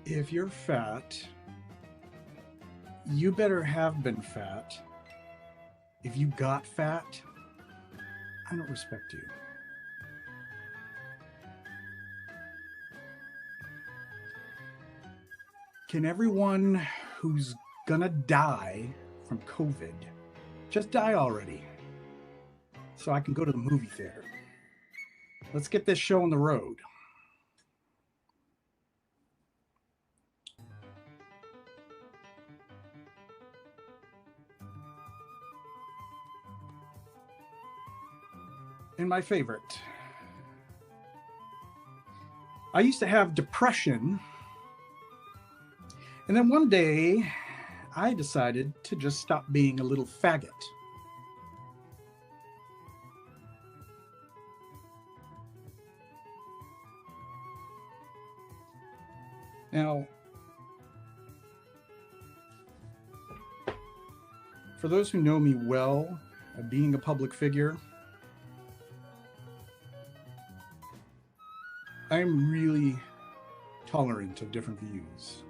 If you're fat, you better have been fat. If you got fat, I don't respect you. Can everyone who's gonna die from COVID just die already so I can go to the movie theater? Let's get this show on the road. And my favorite, I used to have depression, and then one day I decided to just stop being a little faggot. Now, for those who know me well, being a public figure, I'm really tolerant of different views.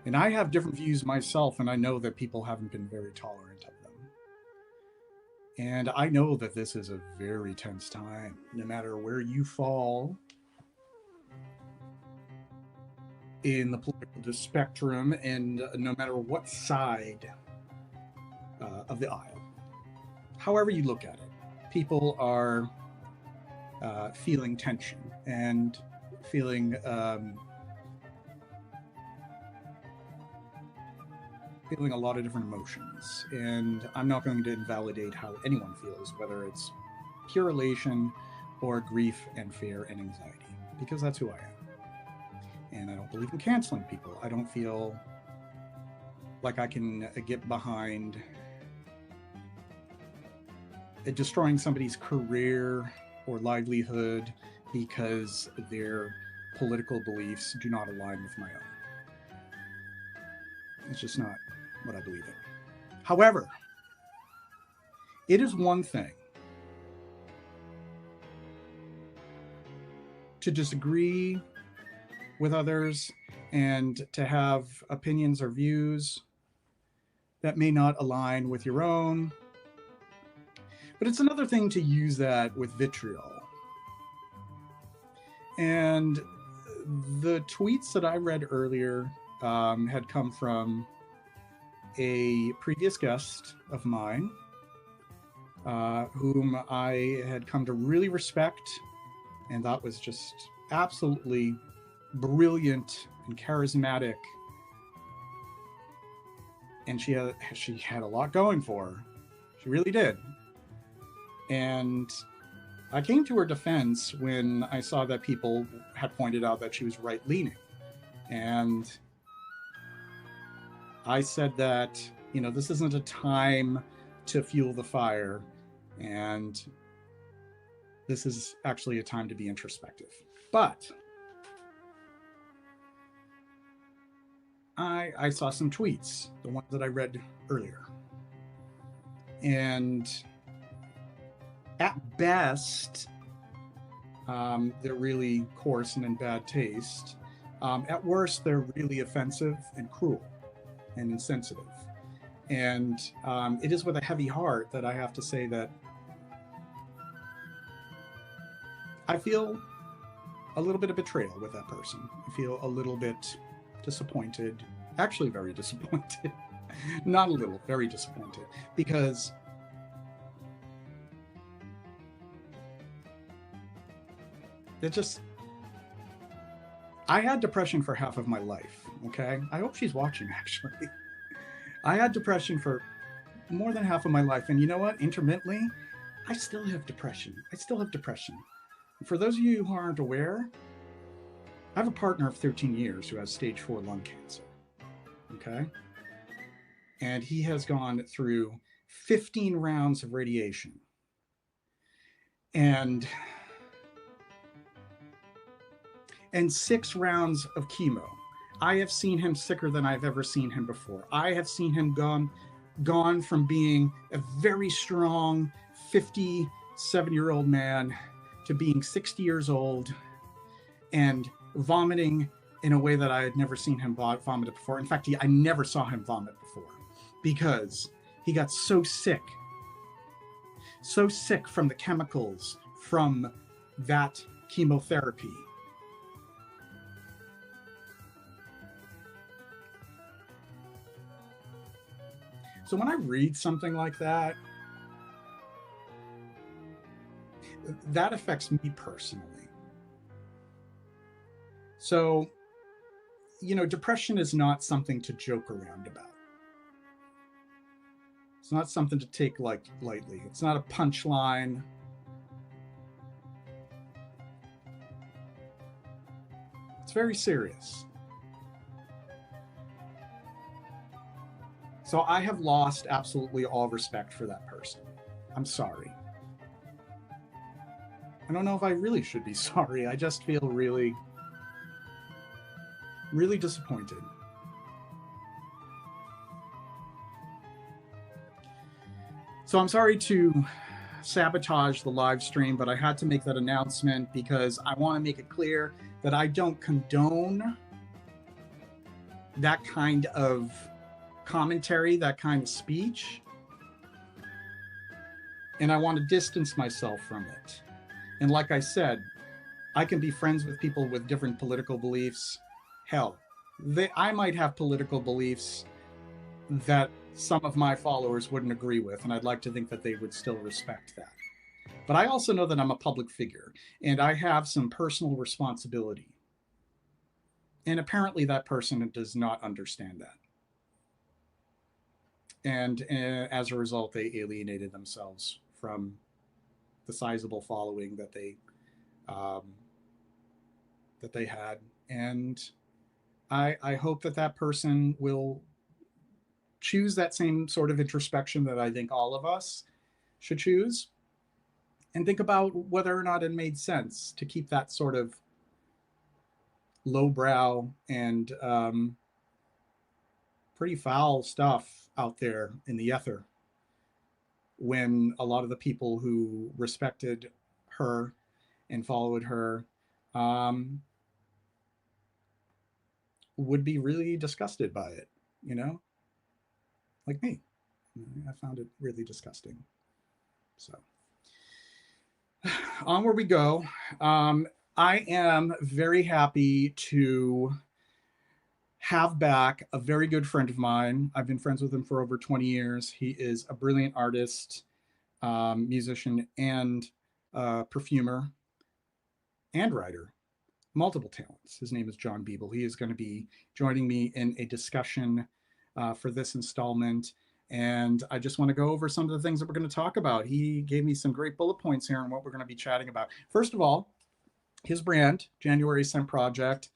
And I have different views myself, and I know that people haven't been very tolerant of them. And I know that this is a very tense time, no matter where you fall in the political spectrum, and no matter what side of the aisle. However you look at it, people are feeling tension and feeling feeling a lot of different emotions. And I'm not going to invalidate how anyone feels, whether it's pure elation or grief and fear and anxiety, because that's who I am. And I don't believe in canceling people. I don't feel like I can get behind destroying somebody's career or livelihood because their political beliefs do not align with my own. It's just not what I believe in. However, it is one thing to disagree with others and to have opinions or views that may not align with your own. But it's another thing to use that with vitriol. And the tweets that I read earlier had come from a previous guest of mine, whom I had come to really respect and thought was just absolutely brilliant and charismatic. And she had a lot going for her. She really did. And I came to her defense when I saw that people had pointed out that she was right-leaning. And I said that, this isn't a time to fuel the fire. And this is actually a time to be introspective. But I saw some tweets, the ones that I read earlier. And at best, they're really coarse and in bad taste. At worst, they're really offensive and cruel and insensitive. And it is with a heavy heart that I have to say that I feel a little bit of betrayal with that person. I feel a little bit disappointed, actually very disappointed. Not a little, very disappointed, because I had depression for half of my life, okay? I hope she's watching, actually. I had depression for more than half of my life, and you know what? Intermittently, I still have depression. And for those of you who aren't aware, I have a partner of 13 years who has stage 4 lung cancer, okay? And he has gone through 15 rounds of radiation. And 6 rounds of chemo. I have seen him sicker than I've ever seen him before. I have seen him gone from being a very strong 57-year-old man to being 60 years old and vomiting in a way that I had never seen him vomit before. In fact, I never saw him vomit before because he got so sick from the chemicals from that chemotherapy. So when I read something like that, that affects me personally. So, you know, depression is not something to joke around about. It's not something to take like lightly. It's not a punchline. It's very serious. So I have lost absolutely all respect for that person. I'm sorry. I don't know if I really should be sorry. I just feel really, really disappointed. So I'm sorry to sabotage the live stream, but I had to make that announcement because I want to make it clear that I don't condone that kind of commentary, that kind of speech. And I want to distance myself from it. And like I said, I can be friends with people with different political beliefs. Hell, I might have political beliefs that some of my followers wouldn't agree with, and I'd like to think that they would still respect that. But I also know that I'm a public figure, and I have some personal responsibility. And apparently that person does not understand that. And as a result, they alienated themselves from the sizable following that they had. And I hope that that person will choose that same sort of introspection that I think all of us should choose, and think about whether or not it made sense to keep that sort of lowbrow and pretty foul stuff out there in the ether, when a lot of the people who respected her and followed her would be really disgusted by it, you know, like me. I found it really disgusting. So onward we go. I am very happy to have back a very good friend of mine. I've been friends with him for over 20 years. He is a brilliant artist, musician, and perfumer and writer, multiple talents. His name is John Biebel. He is going to be joining me in a discussion for this installment. And I just want to go over some of the things that we're going to talk about. He gave me some great bullet points here on what we're going to be chatting about. First of all, his brand, January Scent Project,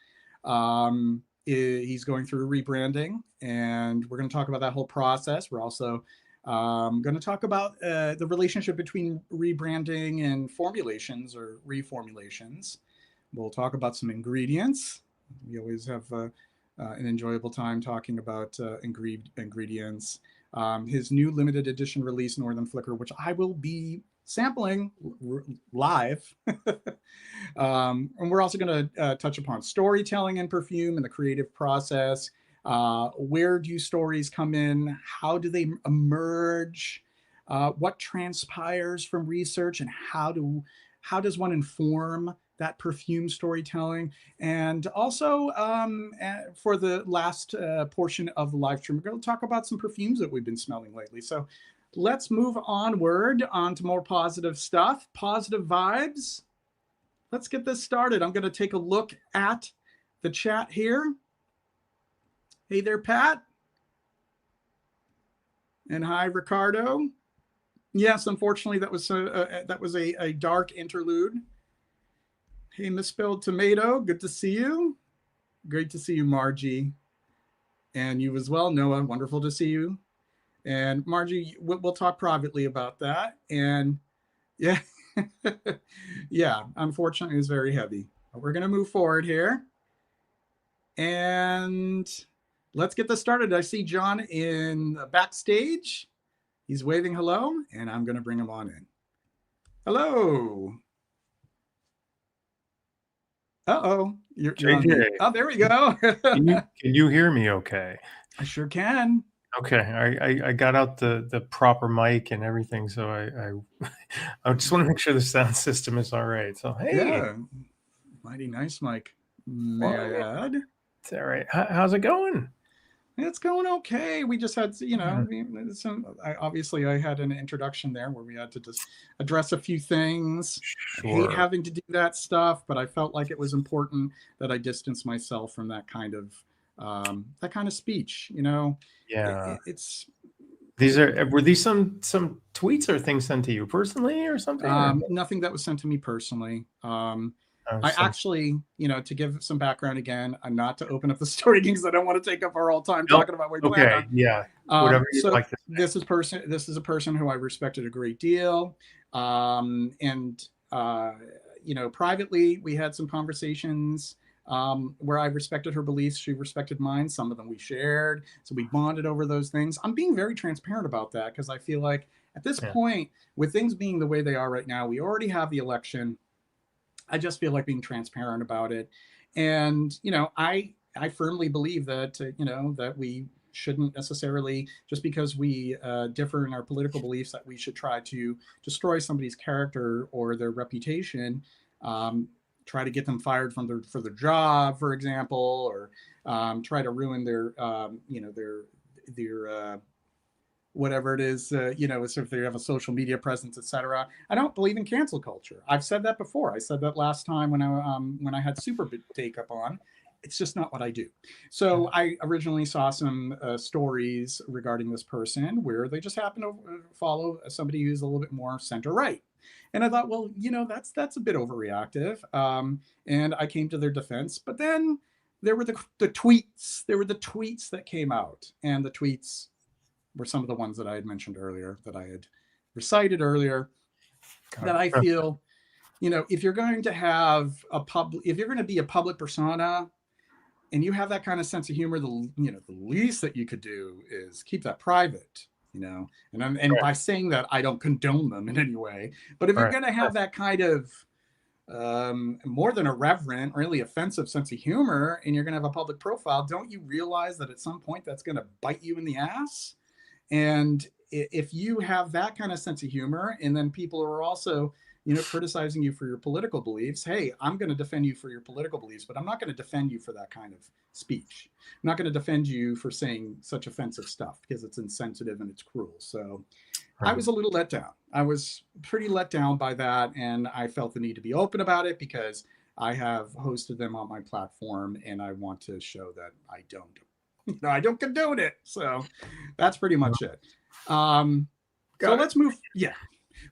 he's going through rebranding, and we're going to talk about that whole process. We're also going to talk about the relationship between rebranding and formulations or reformulations. We'll talk about some ingredients. We always have an enjoyable time talking about ingredients. His new limited edition release, Northern Flicker, which I will be sampling live. And we're also going to touch upon storytelling in perfume and the creative process. Where do stories come in? How do they emerge? What transpires from research, and how does one inform that perfume storytelling? And also, for the last portion of the live stream, we're going to talk about some perfumes that we've been smelling lately. So let's move onward onto more positive stuff, positive vibes. Let's get this started. I'm going to take a look at the chat here. Hey there, Pat. And hi, Ricardo. Yes, unfortunately, that was a dark interlude. Hey, misspelled tomato. Good to see you. Great to see you, Margie. And you as well, Noah. Wonderful to see you. And Margie, we'll talk privately about that. And yeah, yeah, unfortunately, it's very heavy. But we're going to move forward here. And let's get this started. I see John in the backstage. He's waving hello, and I'm going to bring him on in. Hello. Uh-oh, you're on JJ, mute. Oh, there we go. can you hear me okay? I sure can. Okay, I got out the proper mic and everything, so I just want to make sure the sound system is all right. So hey, Yeah, mighty nice, Mike. May well, I yeah, add? it's all right. How's it going? It's going okay. We just had, Yeah, obviously I had an introduction there where we had to just address a few things. I hate sure. having to do that stuff, but I felt like it was important that I distance myself from that kind of speech. Yeah. It's These are were these some tweets or things sent to you personally or something? Or nothing that was sent to me personally. I some actually, to give some background again, I'm not to open up the story because I don't want to take up our all time Nope. talking about what we planned Okay, on. yeah. Whatever you'd So like to say. this is a person who I respected a great deal, and privately we had some conversations where I respected her beliefs, she respected mine. Some of them we shared, so we bonded over those things. I'm being very transparent about that because I feel like at this Yeah. point, with things being the way they are right now, we already have the election. I just feel like being transparent about it, and I firmly believe that that we shouldn't necessarily, just because we differ in our political beliefs, that we should try to destroy somebody's character or their reputation, try to get them fired from their job, for example, or try to ruin their their whatever it is, so if they have a social media presence, etc. I don't believe in cancel culture. I've said that before. I said that last time when I had Super Take Up on. It's just not what I do. So I originally saw some stories regarding this person where they just happen to follow somebody who's a little bit more center right. And I thought, well, that's a bit overreactive. And I came to their defense. But then there were the tweets. There were the tweets that came out, and the tweets were some of the ones that I had mentioned earlier, that I had recited earlier, Got that I it. feel, if you're going to if you're going to be a public persona and you have that kind of sense of humor, the least that you could do is keep that private. And Right, by saying that, I don't condone them in any way. But if you're right, going to have that kind of more than irreverent, really offensive sense of humor, and you're going to have a public profile, don't you realize that at some point that's going to bite you in the ass? And if you have that kind of sense of humor, and then people are also, criticizing you for your political beliefs, hey, I'm going to defend you for your political beliefs, but I'm not going to defend you for that kind of speech. I'm not going to defend you for saying such offensive stuff because it's insensitive and it's cruel. So I right. was a little let down. I was pretty let down by that, and I felt the need to be open about it because I have hosted them on my platform, and I want to show that I don't, I don't condone it. So that's pretty much it. Um, so Got it.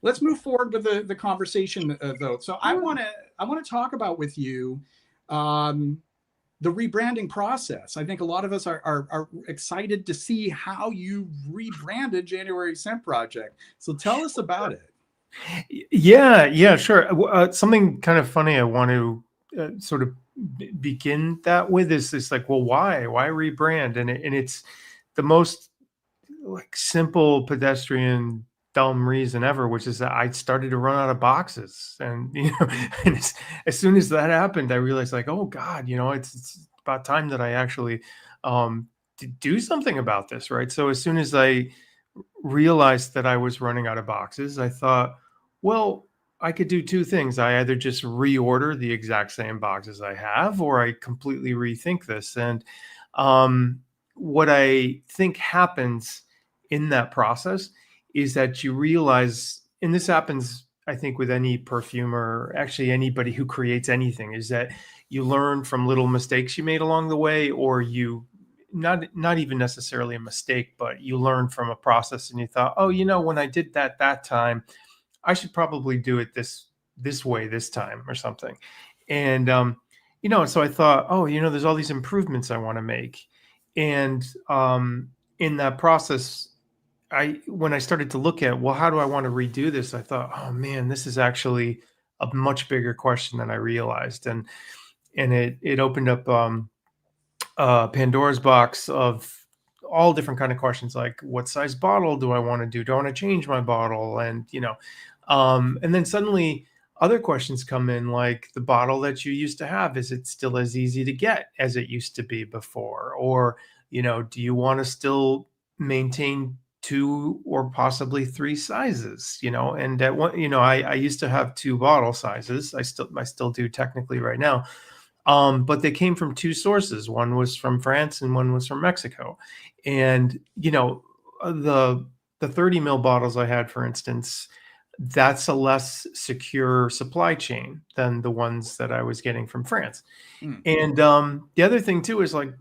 let's move forward with the conversation though. So I want to talk about with you um, the rebranding process. I think a lot of us are excited to see how you rebranded January Scent Project. So tell us about it. Yeah, yeah, sure. Something kind of funny I want to sort of begin that with is this, like, well, why rebrand? And it's the most like simple pedestrian dumb reason ever, which is that I started to run out of boxes, and and as soon as that happened, I realized, like, oh God, it's about time that I actually do something about this, right? So as soon as I realized that I was running out of boxes, I thought, well, I could do two things. I either just reorder the exact same boxes I have, or I completely rethink this. And what I think happens in that process is that you realize, and this happens, I think, with any perfumer, actually anybody who creates anything, is that you learn from little mistakes you made along the way, or you not even necessarily a mistake, but you learn from a process and you thought, oh, when I did that time, I should probably do it this way this time or something. And so I thought, oh, there's all these improvements I want to make. And in that process, when I started to look at, well, how do I want to redo this? I thought, oh man, this is actually a much bigger question than I realized. And it opened up Pandora's box of all different kind of questions, like what size bottle do I want to do? Do I want to change my bottle? And then suddenly other questions come in, like the bottle that you used to have, is it still as easy to get as it used to be before? Or, do you want to still maintain two or possibly three sizes? And at one, I used to have two bottle sizes. I still do technically right now. But they came from two sources. One was from France and one was from Mexico. And, the 30 mil bottles I had, for instance, that's a less secure supply chain than the ones that I was getting from France. And the other thing too is, like,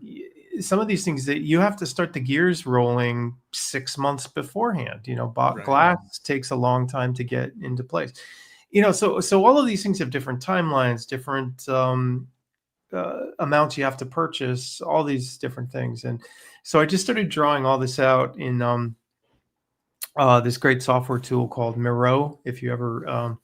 some of these things that you have to start the gears rolling 6 months beforehand. Right. Glass takes a long time to get into place. So all of these things have different timelines, different amounts you have to purchase, all these different things. And so I just started drawing all this out in this great software tool called Miro. If you ever,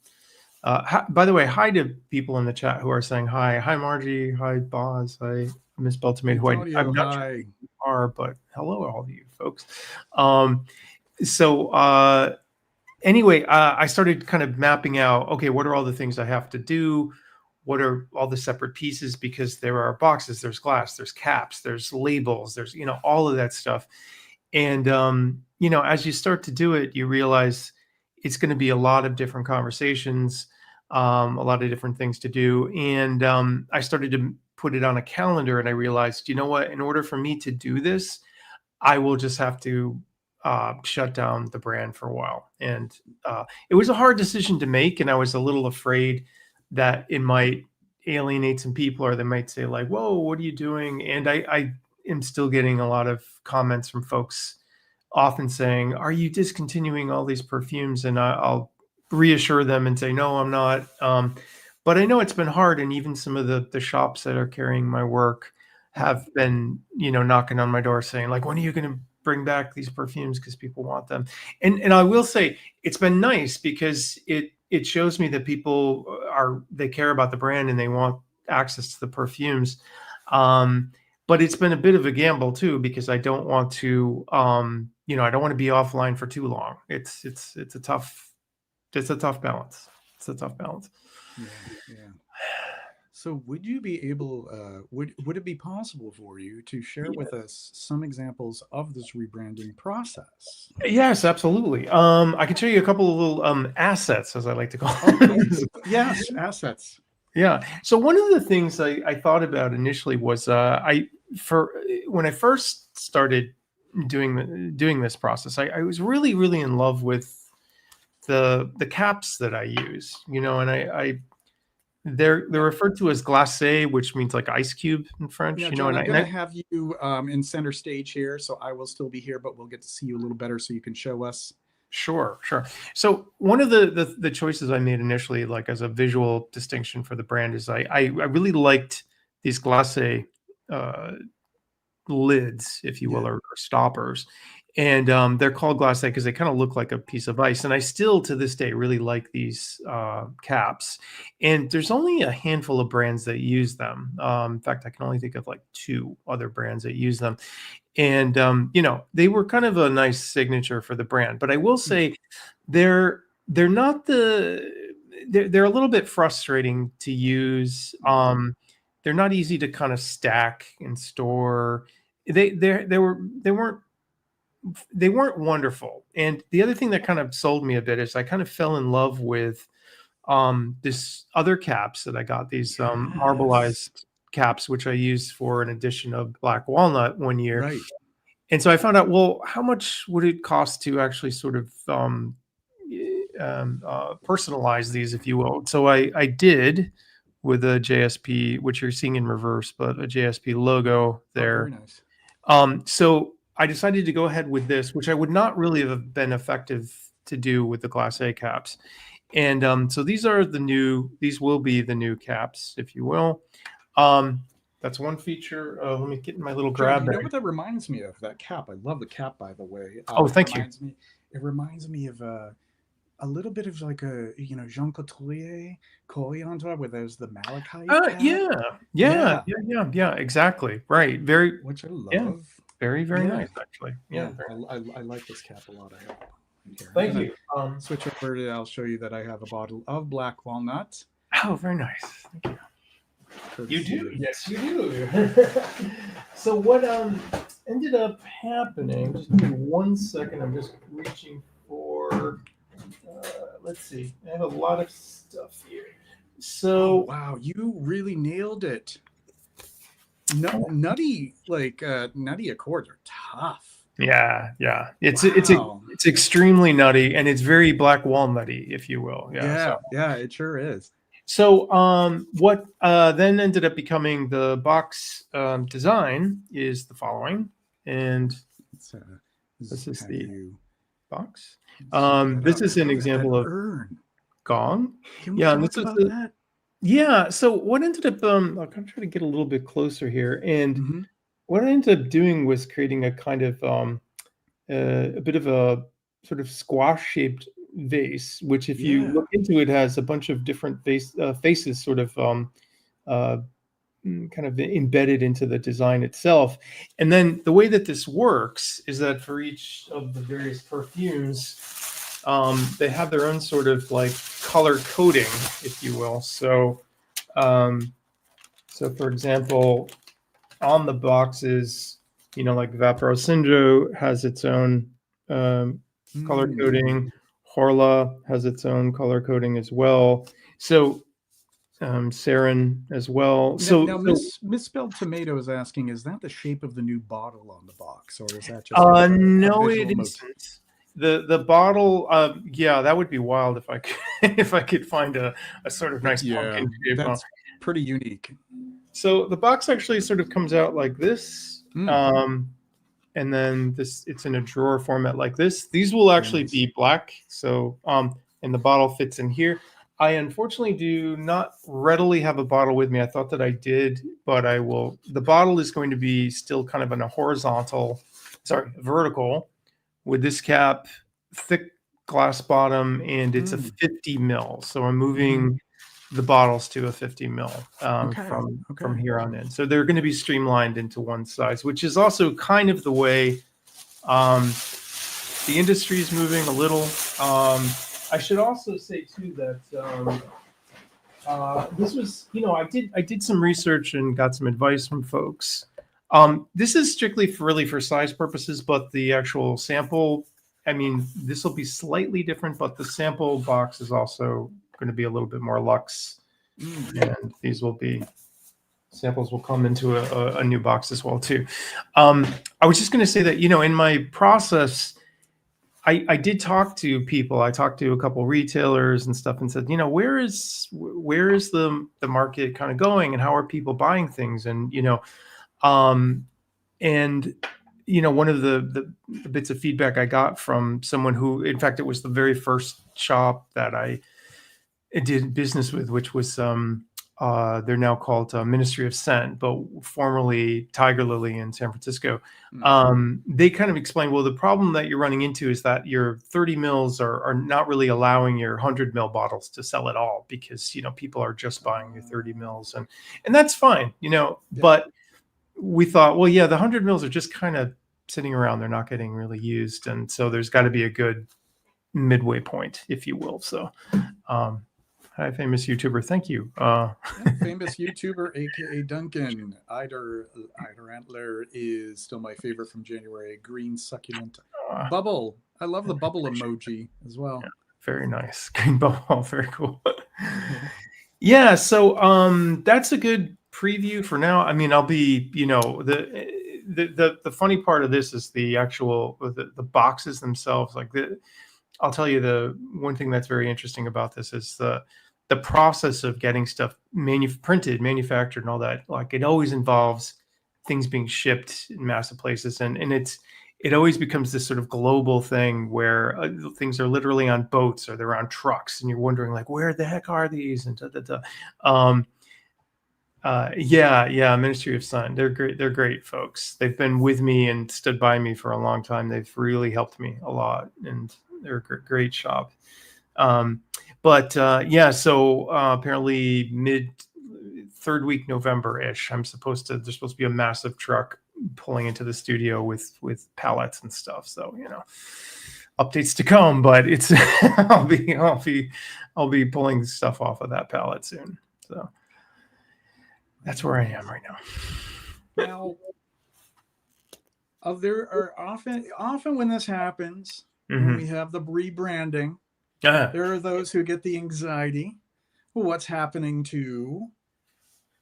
by the way, hi to people in the chat who are saying hi. Hi, Margie. Hi, Boz. Hi, Miss Beltmate, who I'm not sure who you are, but hello, all of you folks. Anyway, I started kind of mapping out, okay, what are all the things I have to do? What are all the separate pieces? Because there are boxes, there's glass, there's caps, there's labels, there's, all of that stuff. And, as you start to do it, you realize it's going to be a lot of different conversations, a lot of different things to do. And I started to put it on a calendar, and I realized, you know what, in order for me to do this, I will just have to shut down the brand for a while. And it was a hard decision to make. And I was a little afraid that it might alienate some people, or they might say, like, whoa, what are you doing? And I am still getting a lot of comments from folks often saying, are you discontinuing all these perfumes? And I'll reassure them and say, no, I'm not. But I know it's been hard. And even some of the shops that are carrying my work have been, knocking on my door saying, like, when are you going to bring back these perfumes? Because people want them. And I will say, it's been nice because it shows me that people they care about the brand and they want access to the perfumes. But it's been a bit of a gamble too, because I don't want to, I don't want to be offline for too long. It's a tough balance. It's a tough balance. Yeah. So would you be able, would it be possible for you to share with us some examples of this rebranding process? Yes, absolutely. I can show you a couple of little assets, as I like to call them. Yes, assets. Yeah. So one of the things I thought about initially was when I first started doing this process, I was really, really in love with the caps that I use, and they're referred to as glacé, which means like ice cube in French. Yeah, John, I'm going to have you in center stage here, so I will still be here, but we'll get to see you a little better so you can show us. Sure. So one of the choices I made initially, like as a visual distinction for the brand, is I really liked these glacé lids, if you will, or stoppers. And they're called glacé because they kind of look like a piece of ice. And I still, to this day, really like these caps. And there's only a handful of brands that use them. In fact, I can only think of like 2 other brands that use them. And, they were kind of a nice signature for the brand. But I will say they're not they're a little bit frustrating to use. They're not easy to kind of stack and store. They weren't wonderful. And the other thing that kind of sold me a bit is I kind of fell in love with this other caps that I got, these marbleized caps, which I used for an edition of Black Walnut one year. Right. And so I found out, well, how much would it cost to actually sort of personalize these, if you will? So I did, with a JSP, which you're seeing in reverse, but a JSP logo there. Oh, very nice. So I decided to go ahead with this, which I would not really have been effective to do with the glacé caps. And so these will be the new caps, if you will. That's one feature. Let me get in my little grab bag. You know what that reminds me of? That cap. I love the cap, by the way. Thank you. It reminds me of a little bit of like a Jean Couturier coriander, where there's the malachite. Yeah, exactly. Right. Which I love. Yeah. Very, very nice, actually. Yeah. I like this cap a lot. I Here, I'm Thank gonna you. switch over to. I'll show you that I have a bottle of black walnut. Oh, very nice. Thank you. You Courtesy do, of yes, you do. So what ended up happening? Just give me 1 second. I'm just reaching for. Let's see. I have a lot of stuff here. So wow, you really nailed it. Nutty nutty accords are tough. yeah, Wow. it's extremely nutty, and it's very black walnutty, if you will. Yeah. Yeah, it sure is. So what then ended up becoming the box design is the following, and Let's this is have the you box. set that This up. is an Look at that example of urn. gong. Can we Yeah, and talk this is about that? yeah. So what ended up I'll kind of try to get a little bit closer here, and Mm-hmm. what I ended up doing was creating a kind of a bit of a sort of squash-shaped vase, which, if you Yeah. look into it, has a bunch of different faces, sort of uh, kind of embedded into the design itself. And then the way that this works is that for each of the various perfumes, they have their own sort of like color coding, if you will. So, so for example, on the boxes, like Vaporosindro has its own color coding. Horla has its own color coding as well. So Sarin as well. Now, misspelled tomato is asking, is that the shape of the new bottle on the box, or is that just a no, it visual motif? isn't. The bottle, yeah, that would be wild if I could if I could find a sort of nice Yeah, pumpkin shape. that's pretty unique. So the box actually sort of comes out like this. And then it's in a drawer format like this. These will actually be black. So and the bottle fits in here. I unfortunately do not readily have a bottle with me. I thought that I did, but I will. The bottle is going to be still kind of in a vertical, with this cap, thick glass bottom, and it's a 50 mil. So I'm moving the bottles to a 50 mil from here on in. So they're going to be streamlined into one size, which is also kind of the way the industry is moving a little. I should also say too that this was, I did some research and got some advice from folks. This is strictly really for size purposes, but the actual sample, I mean, this will be slightly different, but the sample box is also going to be a little bit more luxe. And these will be samples will come into a new box as well too. I was just going to say that, in my process, I did talk to people. I talked to a couple retailers and stuff, and said, where is the market kind of going, and how are people buying things? And one of the bits of feedback I got from someone who, in fact, it was the very first shop that I did business with, which was they're now called Ministry of Scent, but formerly Tiger Lily in San Francisco. They kind of explained, well, the problem that you're running into is that your 30 mils are not really allowing your 100 mil bottles to sell at all, because people are just buying your 30 mils, and that's fine, but we thought, well, yeah, the 100 mils are just kind of sitting around, they're not getting really used, and so there's got to be a good midway point, if you will. So hi, famous YouTuber. Thank you. Famous YouTuber, aka Duncan. Eider Antler is still my favorite from January. Green succulent bubble. I love the bubble emoji as well. Yeah, very nice. Green bubble. Very cool. Yeah. So that's a good preview for now. I mean, I'll be, the funny part of this is the actual the boxes themselves. I'll tell you, the one thing that's very interesting about this is the process of getting stuff printed, manufactured, and all that. Like, it always involves things being shipped in massive places, and it always becomes this sort of global thing where things are literally on boats or they're on trucks, and you're wondering, like, where the heck are these? And yeah, Ministry of Sun. They're great. They're great folks. They've been with me and stood by me for a long time. They've really helped me a lot, and they're a great shop. So apparently third week November-ish, there's supposed to be a massive truck pulling into the studio with pallets and stuff. So, updates to come, but it's I'll be pulling stuff off of that palette soon. So that's where I am right now. Now, there are often when this happens, when we have the rebranding, there are those who get the anxiety. Well, what's happening to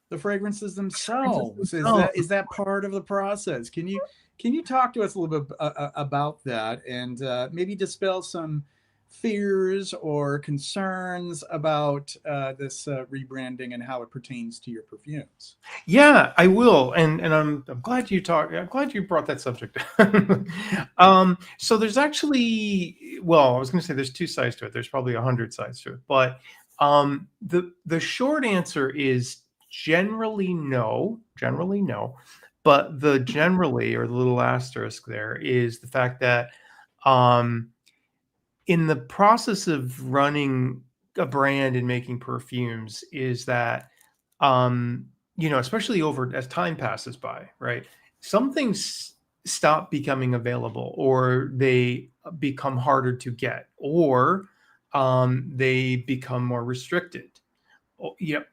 the fragrances themselves? Is that part of the process? Can you talk to us a little bit about that, and maybe dispel some fears or concerns about this rebranding and how it pertains to your perfumes? Yeah, I will, and I'm glad you talked. I'm glad you brought that subject. So there's actually, well, I was going to say there's two sides to it. There's probably 100 sides to it, but the short answer is generally no. But the generally, or the little asterisk there, is the fact that in the process of running a brand and making perfumes, is that especially over as time passes by, right? Some things stop becoming available, or they become harder to get, or they become more restricted.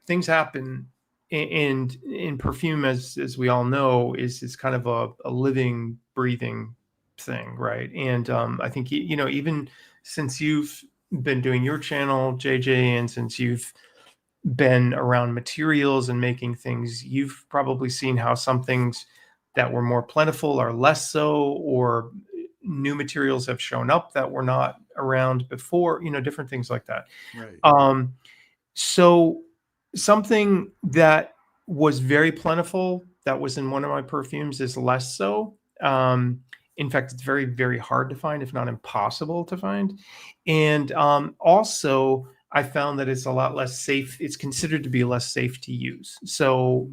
Things happen, and in perfume, as we all know, is kind of a living, breathing thing, right? And I think even since you've been doing your channel, JJ, and since you've been around materials and making things, you've probably seen how some things that were more plentiful are less so, or new materials have shown up that were not around before, different things like that. Right. So something that was very plentiful that was in one of my perfumes is less so. In fact, it's very, very hard to find, if not impossible to find. And also, I found that it's a lot less safe. It's considered to be less safe to use. So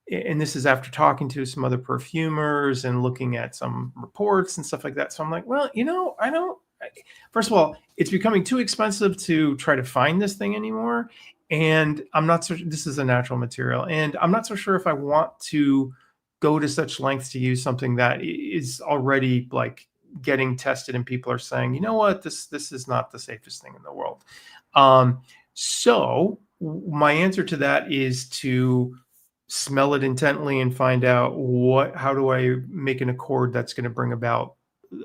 and this is after talking to some other perfumers and looking at some reports and stuff like that. So I'm like, well, first of all, it's becoming too expensive to try to find this thing anymore. And I'm not so, this is a natural material, and I'm not so sure if I want to go to such lengths to use something that is already like getting tested and people are saying, you know what, this is not the safest thing in the world. So my answer to that is to smell it intently and find out how do I make an accord that's going to bring about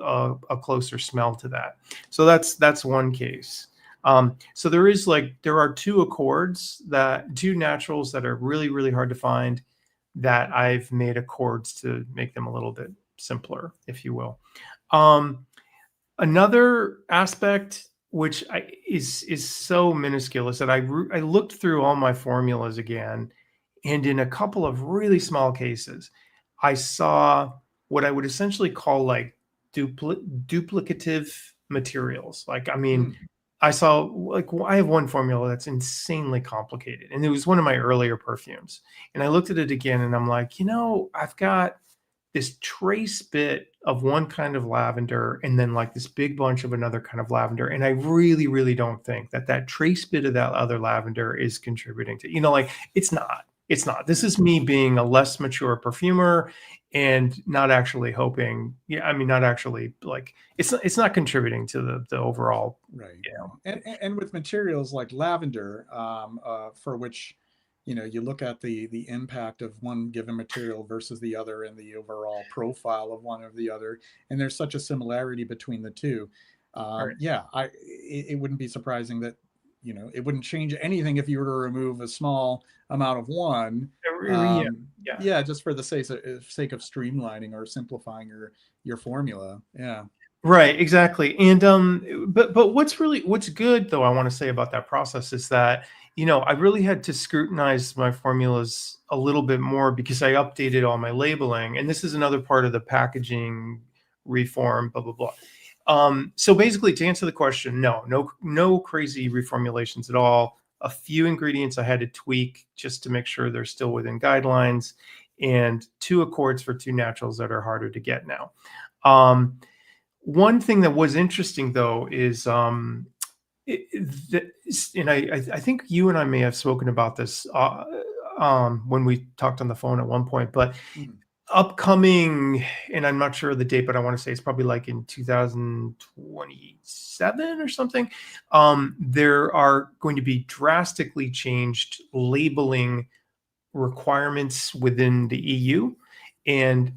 a closer smell to that. So that's one case. So there are two naturals that are really, really hard to find, that I've made accords to make them a little bit simpler, if you will. Another aspect, which is so minuscule, is that I looked through all my formulas again, and in a couple of really small cases, I saw what I would essentially call like duplicative materials. Like, I mean, I saw, like, I have one formula that's insanely complicated, and it was one of my earlier perfumes. And I looked at it again, and I'm like, I've got this trace bit of one kind of lavender, and then like this big bunch of another kind of lavender. And I really, really don't think that trace bit of that other lavender is contributing to, like, it's not. This is me being a less mature perfumer and not actually hoping. Not actually, like, it's not contributing to the overall. Right. And with materials like lavender, for which, you look at the impact of one given material versus the other and the overall profile of one or the other, and there's such a similarity between the two. Right. It wouldn't be surprising that, it wouldn't change anything if you were to remove a small amount of one. Just for the sake of streamlining or simplifying your formula. Yeah. Right, exactly. And but what's good, though, I want to say about that process is that, I really had to scrutinize my formulas a little bit more, because I updated all my labeling, and this is another part of the packaging reform, blah blah blah. So basically, to answer the question, no crazy reformulations at all. A few ingredients I had to tweak just to make sure they're still within guidelines, and 2 accords for 2 naturals that are harder to get now. One thing that was interesting, though, is and I think you and I may have spoken about this when we talked on the phone at one point, but upcoming, and I'm not sure of the date, but I want to say it's probably like in 2027 or something. There are going to be drastically changed labeling requirements within the EU. And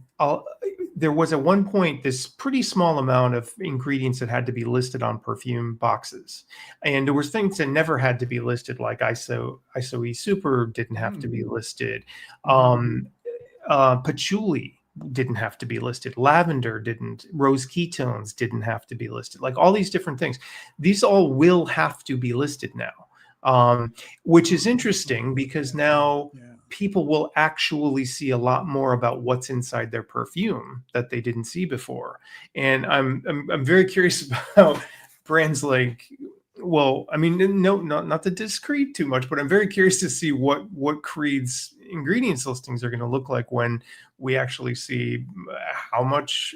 there was at one point this pretty small amount of ingredients that had to be listed on perfume boxes. And there was things that never had to be listed, like ISO-E Super didn't have to be listed. Patchouli didn't have to be listed. Lavender didn't. Rose ketones didn't have to be listed. Like all these different things. These all will have to be listed now, which is interesting because now people will actually see a lot more about what's inside their perfume that they didn't see before. And I'm very curious about brands like, well, I mean, no, not to discreet too much, but I'm very curious to see what Creed's ingredients listings are going to look like when we actually see how much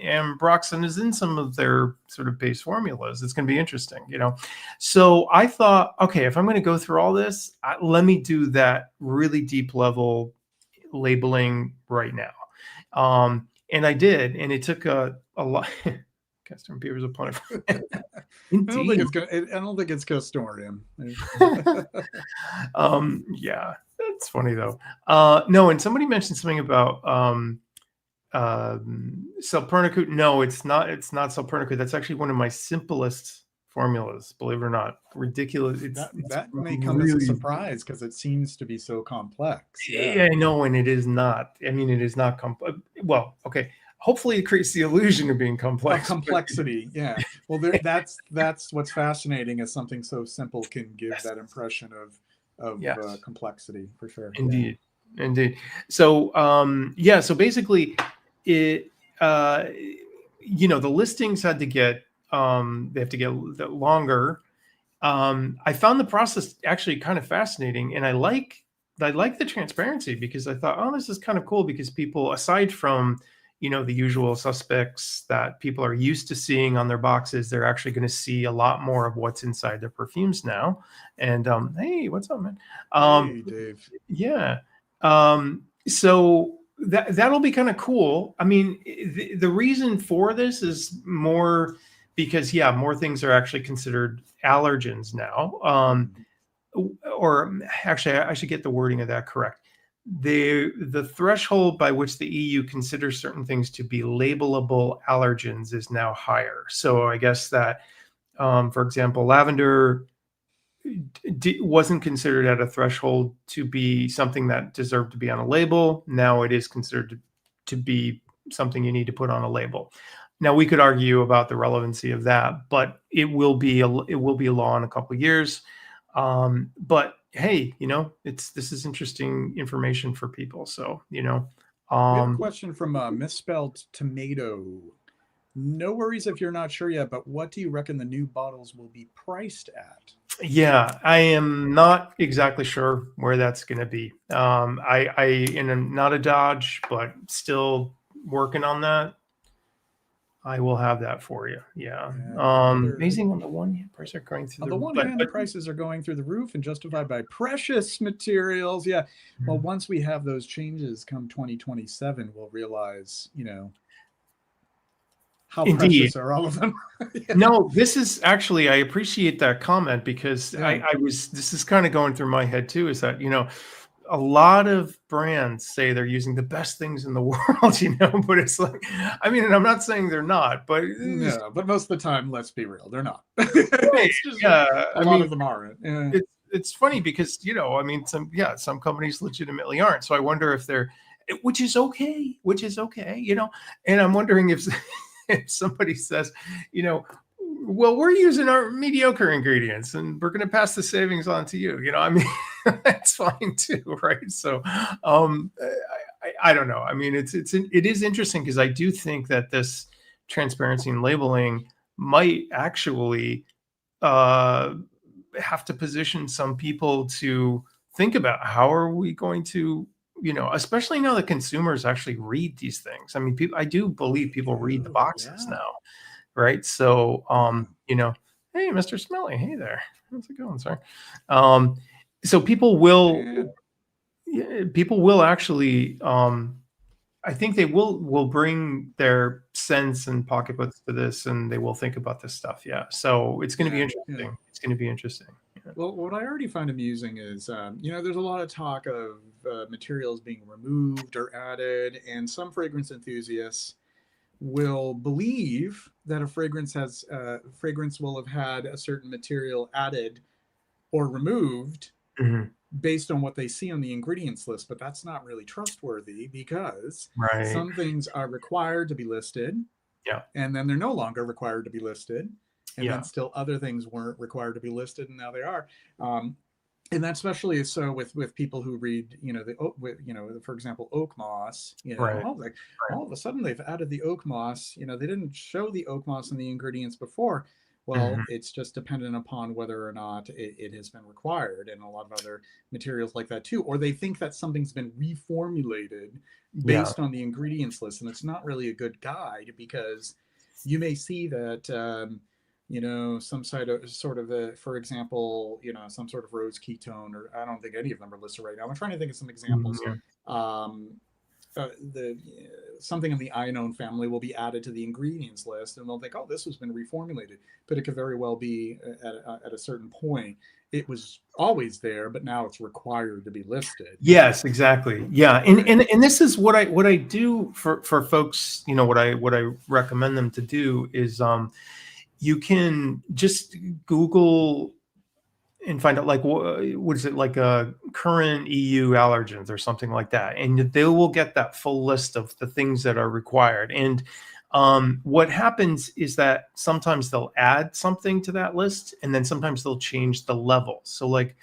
ambroxan is in some of their sort of base formulas. It's going to be interesting, you know? So I thought, okay, if I'm going to go through all this, let me do that really deep level labeling right now. And I did, and it took a lot. Custom beavers upon it. Indeed. I don't think it's customarium. Yeah, that's funny though. No, and somebody mentioned something about Salpernicute. No, it's not Salpernicute. That's actually one of my simplest formulas, believe it or not. Ridiculous. That may come really as a surprise because it seems to be so complex. Yeah, I know, and it is not. I mean, it is not complex. Well, okay. Hopefully it creates the illusion of being complex. Complexity, yeah. Well, that's what's fascinating, is something so simple can give that impression of complexity, for sure. Indeed. So so basically it the listings had to get they have to get longer. I found the process actually kind of fascinating, and I like the transparency, because I thought, oh, this is kind of cool, because people, aside from the usual suspects that people are used to seeing on their boxes, they're actually going to see a lot more of what's inside their perfumes now. And hey, what's up, man? Hey, Dave. Yeah. So that'll be kind of cool. I mean, the reason for this is more because more things are actually considered allergens now. Or actually, I should get the wording of that correct. The threshold by which the EU considers certain things to be labelable allergens is now higher. So I guess that, for example, lavender wasn't considered at a threshold to be something that deserved to be on a label. Now it is considered to be something you need to put on a label. Now we could argue about the relevancy of that, but it will be a law in a couple of years. But hey, this is interesting information for people. So, we have a question from Misspelled Tomato. No worries if you're not sure yet, but what do you reckon the new bottles will be priced at? Yeah, I am not exactly sure where that's going to be. I'm not a Dodge, but still working on that. I will have that for you. Yeah. Amazing on the one hand, prices are going through the one hand, prices are going through the roof and justified by precious materials. Yeah. Well, once we have those changes come 2027, we'll realize, how precious are all of them. No, this is actually, I appreciate that comment, because this is kind of going through my head too, is that, a lot of brands say they're using the best things in the world, but it's like, I mean, and I'm not saying they're not, but but most of the time, let's be real, they're not. A lot of them aren't. Yeah. It's funny because, I mean, some companies legitimately aren't. So I wonder if they're, which is okay, and I'm wondering if somebody says, well, we're using our mediocre ingredients and we're going to pass the savings on to you. I mean, that's fine too, right? So, I don't know. I mean, it is interesting, because I do think that this transparency and labeling might actually have to position some people to think about, how are we going to, especially now that consumers actually read these things. I mean, I do believe people read the boxes now. Right. So, hey, Mr. Smelly. Hey there. How's it going, sir? So people will actually I think they will bring their scents and pocketbooks to this, and they will think about this stuff. Yeah, so it's going to be Yeah, yeah. interesting. It's going to be interesting. Yeah. Well, what I already find amusing is, there's a lot of talk of materials being removed or added, and some fragrance enthusiasts will believe that a fragrance will have had a certain material added or removed Mhm. based on what they see on the ingredients list, but that's not really trustworthy because Right. some things are required to be listed Yeah. and then they're no longer required to be listed, and then Yeah. still other things weren't required to be listed and now they are. And that especially is so with people who read, for example, oak moss. Right. Like Right. all of a sudden they've added the oak moss. They didn't show the oak moss in the ingredients before. Well, Mhm. it's just dependent upon whether or not it has been required, and a lot of other materials like that too. Or they think that something's been reformulated Yeah. based on the ingredients list, and it's not really a good guide because you may see that some for example, some sort of rose ketone, or I don't think any of them are listed right now. I'm trying to think of some Mhm. examples. Yeah. Um, the Something in the iNone family will be added to the ingredients list, and they'll think, "Oh, this has been reformulated," but it could very well be at a certain point it was always there, but now it's required to be listed. Yes, exactly. Yeah, and Right. and this is what I do for folks. You know, what I recommend them to do is you can just Google and find out like what is it, like a current EU allergens or something like that, and they will get that full list of the things that are required. And what happens is that sometimes they'll add something to that list, and then sometimes they'll change the level. So like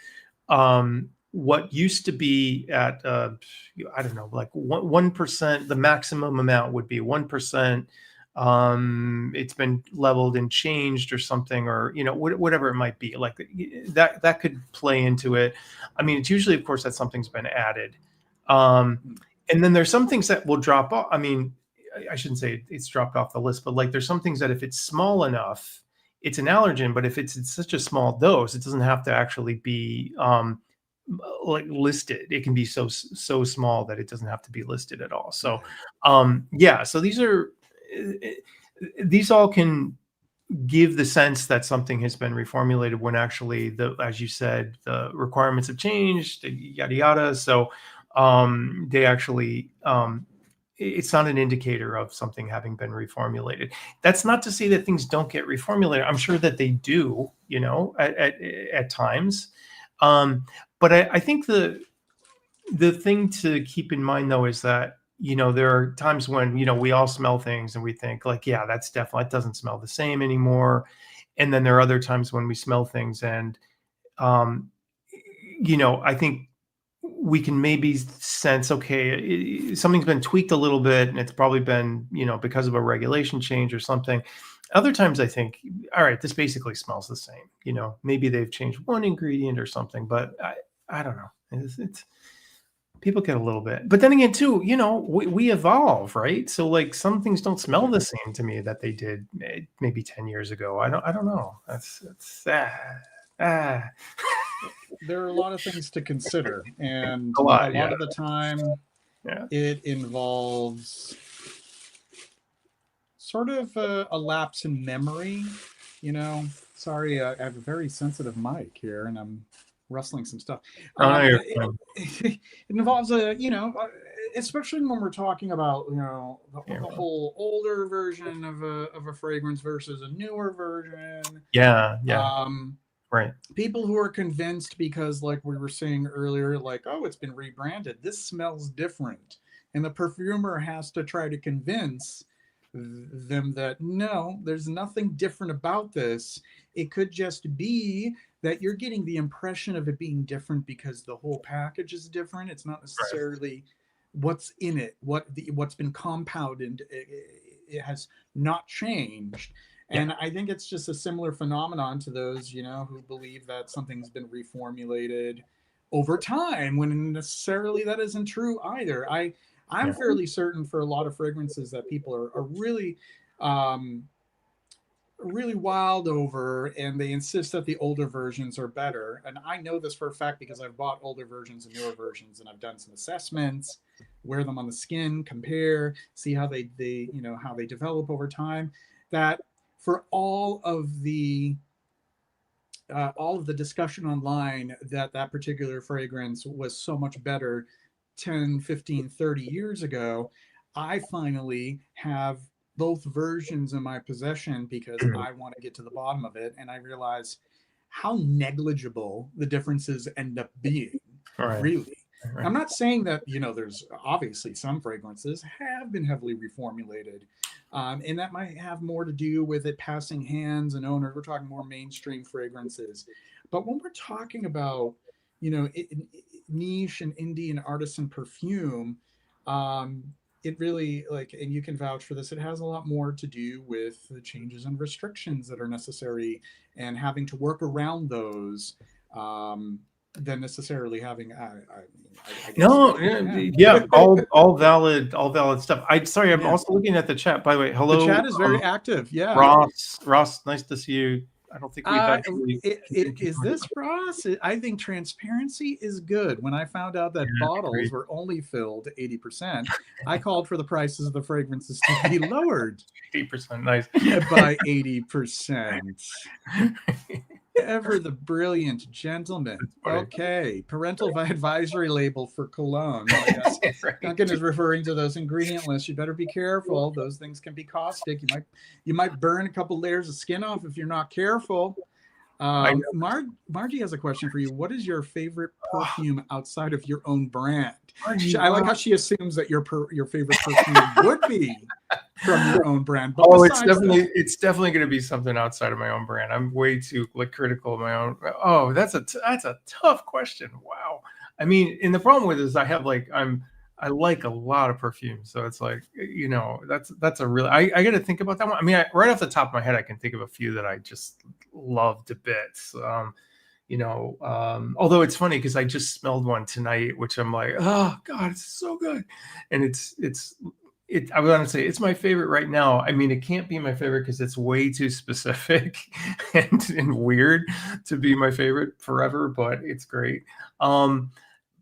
what used to be at I don't know, like 1%, the maximum amount would be 1%. It's been leveled and changed or something, or whatever it might be, like that could play into it. I mean, it's usually, of course, that something's been added. um and then there's some things that will drop off. I mean, I shouldn't say it's dropped off the list, but like there's some things that if it's small enough, it's an allergen. But if it's in such a small dose, it doesn't have to actually be like listed. It can be so small that it doesn't have to be listed at all. So Right. yeah, so these all can give the sense that something has been reformulated when actually, as you said, the requirements have changed, yada yada. So they actually it's not an indicator of something having been reformulated. That's not to say that things don't get reformulated. I'm sure that they do, at times. um, but I think the thing to keep in mind, though, is that there are times when we all smell things and we think like, yeah, that's definitely, it doesn't smell the same anymore. And then there are other times when we smell things and um I think we can maybe sense, okay, something's been tweaked a little bit, and it's probably been because of a regulation change or something. Other times I think, all right, this basically smells the same. Maybe they've changed one ingredient or something, but I don't know. It's people get a little bit, but then again too, we evolve, right? So like some things don't smell the same to me that they did maybe 10 years ago. I don't know. That's ah, There are a lot of things to consider, and a a lot. Yeah. lot of the time Yeah. it involves sort of a lapse in memory. Sorry, I have a very sensitive mic here, and I'm rustling some stuff. Oh, no, you're It, fine. it involves especially when we're talking about Yeah. the whole older version of a fragrance versus a newer version. Yeah. Yeah. Um, Right. People who are convinced because, like we were saying earlier, like, oh, it's been rebranded, this smells different, and the perfumer has to try to convince them that no, there's nothing different about this. It could just be that you're getting the impression of it being different because the whole package is different. It's not Right. necessarily what's in it, what's been compounded. It has not changed. Yeah. And I think it's just a similar phenomenon to those, who believe that something's been reformulated over time, when necessarily that isn't true either. I'm Yeah. fairly certain for a lot of fragrances that people are really um, really wild over, and they insist that the older versions are better. And I know this for a fact because I've bought older versions and newer versions, and I've done some assessments, wear them on the skin, compare, see how they how they develop over time. That for all of the discussion online that that particular fragrance was so much better 10, 15, 30 years ago, I finally have both versions in my possession because I want to get to the bottom of it. And I realize how negligible the differences end up being, Right. really. Right. I'm not saying that, there's obviously some fragrances have been heavily reformulated. And that might have more to do with it passing hands and owners. We're talking more mainstream fragrances. But when we're talking about, niche and indie and artisan perfume, um, it really and you can vouch for this, it has a lot more to do with the changes and restrictions that are necessary and having to work around those than necessarily having I guess No, yeah, all valid stuff. Sorry, I'm yeah. also looking at the chat. By the way, The hello, chat is very active. Yeah. Ross, nice to see you. I don't think we've actually. Is this Ross? I think transparency is good. When I found out that Yeah, bottles were only filled 80%, I called for the prices of the fragrances to be lowered 80%, nice. by 80%. Ever the brilliant gentleman. Okay, parental advisory label for cologne. I guess Right. Duncan is referring to those ingredient lists. You better be careful. Those things can be caustic. You might burn a couple layers of skin off if you're not careful. I know. Margie has a question for you. What is your favorite perfume outside of your own brand? Margie, I like wow. how she assumes that your favorite perfume would be from your own brand. But it's definitely going to be something outside of my own brand. I'm way too critical of my own. Oh, that's a tough question. Wow. I mean, and the problem with it is I like a lot of perfume, so it's like that's a really I got to think about that one. I mean, right off the top of my head, I can think of a few that I just love to bits. Although it's funny because I just smelled one tonight, which I'm like, oh God, it's so good, and I would want to say it's my favorite right now. I mean, it can't be my favorite because it's way too specific and weird to be my favorite forever, but it's great.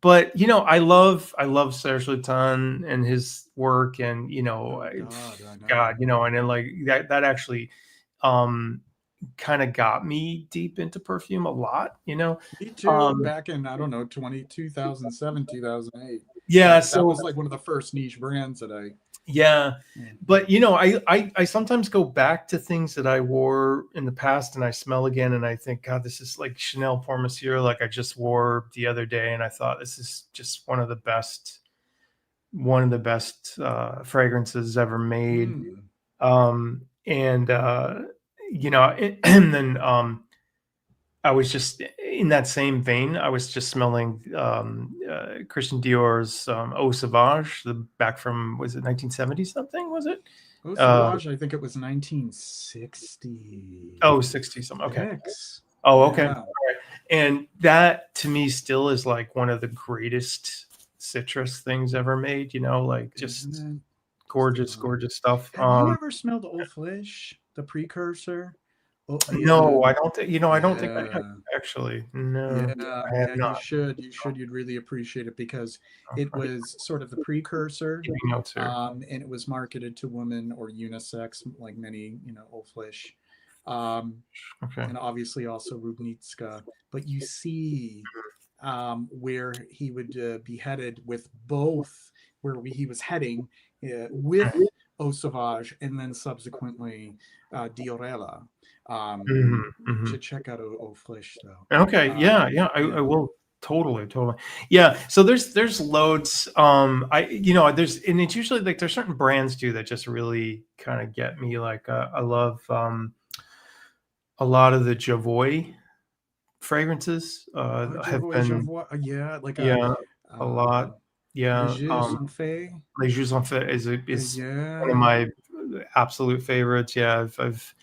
But I love Serge Lutens and his work, and God, and then like that actually kind of got me deep into perfume a lot, Me too. Back in, I don't know, 2007, 2008. Yeah, That was like one of the first niche brands that yeah. But I sometimes go back to things that I wore in the past and I smell again and I think, God, this is like Chanel Pour Monsieur, like I just wore the other day, and I thought this is just one of the best fragrances ever made. And and then I was just in that same vein. I was just smelling Christian Dior's Eau Sauvage, back from, was it 1970 something? Was it? Eau Sauvage, I think it was 1960. Oh, 60 something. Okay. Oh, okay. Yeah. All right. And that to me still is like one of the greatest citrus things ever made. Like just gorgeous stuff. Have you ever smelled Eau Flèche, the precursor? No, I don't think, I don't think I have, actually. No. Yeah, you should. You'd really appreciate it because it was sort of the precursor. And it was marketed to women or unisex, like many, Eau Flèche. And obviously also Rudnitska. But you see where he would be headed with both, he was heading with Eau Sauvage and then subsequently Diorella. Should check out Eau Flèche though. Okay, yeah, I will totally. Yeah, so there's loads. There's, and it's usually like there's certain brands too that just really kind of get me. Like I love a lot of the Javoy fragrances. Have been a lot. Yeah, Les Jus Sont Faits. Les Jus Sont Faits is one of my absolute favorites. Yeah, I've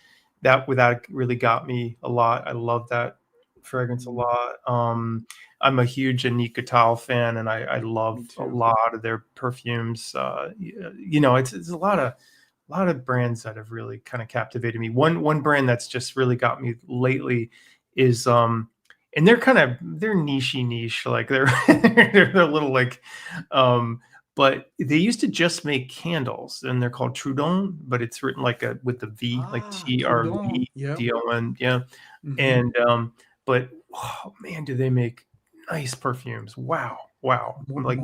that really got me a lot. I love that fragrance a lot. I'm a huge Annick Goutal fan, and I love a lot of their perfumes. It's a lot brands that have really kind of captivated me. One brand that's just really got me lately is and they're niche, like they're a little like but they used to just make candles, and they're called Trudon, but it's written like a with the V, like Trudon. Yep. TRVDON, yeah. Mm-hmm. And but oh man, do they make nice perfumes. Wow. Like, yeah,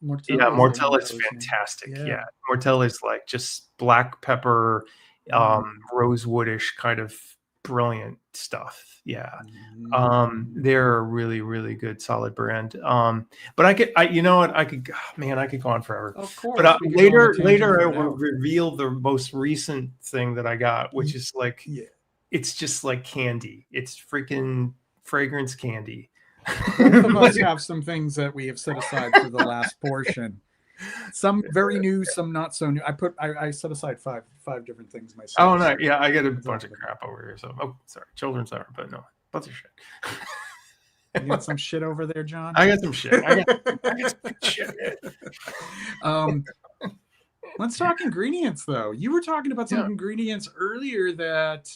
Mortel is the one Mortel that is I was thinking. fantastic. Yeah. Yeah. Mortel is like just black pepper, Mm. rosewoodish kind of brilliant stuff. Yeah. Mm. They're a really, really good solid brand. But you know what, man, I could go on forever. Of But course, we could go on a tangent later I for an will hour. reveal the most recent thing that I got, which is like, Yeah. it's just like candy. It's freaking fragrance candy. Both of us have some things that we have set aside for the last portion. Some very new, some not so new. I set aside five different things myself. Oh no, So yeah, I got a that's bunch of everybody. crap over here. So, oh, sorry, children's hour, but no, bunch of shit. You got some shit over there, John? I got some shit. I got some shit. um, let's talk ingredients, though. You were talking about some Yeah, ingredients earlier that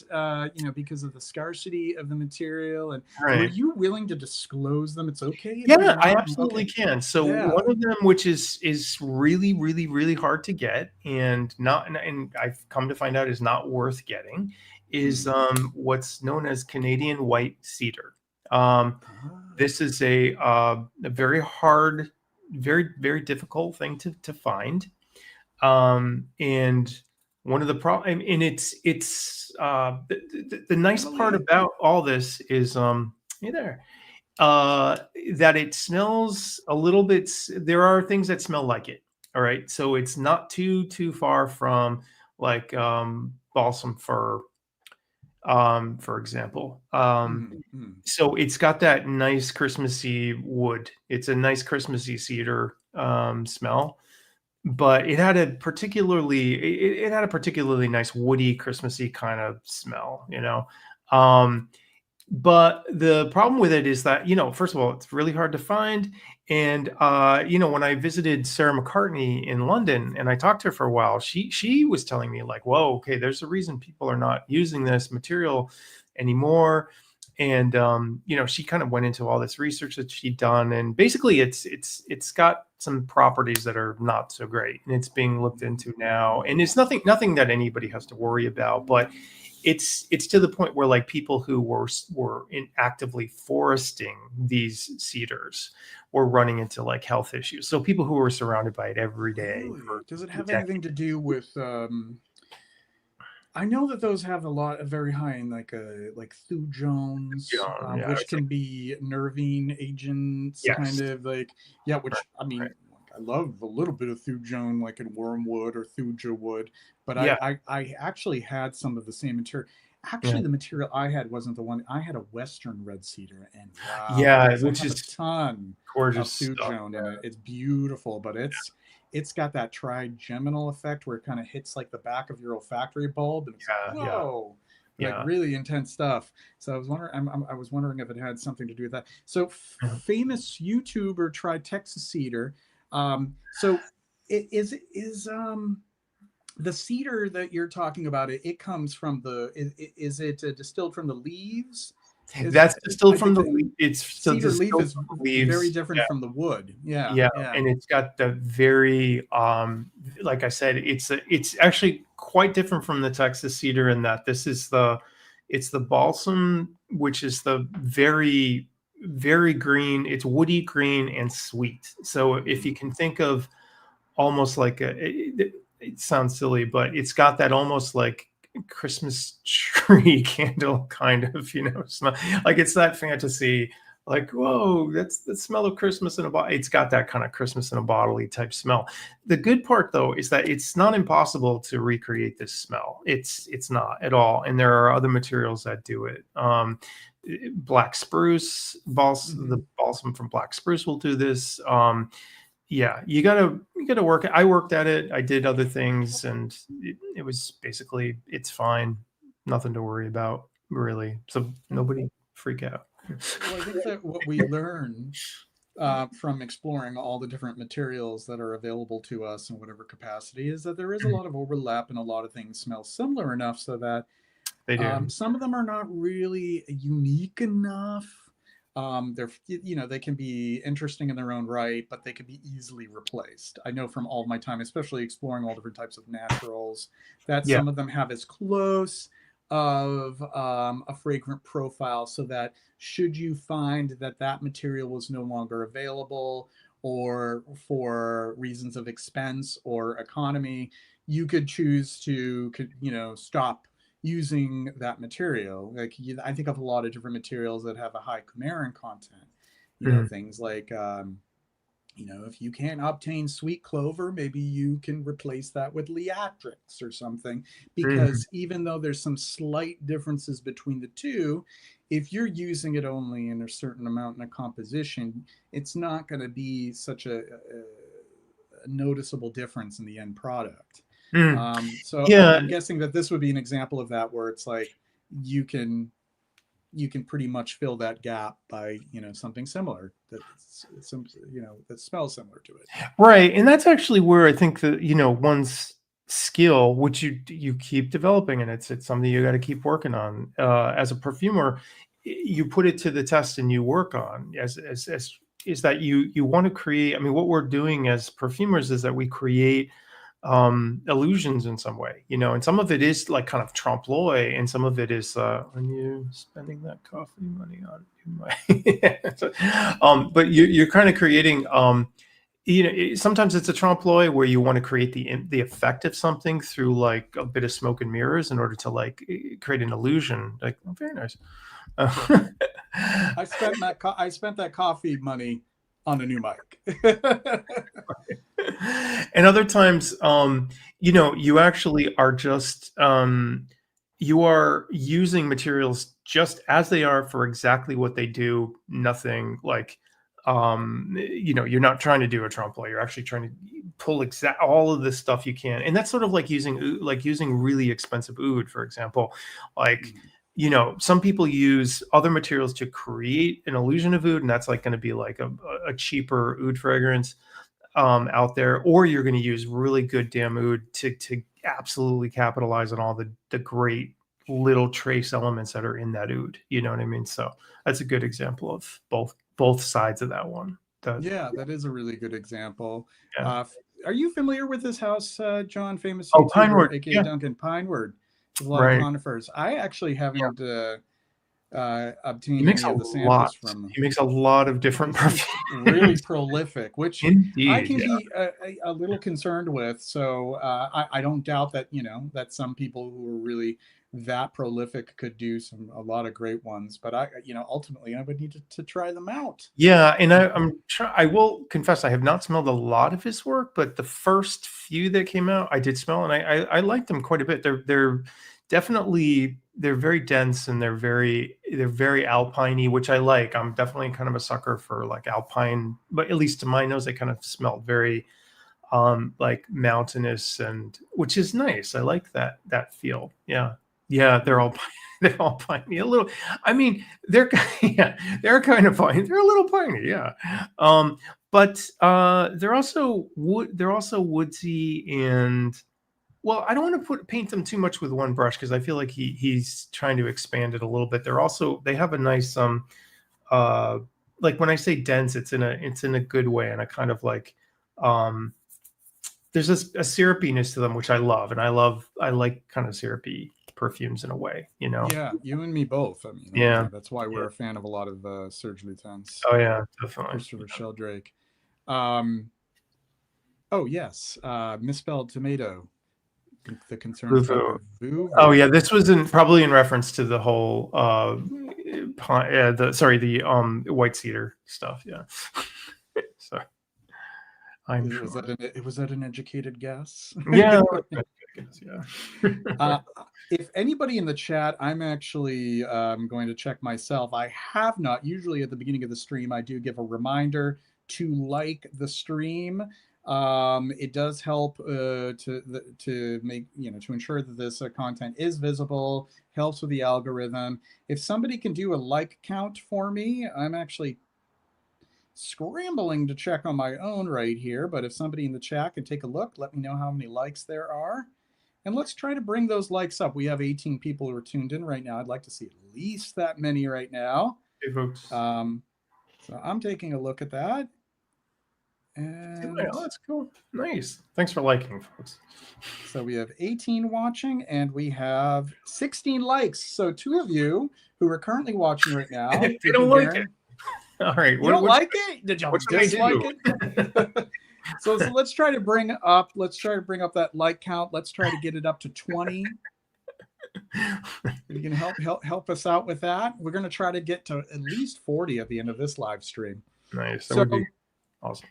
because of the scarcity of the material, and were right. you willing to disclose them? It's okay if you're Yeah, I not. absolutely Okay. can. So Yeah. one of them, which is really, really, really hard to get, and not, and I've come to find out is not worth getting, is Mm. what's known as Canadian white cedar. Um, Ah. this is a very hard, very, very difficult thing to find. And one of the problem, and it's the nice part Emily. about all this is hey there, uh that it smells a little bit, there are things that smell like it. All right, so it's not too far from like balsam fir, for example. Mm-hmm. So it's got that nice Christmassy wood. It's a nice Christmassy cedar smell, but it had a particularly nice woody Christmassy kind of smell, you know. Um, but the problem with it is that, first of all, it's really hard to find. And when I visited Sarah McCartney in London and I talked to her for a while, she was telling me like, whoa, okay, there's a reason people are not using this material anymore. And she kind of went into all this research that she'd done, and basically it's got some properties that are not so great, and it's being looked into now. And it's nothing that anybody has to worry about, but it's to the point where like people who were actively foresting these cedars were running into like health issues. So people who were surrounded by it every day Really? for Does it have decades. anything to do with? I know that those have very high in like thujones, Yeah, which it's can like, be nerving agents, kind yes, of like yeah. right, Which I right. mean, I love a little bit of thujone, like in wormwood or thuja wood, but Yeah, I actually had some of the same material. yeah, Actually, the material I had wasn't the one. I had a Western red cedar, and wow, yeah, does it which have a is ton of gorgeous stuff. thujone in it? It's beautiful, but it's got that trigeminal effect where it kind of hits like the back of your olfactory bulb, and it's like Yeah, yeah, whoa, like yeah, really intense stuff. So I was wondering, I was wondering if it had something to do with that. So yeah. famous YouTuber tried Texas cedar. So it is the cedar that you're talking about. It comes from is it distilled from the leaves? Is That's distilled I from think the that leaf. It's still cedar leaf distilled is from the very leaves. different from the wood. Yeah, Yeah, yeah. and it's got the very like I said, it's actually quite different from the Texas cedar in that this is it's the balsam, which is the very, very green. It's woody green and sweet. So if you Mm. can think of almost like it sounds silly, but it's got that almost like Christmas tree candle kind of, smell. Like it's that fantasy, like, whoa, that's the smell of Christmas in a bottle. It's got that kind of Christmas in a bottle type smell. The good part though is that it's not impossible to recreate this smell. It's not at all. And there are other materials that do it. Black spruce, Mm-hmm. the balsam from black spruce will do this. Yeah, you gotta work. I worked at it. I did other things, and it was basically it's fine. Nothing to worry about, really. So Well, nobody freak out. well, I think that what we learn from exploring all the different materials that are available to us in whatever capacity, is that there is a lot of overlap and a lot of things smell similar enough so that They do. some of them are not really unique enough. They're, you know, they can be interesting in their own right, but they can be easily replaced. I know from all of my time, especially exploring all different types of naturals, that Yeah. some of them have as close of a fragrant profile, so that should you find that that material was no longer available, or for reasons of expense or economy, you could choose to, you know, stop using that material. Like, I think of a lot of different materials that have a high coumarin content. You know, Mhm. things like, you know, if you can't obtain sweet clover, maybe you can replace that with Leatrix or something. Mhm. Because even though there's some slight differences between the two, if you're using it only in a certain amount in a composition, it's not going to be such a noticeable difference in the end product. Mhm. So Yeah. I'm guessing that this would be an example of that, where it's like you can you can pretty much fill that gap by, you know, something similar that's some, you know, that smells similar to it. Right, and that's actually where I think that, one's skill, which you keep developing, and it's something you got to keep working on. As a perfumer, you put it to the test and you work on as is that you want to create. I mean, what we're doing as perfumers is that we create illusions in some way, and some of it is like kind of trompe l'oeil, and some of it is when you spending that coffee money on you might but you're kind of creating sometimes it's a trompe l'oeil where you want to create the effect of something through like a bit of smoke and mirrors in order to like create an illusion. Like, oh, very nice. I spent that coffee money on a new mic. And other times, you actually are just you are using materials just as they are for exactly what they do. Nothing like you're not trying to do a trompe l'oeil. You're actually trying to pull all of this stuff you can, and that's sort of like using really expensive oud, for example. Like, some people use other materials to create an illusion of oud, and that's like going to be like a cheaper oud fragrance out there, or you're going to use really good damn oud to absolutely capitalize on all the great little trace elements that are in that oud. You know what I mean? So that's a good example of both sides of that one. Yeah, that is a really good example. Yeah. Are you familiar with this house, John, famous Oh, YouTuber, Pinewood. aka Yeah. Duncan Pineward? With a lot of Right. conifers. I actually Yeah. haven't He obtained makes any a of the samples lot. from them. He makes a lot of different He seems really perfumes. prolific, which I Indeed. can Yeah. be a little concerned with. So I don't doubt that, you know, that some people who are really that prolific could do a lot of great ones. But you know, ultimately, I would need to try them out. Yeah, and I will confess I have not smelled a lot of his work, but the first few that came out, I did smell, and I liked them quite a bit. They're definitely they're very dense, and they're very alpiney, which I like. I'm definitely kind of a sucker for like alpine, but at least to my nose, they kind of smelled very like mountainous, and which is nice. I like that feel. Yeah. Yeah, they're Yeah. all they're all piney a little. I mean, they're yeah, they're kind of piney. They're a little piney, yeah. But they're also woodsy, and well, I don't want to paint them too much with one brush because I feel like he's trying to expand it a little bit. They have a nice uh like when I say dense, it's in a good way, and I kind of like um there's a syrupiness to them, which I love, and I like kind of syrupy perfumes in a way, you know. Yeah, you and me both. I mean, Yeah. that's why Yeah. we're a fan of a lot of Serge Lutens, Oh yeah, definitely. Christopher Sheldrake. Um, oh yes, misspelled tomato. The concerns about Vuvu. the Oh vuvu. yeah, this was probably in reference to the whole the white cedar stuff. Yeah. So I'm Was sure. that an educated guess? Yeah. Yeah. uh, if anybody in the chat, I'm actually going to check myself. I have not. Usually at the beginning of the stream, I do give a reminder to like the stream. It does help to make, you know, to ensure that this content is visible. Helps with the algorithm. If somebody can do a like count for me, I'm actually scrambling to check on my own right here, but if somebody in the chat can take a look, let me know how many likes there are. And let's try to bring those likes up. We have 18 people who are tuned in right now. I'd like to see at least that many right now. Hey, folks. So I'm taking a look at that. And oh, that's cool. Nice. Thanks for liking, folks. So we have 18 watching and we have 16 likes. So 2 of you who are currently watching right now. I don't like it. All right. You don't like it? Did y'all dislike it? So let's try to bring up that like count. Let's try to get it up to 20. You can help us out with that. We're going to try to get to at least 40 at the end of this live stream. Nice. That would be awesome.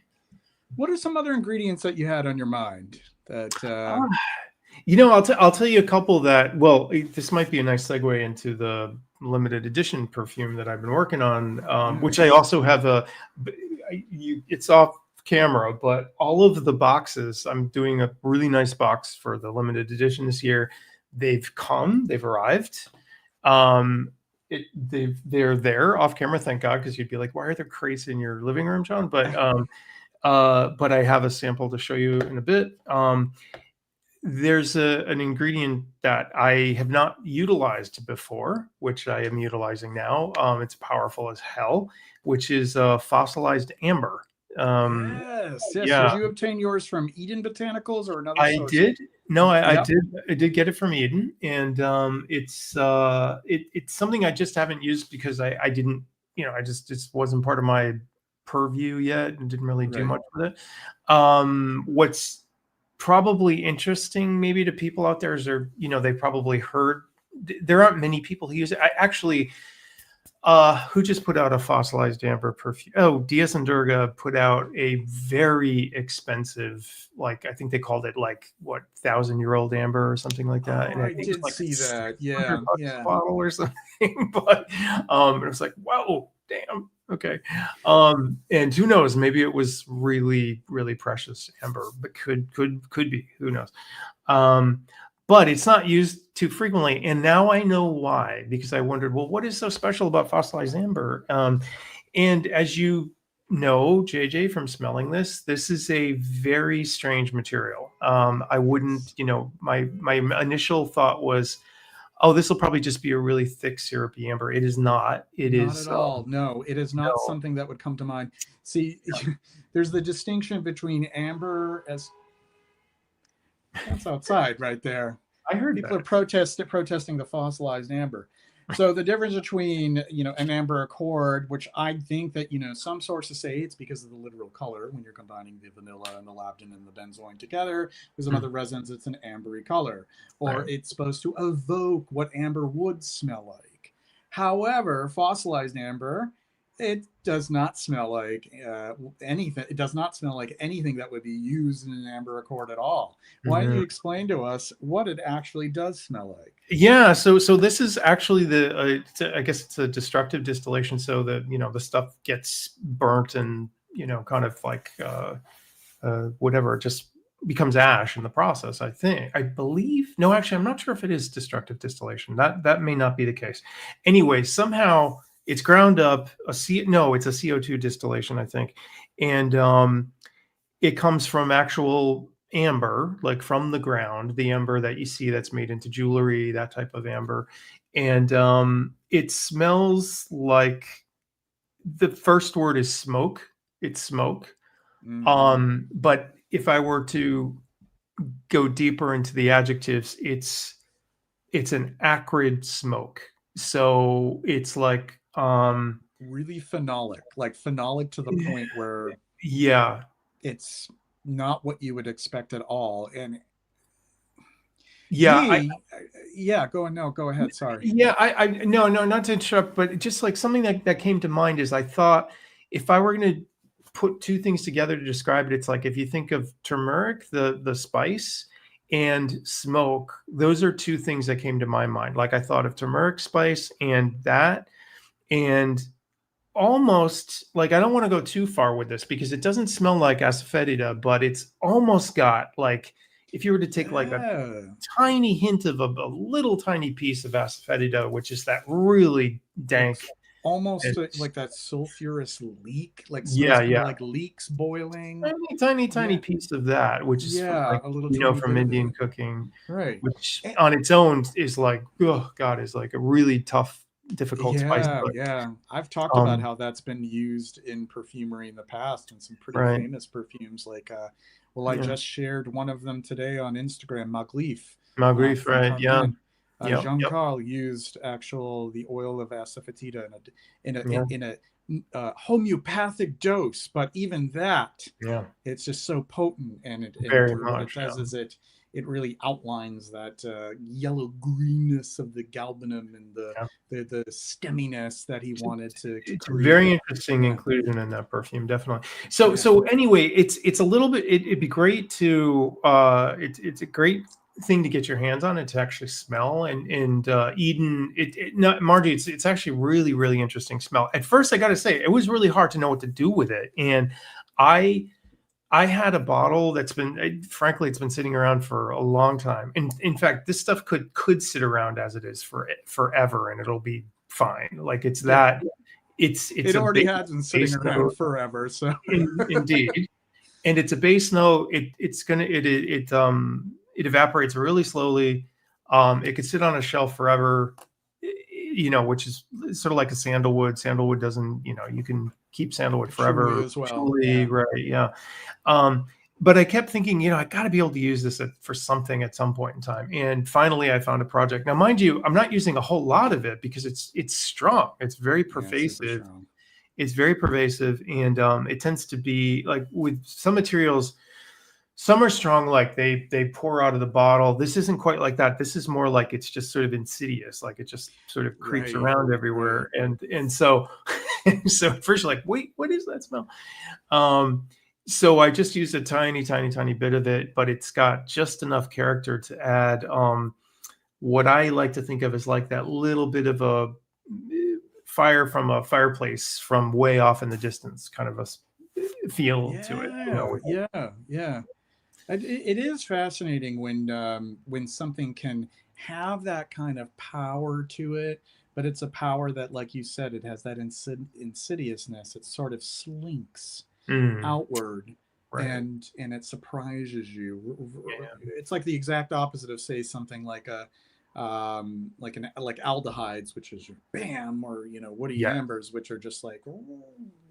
What are some other ingredients that you had on your mind that I'll tell you a couple that, well, this might be a nice segue into the limited edition perfume that I've been working on, which I also have it's off camera, but all of the boxes, I'm doing a really nice box for the limited edition this year. They've arrived. They're there off camera, thank God, because you'd be like, why are there crates in your living room, John? But I have a sample to show you in a bit. There's an ingredient that I have not utilized before, which I am utilizing now. It's powerful as hell, which is fossilized amber. Yes. Yeah. Did you obtain yours from Eden Botanicals or another I source? did. No, I did get it from Eden, and it's something I just haven't used because I didn't, I just wasn't part of my purview yet and didn't really do much with it. What's probably interesting maybe to people out there is they probably heard, there aren't many people who use it. I actually, who just put out a fossilized amber perfume? Oh, Diaz and Durga put out a very expensive, like, I think they called it 1,000-year-old amber or something like that. Oh, and I did see that. Yeah. A bottle or something. But it was like, whoa, damn. Okay. And who knows, maybe it was really, really precious amber, but could be, who knows. But it's not used too frequently. And now I know why, because I wondered, well, what is so special about fossilized amber? And as you know, JJ, from smelling this is a very strange material. I wouldn't, my initial thought was, oh, this will probably just be a really thick syrupy amber. It is not. It is not at all. No, it is not something that would come to mind. See, there's the distinction between amber as that's outside right there. I heard people are protesting the fossilized amber. So the difference between an amber accord, which I think that some sources say it's because of the literal color when you're combining the vanilla and the labdanum and the benzoin together with some other resins, it's an ambery color, or it's supposed to evoke what amber would smell like. However, fossilized amber, it does not smell like anything. It does not smell like anything that would be used in an amber accord at all. Why don't you explain to us what it actually does smell like? Yeah, so this is actually I guess it's a destructive distillation. So that the stuff gets burnt and kind of like whatever, it just becomes ash in the process. I believe. No, actually, I'm not sure if it is destructive distillation. That may not be the case. Anyway, somehow it's ground up. It's a CO2 distillation, I think, and it comes from actual amber, like from the ground, the amber that you see that's made into jewelry, that type of amber, and it smells like, the first word is smoke. It's smoke. But if I were to go deeper into the adjectives, it's an acrid smoke. So it's like really phenolic, to the point where it's not what you would expect at all. And go ahead, sorry. No, not to interrupt, but just like something that came to mind is, I thought if I were going to put two things together to describe it, it's like, if you think of turmeric, the spice, and smoke, those are two things that came to my mind. Like, I thought of turmeric spice and that, and almost like, I don't want to go too far with this because it doesn't smell like asafoetida, but it's almost got like, if you were to take like a tiny hint of a little tiny piece of asafoetida, which is that really dank almost And like that sulfurous leak, like smells yeah, kind of yeah. like leeks boiling. Tiny Yeah, piece of that, which is yeah, like, a little you know, teeny from bit of Indian it. cooking, Right. which Eh, on its own is like, oh God, is like a really tough, difficult spice. yeah, But yeah. I've talked about um, how that's been used in perfumery in the past and some pretty right, famous perfumes like well, I yeah, just shared one of them today on Instagram, Maglif, Malgrif, from right, yeah, Carmen. yep, yep, Jean-Carl used the oil of asafoetida yeah, in a homeopathic dose, but even that, yeah, it's just so potent, and very what it much, does yeah. is it really outlines that yellow greenness of the galbanum and Yeah. the stemminess that he wanted to It's a very create. interesting Yeah, inclusion in that perfume, definitely. So yeah, so anyway, it's a little bit, it'd be great to it's a great thing to get your hands on and to actually smell. And Eden, not Margie, it's actually really interesting smell. At first, I got to say, it was really hard to know what to do with it. And I I had a bottle that's been, frankly, it's been sitting around for a long time. And in fact, this stuff could sit around as it is for forever, and it'll be fine. Like, it's yeah. that, it's It a already has been sitting base around note, forever, so indeed, and it's a base note. It evaporates really slowly. It could sit on a shelf forever, you know, which is sort of like a sandalwood. Sandalwood doesn't, you know, you can keep sandalwood patchouli forever. as well. Patchouli, Yeah, right? Yeah. Um, but I kept thinking, you know, I got to be able to use this for something at some point in time. And finally, I found a project. Now, mind you, I'm not using a whole lot of it because it's strong. It's very yeah, it's super pervasive. strong. It's very pervasive, and it tends to be like with some materials. Some are strong, like they pour out of the bottle. This isn't quite like that. This is more like it's just sort of insidious, like it just sort of creeps Right, around right. everywhere. And so so at first you're like, wait, what is that smell? Um, so I just used a tiny bit of it, but it's got just enough character to add what I like to think of as like that little bit of a fire from a fireplace from way off in the distance, kind of a feel to it, you know. Yeah, yeah, yeah. It is fascinating when something can have that kind of power to it, but it's a power that, like you said, it has that insidiousness. It sort of slinks Mm, outward, right. and it surprises you. Yeah. It's like the exact opposite of, say, something like a like aldehydes, which is your bam, or woody Yeah. ambers, which are just like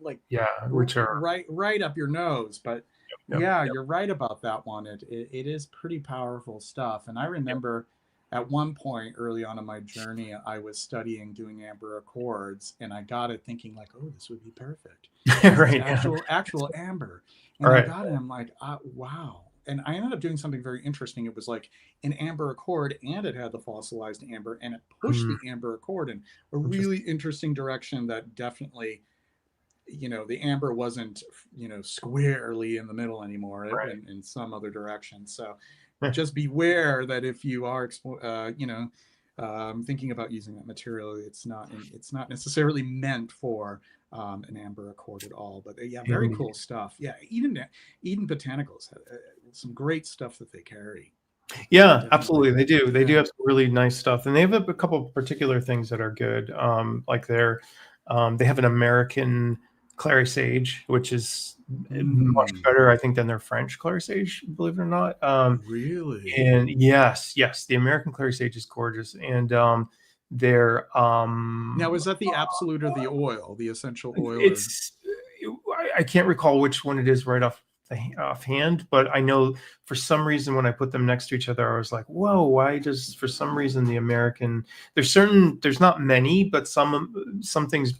like Yeah. Which are, right up your nose. But yep. yeah, Yep. you're right about that one. It is pretty powerful stuff. And I remember at one point early on in my journey, I was studying doing amber accords, and I got it thinking like, oh, this would be perfect Yep. because it's Right. Yeah. actual amber. All And I right. got it. I'm like, wow. And I ended up doing something very interesting. It was like an amber accord, and it had the fossilized amber, and it pushed Mm, the amber accord in a interesting. really interesting direction that definitely, the amber wasn't, squarely in the middle anymore. It Right. went in some other direction. So Eh, just beware that if you are, thinking about using that material, it's not necessarily meant for an amber accord at all. But yeah, very indeed. cool stuff. Yeah, Eden Botanicals, some great stuff that they carry. Yeah, Definitely. absolutely. They do. They do Yeah. have some really nice stuff, and they have a couple of particular things that are good. Like they have an American clary sage, which is much Mm, better, I think, than their French clary sage, believe it or not. really? And yes, the American clary sage is gorgeous, and their Now, is that the absolute or the oil, the essential oil, or? it's I can't recall which one it is right offhand, but I know for some reason when I put them next to each other, I was like, whoa, why does for some reason the American, there's not many, but some things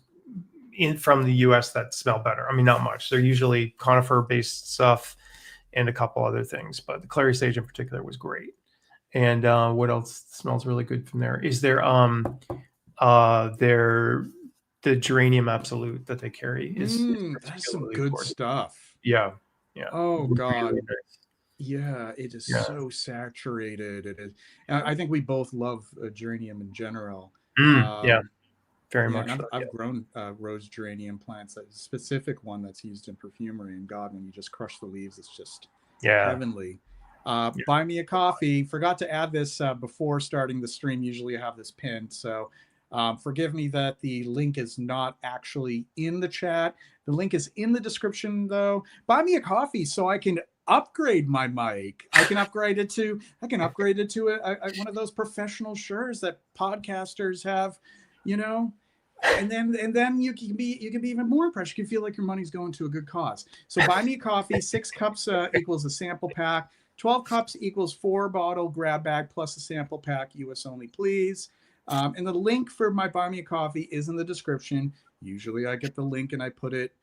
in from the US that smell better. I mean, not much. They're usually conifer based stuff and a couple other things, but the clary sage in particular was great. And what else smells really good from there is their the geranium absolute that they carry is That's some particularly good gorgeous. stuff. Yeah, yeah, Oh really God. nice. Yeah, it is Yeah. so saturated. It is. I think we both love geranium in general. Yeah, Um, very yeah, and much I've so. I've grown rose geranium plants. A specific one that's used in perfumery. And God, when you just crush the leaves, it's just Yeah, heavenly. yeah, Buy me a coffee. Forgot to add this before starting the stream. Usually I have this pinned. So Forgive me that the link is not actually in the chat. The link is in the description, though. Buy me a coffee so I can upgrade my mic. I can upgrade it to one of those professional Sures that podcasters have, you know. And then you can be even more impressed. You can feel like your money's going to a good cause. So buy me a coffee. 6 cups equals a sample pack. 12 cups equals 4-bottle grab bag plus a sample pack. US only, please. And the link for my Buy Me a Coffee is in the description. Usually I get the link and I put it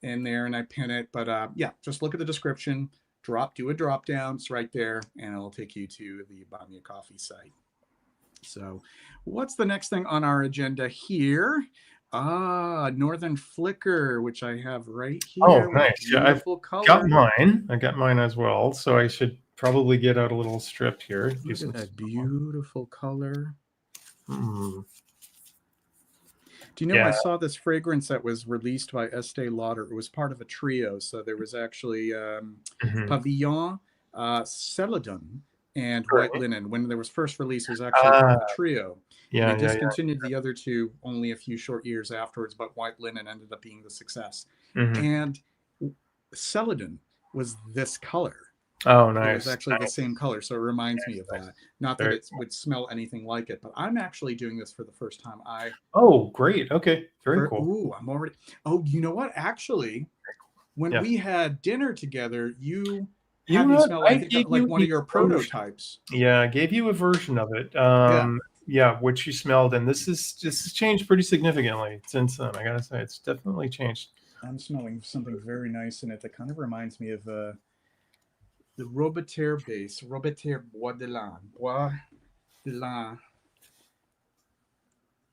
in there and I pin it. But yeah, just look at the description. Do a drop down. It's right there. And it'll take you to the Buy Me a Coffee site. So what's the next thing on our agenda here? Northern Flicker, which I have right here. Oh, nice. Yeah, I've color. got mine. I got mine as well. So I should probably get out a little strip here. Look at that beautiful color. Do you know, I saw this fragrance that was released by Estee Lauder. It was part of a trio. So there was actually Pavillon, Celadon, and White Linen. When there was first released, it was actually part of a trio. They discontinued the other two only a few short years afterwards, but White Linen ended up being the success. And Celadon was this color. Oh, nice. It was actually the same color, so it reminds me of that. Not that it would smell anything like it, but I'm actually doing this for the first time. Oh, great. Okay, very cool. Ooh, I'm already. Oh, you know what? Actually, when we had dinner together, you had me smell, I think, like one of your prototypes. Yeah, I gave you a version of it. Yeah, which you smelled, and this has changed pretty significantly since then. I gotta say, it's definitely changed. I'm smelling something very nice in it that kind of reminds me of the Robeterre base, Robeterre Bois de Lan,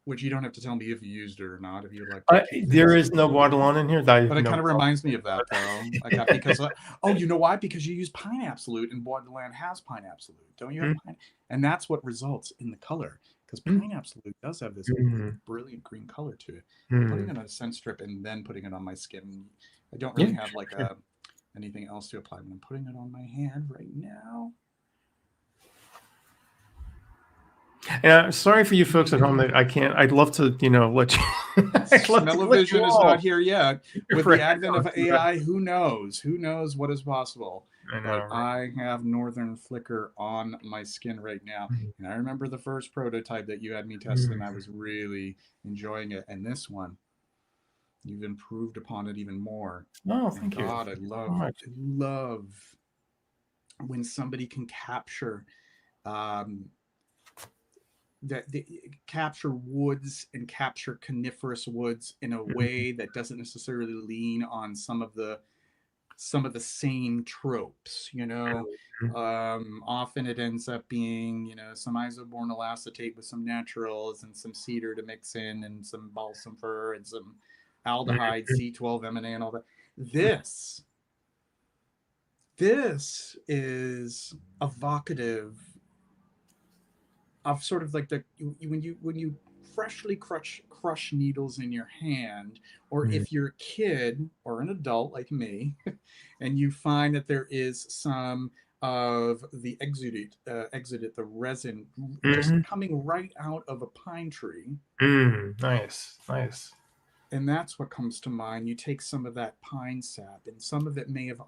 which you don't have to tell me if you used it or not. If you like, there is no Bois de Lan in here. But it kind of reminds me of that, though. Because you know why? Because you use pine absolute, and Bois de Lan has pine absolute. Don't you have pine? And that's what results in the color. Because pine absolute does have this brilliant green color to it. Putting it on a scent strip and then putting it on my skin, I don't really have like anything else to apply, but I'm putting it on my hand right now. Yeah, sorry for you folks at home that I can't. I'd love to, let you. Smell-o-vision is not here yet. With the advent of AI, who knows? Who knows what is possible? I know. But I have Northern Flicker on my skin right now, and I remember the first prototype that you had me test, and I was really enjoying it. And this one, you've improved upon it even more. Oh, thank you. God, I love when somebody can capture capture woods and capture coniferous woods in a way that doesn't necessarily lean on some of the same tropes. Often it ends up being some isobornyl acetate with some naturals and some cedar to mix in, and some balsam fir and some aldehyde, C12MNA, and all that. This is evocative of sort of like when you freshly crush needles in your hand, or if you're a kid or an adult like me, and you find that there is some of the exudate, the resin, just coming right out of a pine tree. Nice. And that's what comes to mind. You take some of that pine sap, and some of it may have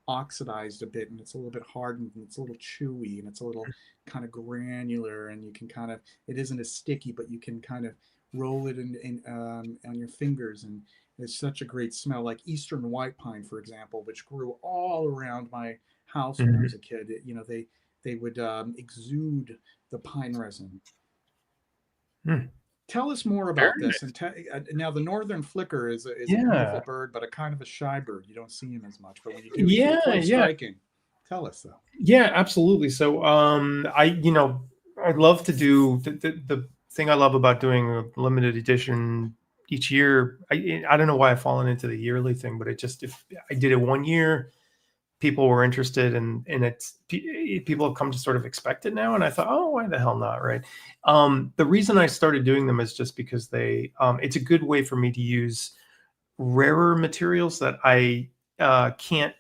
oxidized a bit, and it's a little bit hardened, and it's a little chewy, and it's a little kind of granular, and you can kind of, it isn't as sticky, but you can kind of roll it in on your fingers, and it's such a great smell. Like Eastern white pine, for example, which grew all around my house when I was a kid. They would exude the pine resin. Tell us more about this. And now the Northern Flicker is a beautiful bird, but a kind of a shy bird. You don't see him as much, but when you do, he's quite striking. Tell us though. Yeah, absolutely. So I'd love to do the thing I love about doing a limited edition each year. I don't know why I've fallen into the yearly thing, but if I did it one year, people were interested, and people have come to sort of expect it now. And I thought, oh, why the hell not, right? The reason I started doing them is just because it's a good way for me to use rarer materials that I can't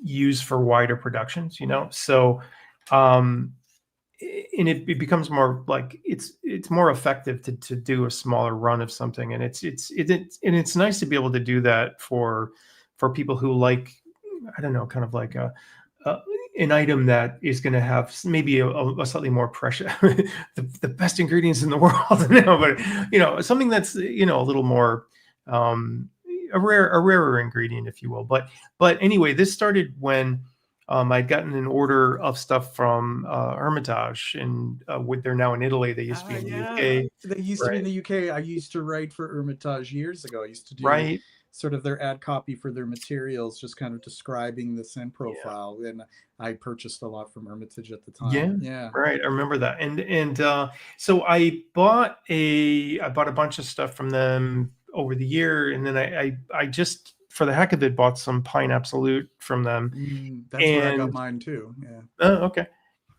use for wider productions, So and it becomes more like it's more effective to do a smaller run of something, and it's nice to be able to do that for people who like, I don't know, kind of like a an item that is going to have maybe a slightly more precious the best ingredients in the world. No, but something that's a little more a rarer ingredient, if you will. But anyway, this started when I'd gotten an order of stuff from Hermitage, and they're now in Italy. They used to be in the Yeah, UK, they used to be in right? the UK. I used to write for Hermitage years ago. I used to do Right. sort of their ad copy for their materials, just kind of describing the scent Yeah. profile. And I purchased a lot from Hermitage at the Yeah, time. Yeah. right. I remember that. And so I bought a bunch of stuff from them over the year, and then I just for the heck of it bought some Pine Absolute from them. That's where I got And mine too. Yeah. okay.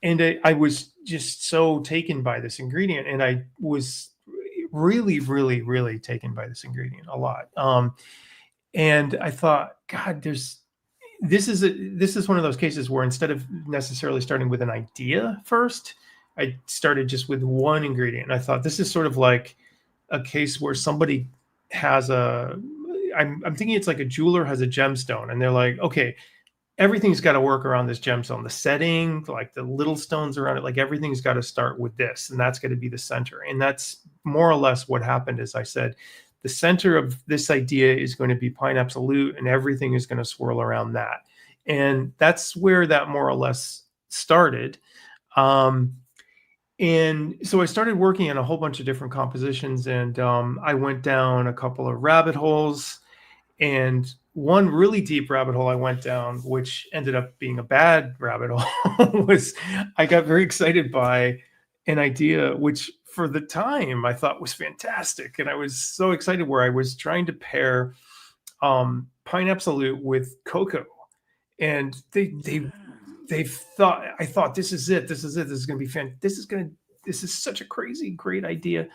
And I was just so taken by this ingredient, and I was really, really, really taken by this ingredient a lot. And I thought, God, this is one of those cases where instead of necessarily starting with an idea first, I started just with one ingredient. And I thought this is sort of like a case where somebody has I'm thinking it's like a jeweler has a gemstone, and they're like, okay, everything's got to work around this gemstone. The setting, like the little stones around it, like everything's got to start with this, and that's got to be the center. And that's more or less what happened. As I said, the center of this idea is going to be Pine Absolute, and everything is going to swirl around that. And that's where that more or less started. Um, and so I started working on a whole bunch of different compositions, and I went down a couple of rabbit holes. And one really deep rabbit hole I went down, which ended up being a bad rabbit hole, was I got very excited by an idea which for the time I thought was fantastic. And I was so excited, where I was trying to pair Pine Absolute with cocoa. And Yeah. they thought, I thought, this is it. This is it. This is going to be this is such a crazy, great idea.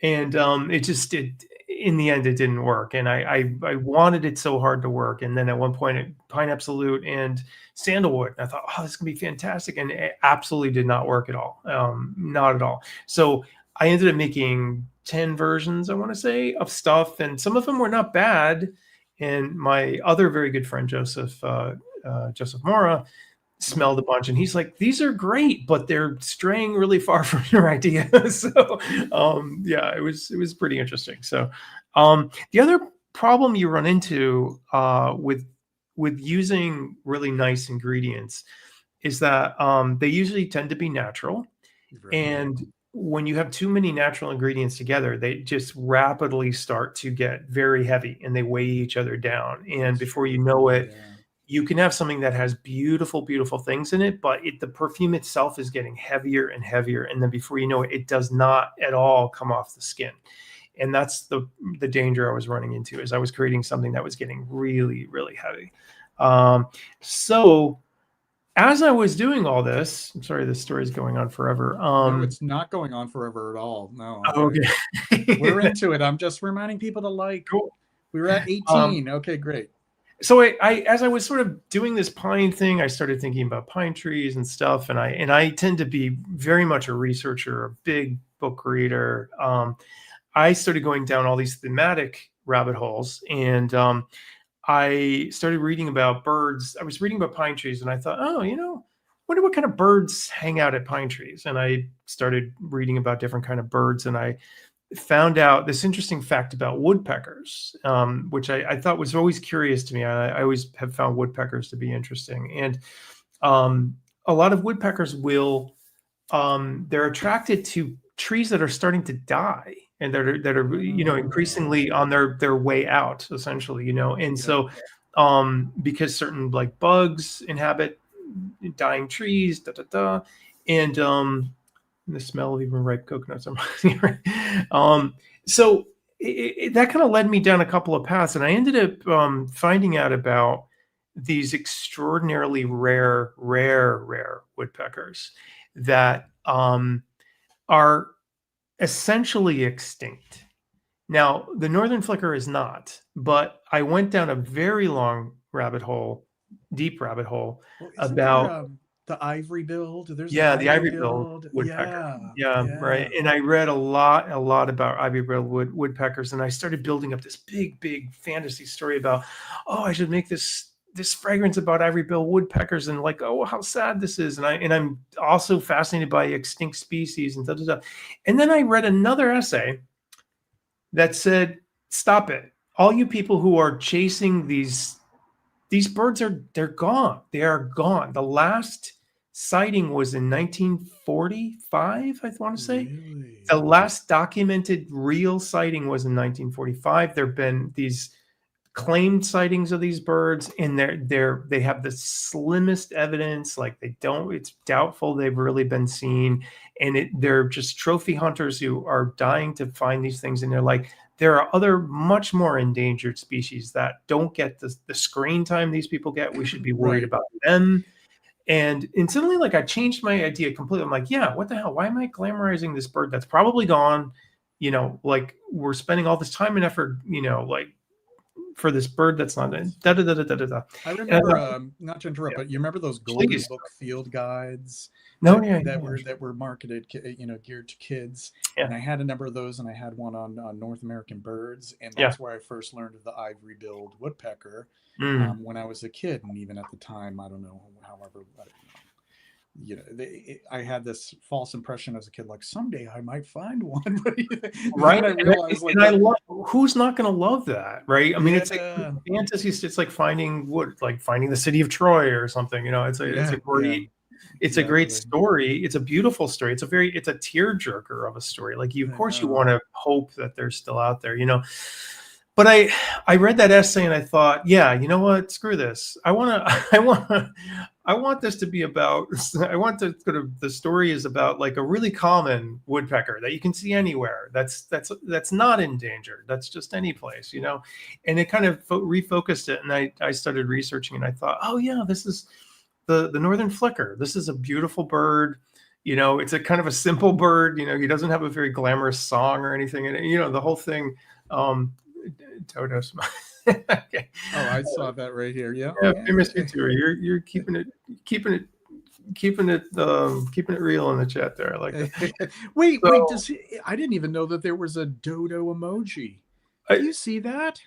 And it just did. In the end, it didn't work. And I wanted it so hard to work. And then at one point, Pine Absolute and Sandalwood. And I thought, oh, this is going to be fantastic. And it absolutely did not work at all. Not at all. So I ended up making 10 versions, I want to say, of stuff. And some of them were not bad. And my other very good friend, Joseph Mora, smelled a bunch, and he's like, these are great, but they're straying really far from your idea. So yeah, it was pretty interesting. So the other problem you run into with using really nice ingredients is that they usually tend to be natural. Right. And when you have too many natural ingredients together, they just rapidly start to get very heavy, and they weigh each other down. And That's before you true. know it, Yeah. you can have something that has beautiful, beautiful things in it, but the perfume itself is getting heavier and heavier. And then before you know it, it does not at all come off the skin. And that's the danger I was running into, is I was creating something that was getting really, really heavy. So as I was doing all this, I'm sorry, this story is going on forever. No, it's not going on forever at all. No. Okay. We're Okay. into it. I'm just reminding people to like. Cool. We were at Um, 18. Okay, great. so as I was sort of doing this pine thing, I started thinking about pine trees and stuff. And I tend to be very much a researcher, a big book reader. I started going down all these thematic rabbit holes, and I started reading about birds. I was reading about pine trees, and I thought, oh, wonder what kind of birds hang out at pine trees. And I started reading about different kind of birds, and I found out this interesting fact about woodpeckers, which I thought was always curious to me. I always have found woodpeckers to be interesting. And a lot of woodpeckers they're attracted to trees that are starting to die, and that are Oh, increasingly on their way out, essentially. And yep. so because certain like bugs inhabit dying trees, and the smell of even ripe coconuts. So that kind of led me down a couple of paths, and I ended up finding out about these extraordinarily rare woodpeckers that are essentially extinct. Now, the northern flicker is not, but I went down a very long rabbit hole, deep rabbit hole Well, isn't there about. the ivory build. There's the Yeah, the ivory ivory bill build. woodpecker. Yeah, Yeah, right. yeah. And I read a lot about ivory bill woodpeckers, and I started building up this big fantasy story about, oh, I should make this fragrance about ivory bill woodpeckers, and like, oh, how sad this is. And I'm also fascinated by extinct species and da da da. And then I read another essay that said, stop it. All you people who are chasing these birds they're gone. They are gone. The last sighting was in 1945, I want to say. Really? The last documented real sighting was in 1945. There've been these claimed sightings of these birds, and they have the slimmest evidence. Like they don't. It's doubtful they've really been seen, and they're just trophy hunters who are dying to find these things. And they're like, there are other much more endangered species that don't get the screen time these people get. We should be worried Right. about them. And suddenly, like, I changed my idea completely. I'm like, yeah, what the hell? Why am I glamorizing this bird that's probably gone? Like we're spending all this time and effort, like for this bird that's not da da da da da da. I And I remember, thought, not to interrupt, yeah, but you remember those Golden please. Book field guides No, yeah, yeah, that were marketed, geared to kids. yeah, And I had a number of those, and I had one on North American birds, and yeah. that's where I first learned of the ivory-billed woodpecker, Mm. when I was a kid, and even at the time, I don't know, however, I had this false impression as a kid, like someday I might find one, but Right. then I realized, like, And I that. love, who's not going to love that, right? I mean, it's like Yeah, fantasy. It's like finding like finding the city of Troy or something. It's a yeah, yeah, great exactly. story. It's a beautiful story. It's a tearjerker of a story. Like of I course you know. want to hope that they're still out there, But I read that essay and I thought, yeah, you know what? Screw this. I want this to be about. I want the story is about like a really common woodpecker that you can see anywhere. That's not endangered. That's just any place, And it kind of refocused it, and I started researching, and I thought, oh yeah, this is the northern flicker. This is a beautiful bird. It's a kind of a simple bird. He doesn't have a very glamorous song or anything, and the whole thing. Todos. Okay. Oh, I saw that right here. Yeah, Yeah, yeah. famous YouTuber. You're keeping it keeping it real in the chat there. I like that. Wait. So I didn't even know that there was a dodo emoji. Do I you see that?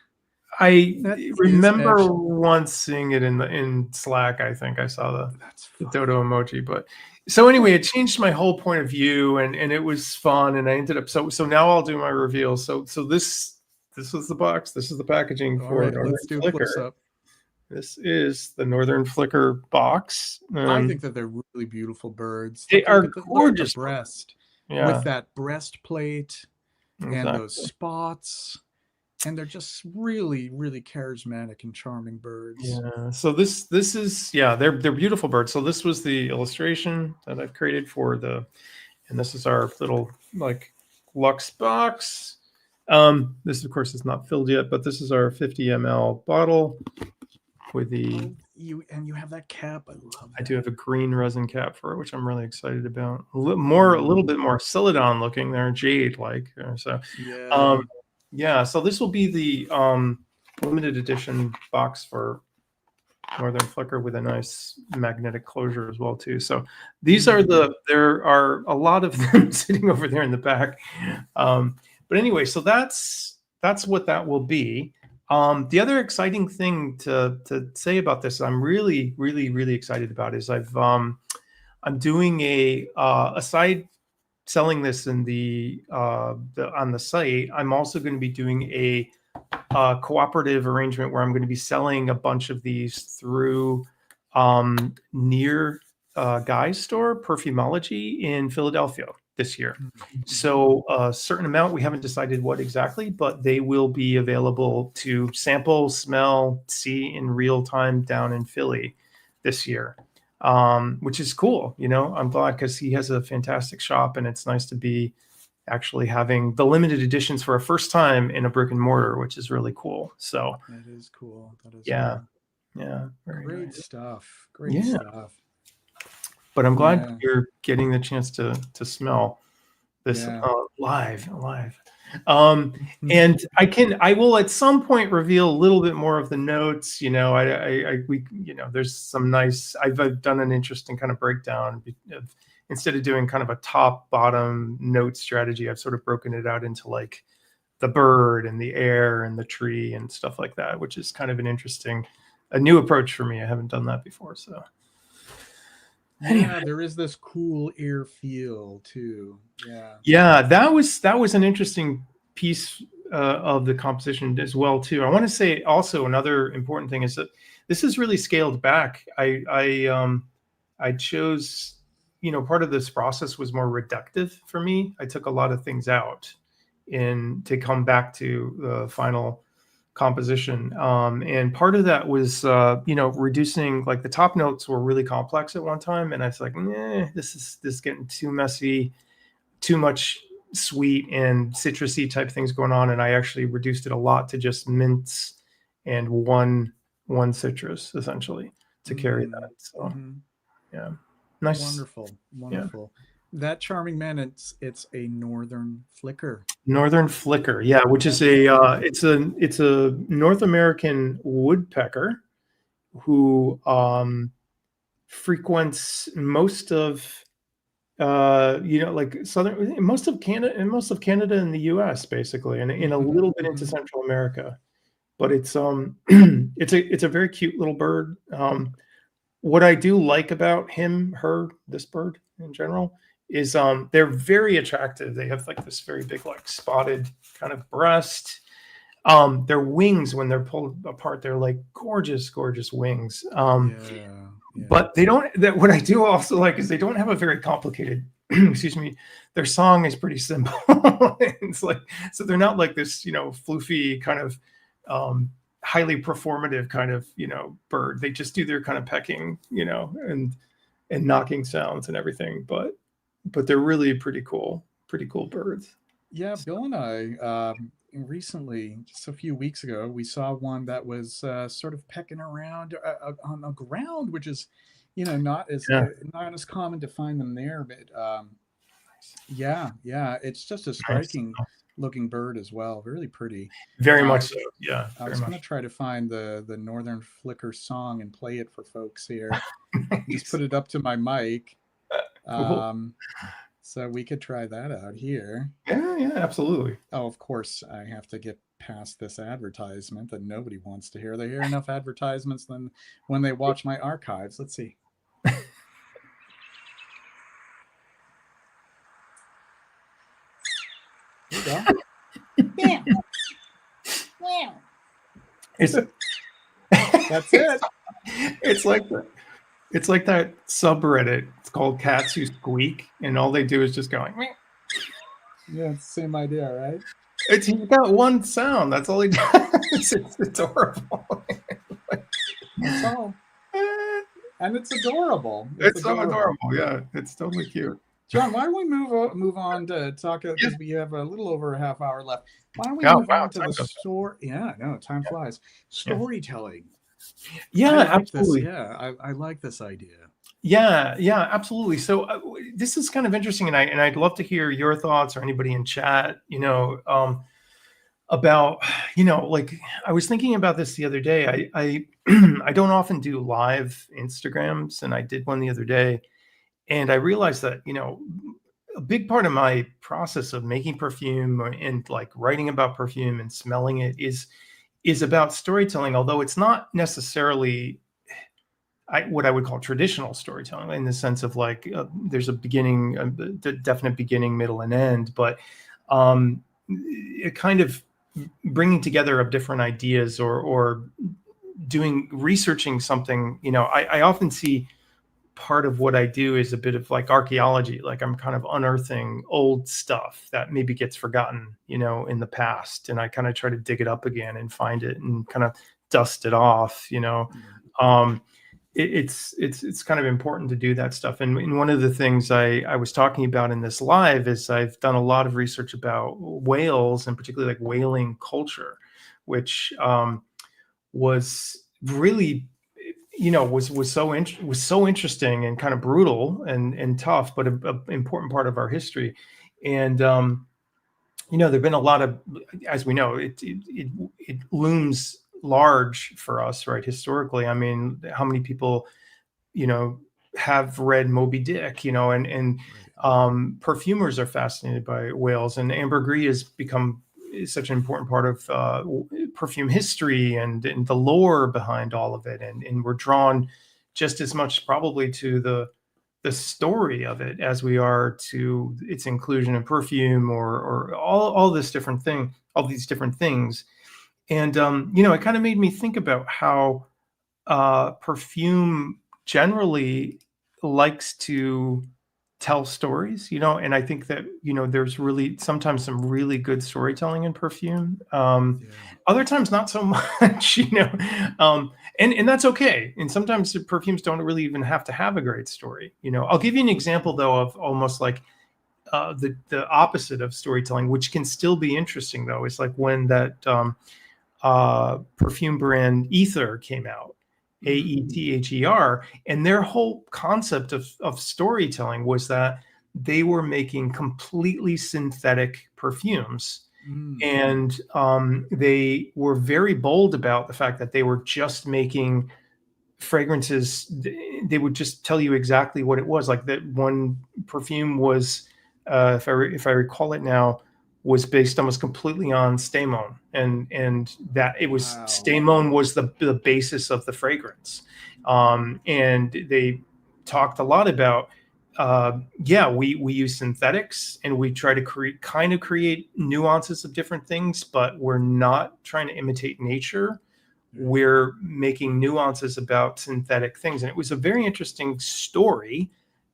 I That is remember actually, once seeing it in Slack. I think I saw that's the funny. dodo emoji. But so anyway, it changed my whole point of view, and it was fun. And I ended up so now I'll do my reveal. So this was the box. This is the packaging All for right, Northern let's do a close Flicker. up. This is the Northern Flicker box. I think that they're really beautiful birds. They are Look at the gorgeous. breast, with Yeah, that breastplate and those exactly. spots, and they're just really, really charismatic and charming birds. Yeah. So this is they're beautiful birds. So this was the illustration that I've created and this is our little like Lux box. This of course is not filled yet, but this is our 50 ml bottle with the. Oh, you have that cap. I love that. I do have a green resin cap for it, which I'm really excited about. A little bit more Celadon looking there, jade like. So, Yeah. yeah. So this will be the limited edition box for Northern Flicker with a nice magnetic closure as well too. So these are there are a lot of them sitting over there in the back. But anyway, so that's what that will be. The other exciting thing to say about this, I'm really, really, really excited about is I'm doing aside selling this in on the site, I'm also going to be doing a cooperative arrangement where I'm going to be selling a bunch of these through near Guy's store, Perfumology in Philadelphia this year. So a certain amount, we haven't decided what exactly, but they will be available to sample, smell, see in real time down in Philly this year, which is cool. I'm glad because he has a fantastic shop, and it's nice to be actually having the limited editions for a first time in a brick and mortar, which is really cool. So That is cool. That is yeah, cool. yeah, very Great nice. stuff. Great Yeah, stuff. but I'm glad Yeah. you're getting the chance to smell this Yeah. live. And I will at some point reveal a little bit more of the notes. There's some nice. I've done an interesting kind of breakdown of, instead of doing kind of a top bottom note strategy, I've sort of broken it out into like the bird and the air and the tree and stuff like that, which is kind of a new approach for me. I haven't done that before, so. Yeah, there is this cool air feel too. Yeah. Yeah, that was an interesting piece of the composition as well too. I want to say also another important thing is that this is really scaled back. I chose, part of this process was more reductive for me. I took a lot of things out to come back to the final composition. And part of that was, reducing, like the top notes were really complex at one time. And I was like, this is getting too messy, too much sweet and citrusy type things going on. And I actually reduced it a lot to just mints and one citrus essentially to carry that. So yeah, nice. Wonderful. That charming man, it's a northern flicker. Northern flicker, yeah, which is it's a North American woodpecker who frequents most of like most of Canada and the US basically, and in a little bit into Central America. But it's it's a very cute little bird. What I do like about this bird in general is they're very attractive. They have like this very big, like spotted kind of breast. Their wings, when they're pulled apart, they're like gorgeous wings. But they don't. What I do also like is they don't have a very complicated. Excuse me. Their song is pretty simple. It's like, so they're not like this, floofy kind of highly performative kind of bird. They just do their kind of pecking, and knocking sounds and everything. But they're really pretty cool birds. Yeah, Bill and I recently, just a few weeks ago, we saw one that was sort of pecking around on the ground, which is, not as common to find them there. But yeah, it's just a striking looking bird as well. Really pretty. Very much so. Yeah. I was going to try to find the Northern Flicker song and play it for folks here. Nice. Just put it up to my mic. So we could try that out here. Yeah, absolutely. Oh, of course, I have to get past this advertisement that nobody wants to hear. They hear enough advertisements than when they watch my archives. Let's see. Here you go. That's it. It's like that subreddit. It's called Cats Who Squeak, and all they do is just going. Yeah, it's the same idea, right? He's got one sound. That's all he does. It's adorable. That's all. And it's adorable. It's so adorable. Yeah, it's totally cute. John, why don't we move on to talk, because we have a little over a half hour left. Why don't we move on to the story? Yeah, no, time flies. Storytelling. Yeah, absolutely. I like this idea. Yeah, absolutely. So this is kind of interesting, and I'd love to hear your thoughts or anybody in chat, about, like I was thinking about this the other day. I I don't often do live Instagrams, and I did one the other day, and I realized that, a big part of my process of making perfume and like writing about perfume and smelling it is about storytelling, although it's not necessarily what I would call traditional storytelling, in the sense of like there's a beginning, a definite beginning, middle, and end, but it kind of bringing together of different ideas or researching something. I often see part of what I do is a bit of like archaeology, like I'm kind of unearthing old stuff that maybe gets forgotten, in the past, and I kind of try to dig it up again and find it and kind of dust it off. It's kind of important to do that stuff. And one of the things I was talking about in this live is I've done a lot of research about whales, and particularly like whaling culture, which was really, was so interesting and kind of brutal and tough, but an important part of our history. And there've been a lot of, as we know, it looms large for us, right? Historically, I mean, how many people, have read Moby Dick, and perfumers are fascinated by whales, and ambergris has become such an important part of perfume history and the lore behind all of it, and we're drawn just as much probably to the story of it as we are to its inclusion in perfume or all this different thing, all these different things. And it kind of made me think about how perfume generally likes to tell stories, and I think that, there's really sometimes some really good storytelling in perfume. Other times not so much, and that's okay. And sometimes perfumes don't really even have to have a great story. I'll give you an example though of almost like the opposite of storytelling, which can still be interesting though. It's like when that perfume brand Ether came out, Aether, and their whole concept of storytelling was that they were making completely synthetic perfumes. And they were very bold about the fact that they were just making fragrances. They would just tell you exactly what it was. Like that one perfume was, if I recall it now, was based almost completely on stamone, and that it was stamone was the basis of the fragrance. And they talked a lot about we use synthetics and we try to create nuances of different things, but we're not trying to imitate nature. We're making nuances about synthetic things. And it was a very interesting story.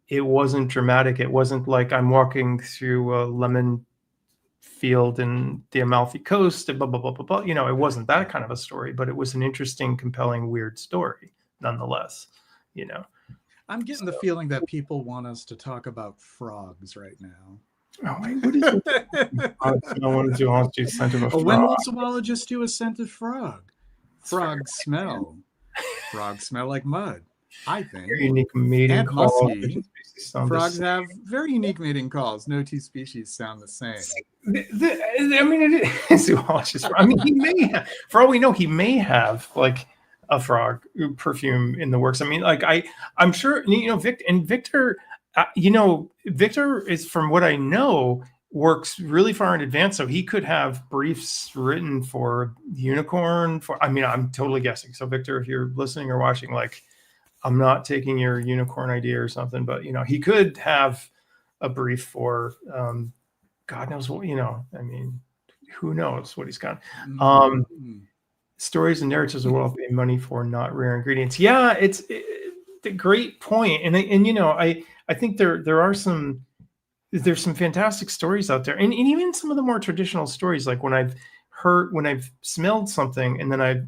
It wasn't dramatic. It wasn't like I'm walking through a lemon field in the Amalfi Coast, blah, blah, blah, blah, blah. It wasn't that kind of a story, but it was an interesting, compelling, weird story nonetheless. I'm getting the feeling that people want us to talk about frogs right now. Oh, wait, what is it? I want to do a scent of a frog. When will zoologists do a scented frog? Frogs smell. Frogs smell like mud, I think. Very unique mating call. Frogs have very unique mating calls. No two species sound the same. I mean, it is zoologist. I mean, he may have, for all we know, he may have like a frog perfume in the works. I mean, like I'm sure, Victor, Victor is, from what I know, works really far in advance, so he could have briefs written for unicorn. I'm totally guessing. So Victor, if you're listening or watching, like, I'm not taking your unicorn idea or something, but he could have a brief for God knows what. I mean, who knows what he's got. Stories and narratives are well paid money for, not rare ingredients. Yeah, it's a great point, and I think there's some fantastic stories out there, and even some of the more traditional stories, like when I've smelled something and then I've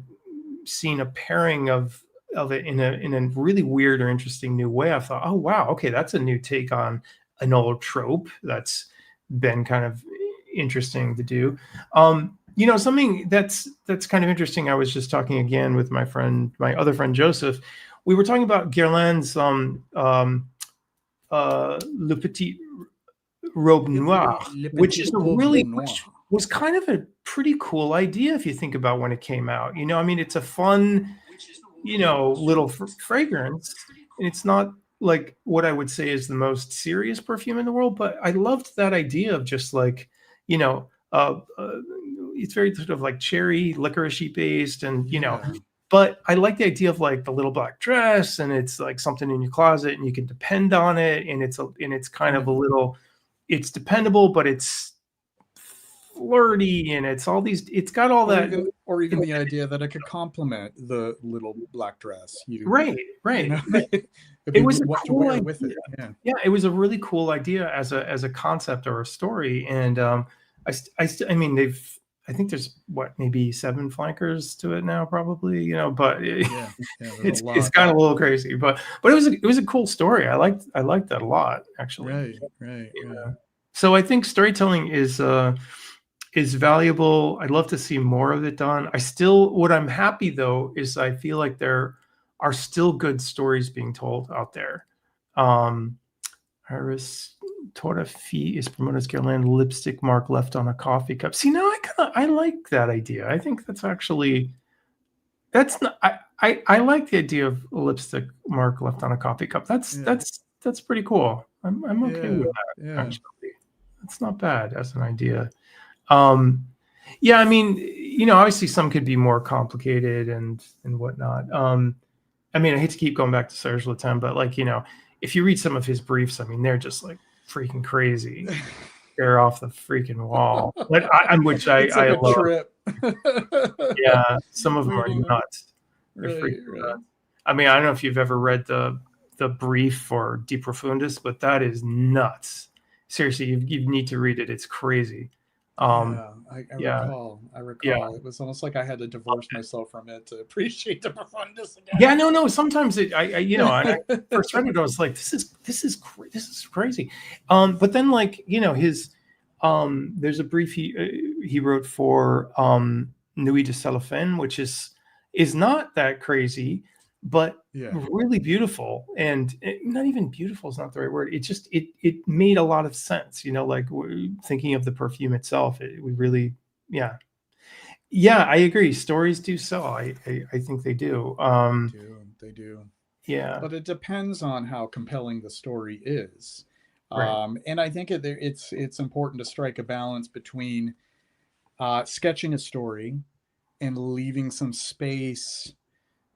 seen a pairing of it in a really weird or interesting new way. I thought, oh wow, okay, that's a new take on an old trope that's been kind of interesting to do. Something that's kind of interesting. I was just talking again with my other friend Joseph. We were talking about Guerlain's Le Petit Robe Noire, which was kind of a pretty cool idea if you think about when it came out. I mean, it's a fun, little fragrance, and it's not like what I would say is the most serious perfume in the world, but I loved that idea of just like, it's very sort of like cherry licoricey based, and but I like the idea of like the little black dress, and it's like something in your closet and you can depend on it, and it's kind of a little, it's dependable, but it's flirty, and it's got all that, or even the idea that it could complement the little black dress. Right. It was what to wear with it. Yeah, it was a really cool idea as a concept or a story, and I mean, I think there's maybe 7 flankers to it now, probably, but it's kind of a little crazy, but it was a cool story. I liked that a lot, actually. Right. So I think storytelling is valuable. I'd love to see more of it done. What I'm happy though is I feel like there are still good stories being told out there. Iris Torta Fee is promoted Guerlain lipstick mark left on a coffee cup. See, now I like that idea. I think that's actually that's not I like the idea of a lipstick mark left on a coffee cup. That's pretty cool. I'm okay with that actually. That's not bad as an idea. Yeah, I mean, obviously some could be more complicated and whatnot. I mean, I hate to keep going back to Serge Latin, but like, if you read some of his briefs, I mean, they're just like freaking crazy. They're off the freaking wall. But which I love. Trip. Yeah, some of them are nuts. They're freaking nuts. I mean, I don't know if you've ever read the brief for De Profundis, but that is nuts. Seriously, you need to read it. It's crazy. I recall. Yeah. It was almost like I had to divorce myself from it to appreciate the Profundis again. Yeah, no. Sometimes I first read it, I was like, this is crazy. But then his there's a brief he wrote for Nuit de Cellophane, which is not that crazy, but really beautiful. And not even beautiful is not the right word. It just it made a lot of sense, like thinking of the perfume itself. We really I agree, stories do sell. I think they do. They do. Yeah, but it depends on how compelling the story is. Right. And I think it's important to strike a balance between sketching a story and leaving some space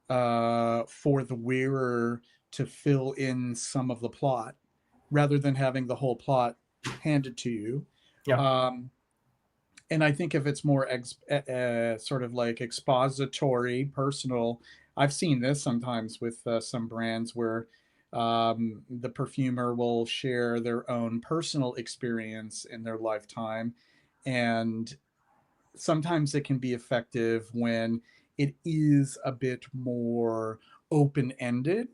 for the wearer to fill in some of the plot, rather than having the whole plot handed to you. Yeah. And I think if it's more sort of like expository, personal, I've seen this sometimes with some brands where the perfumer will share their own personal experience in their lifetime. And sometimes it can be effective when it is a bit more open-ended.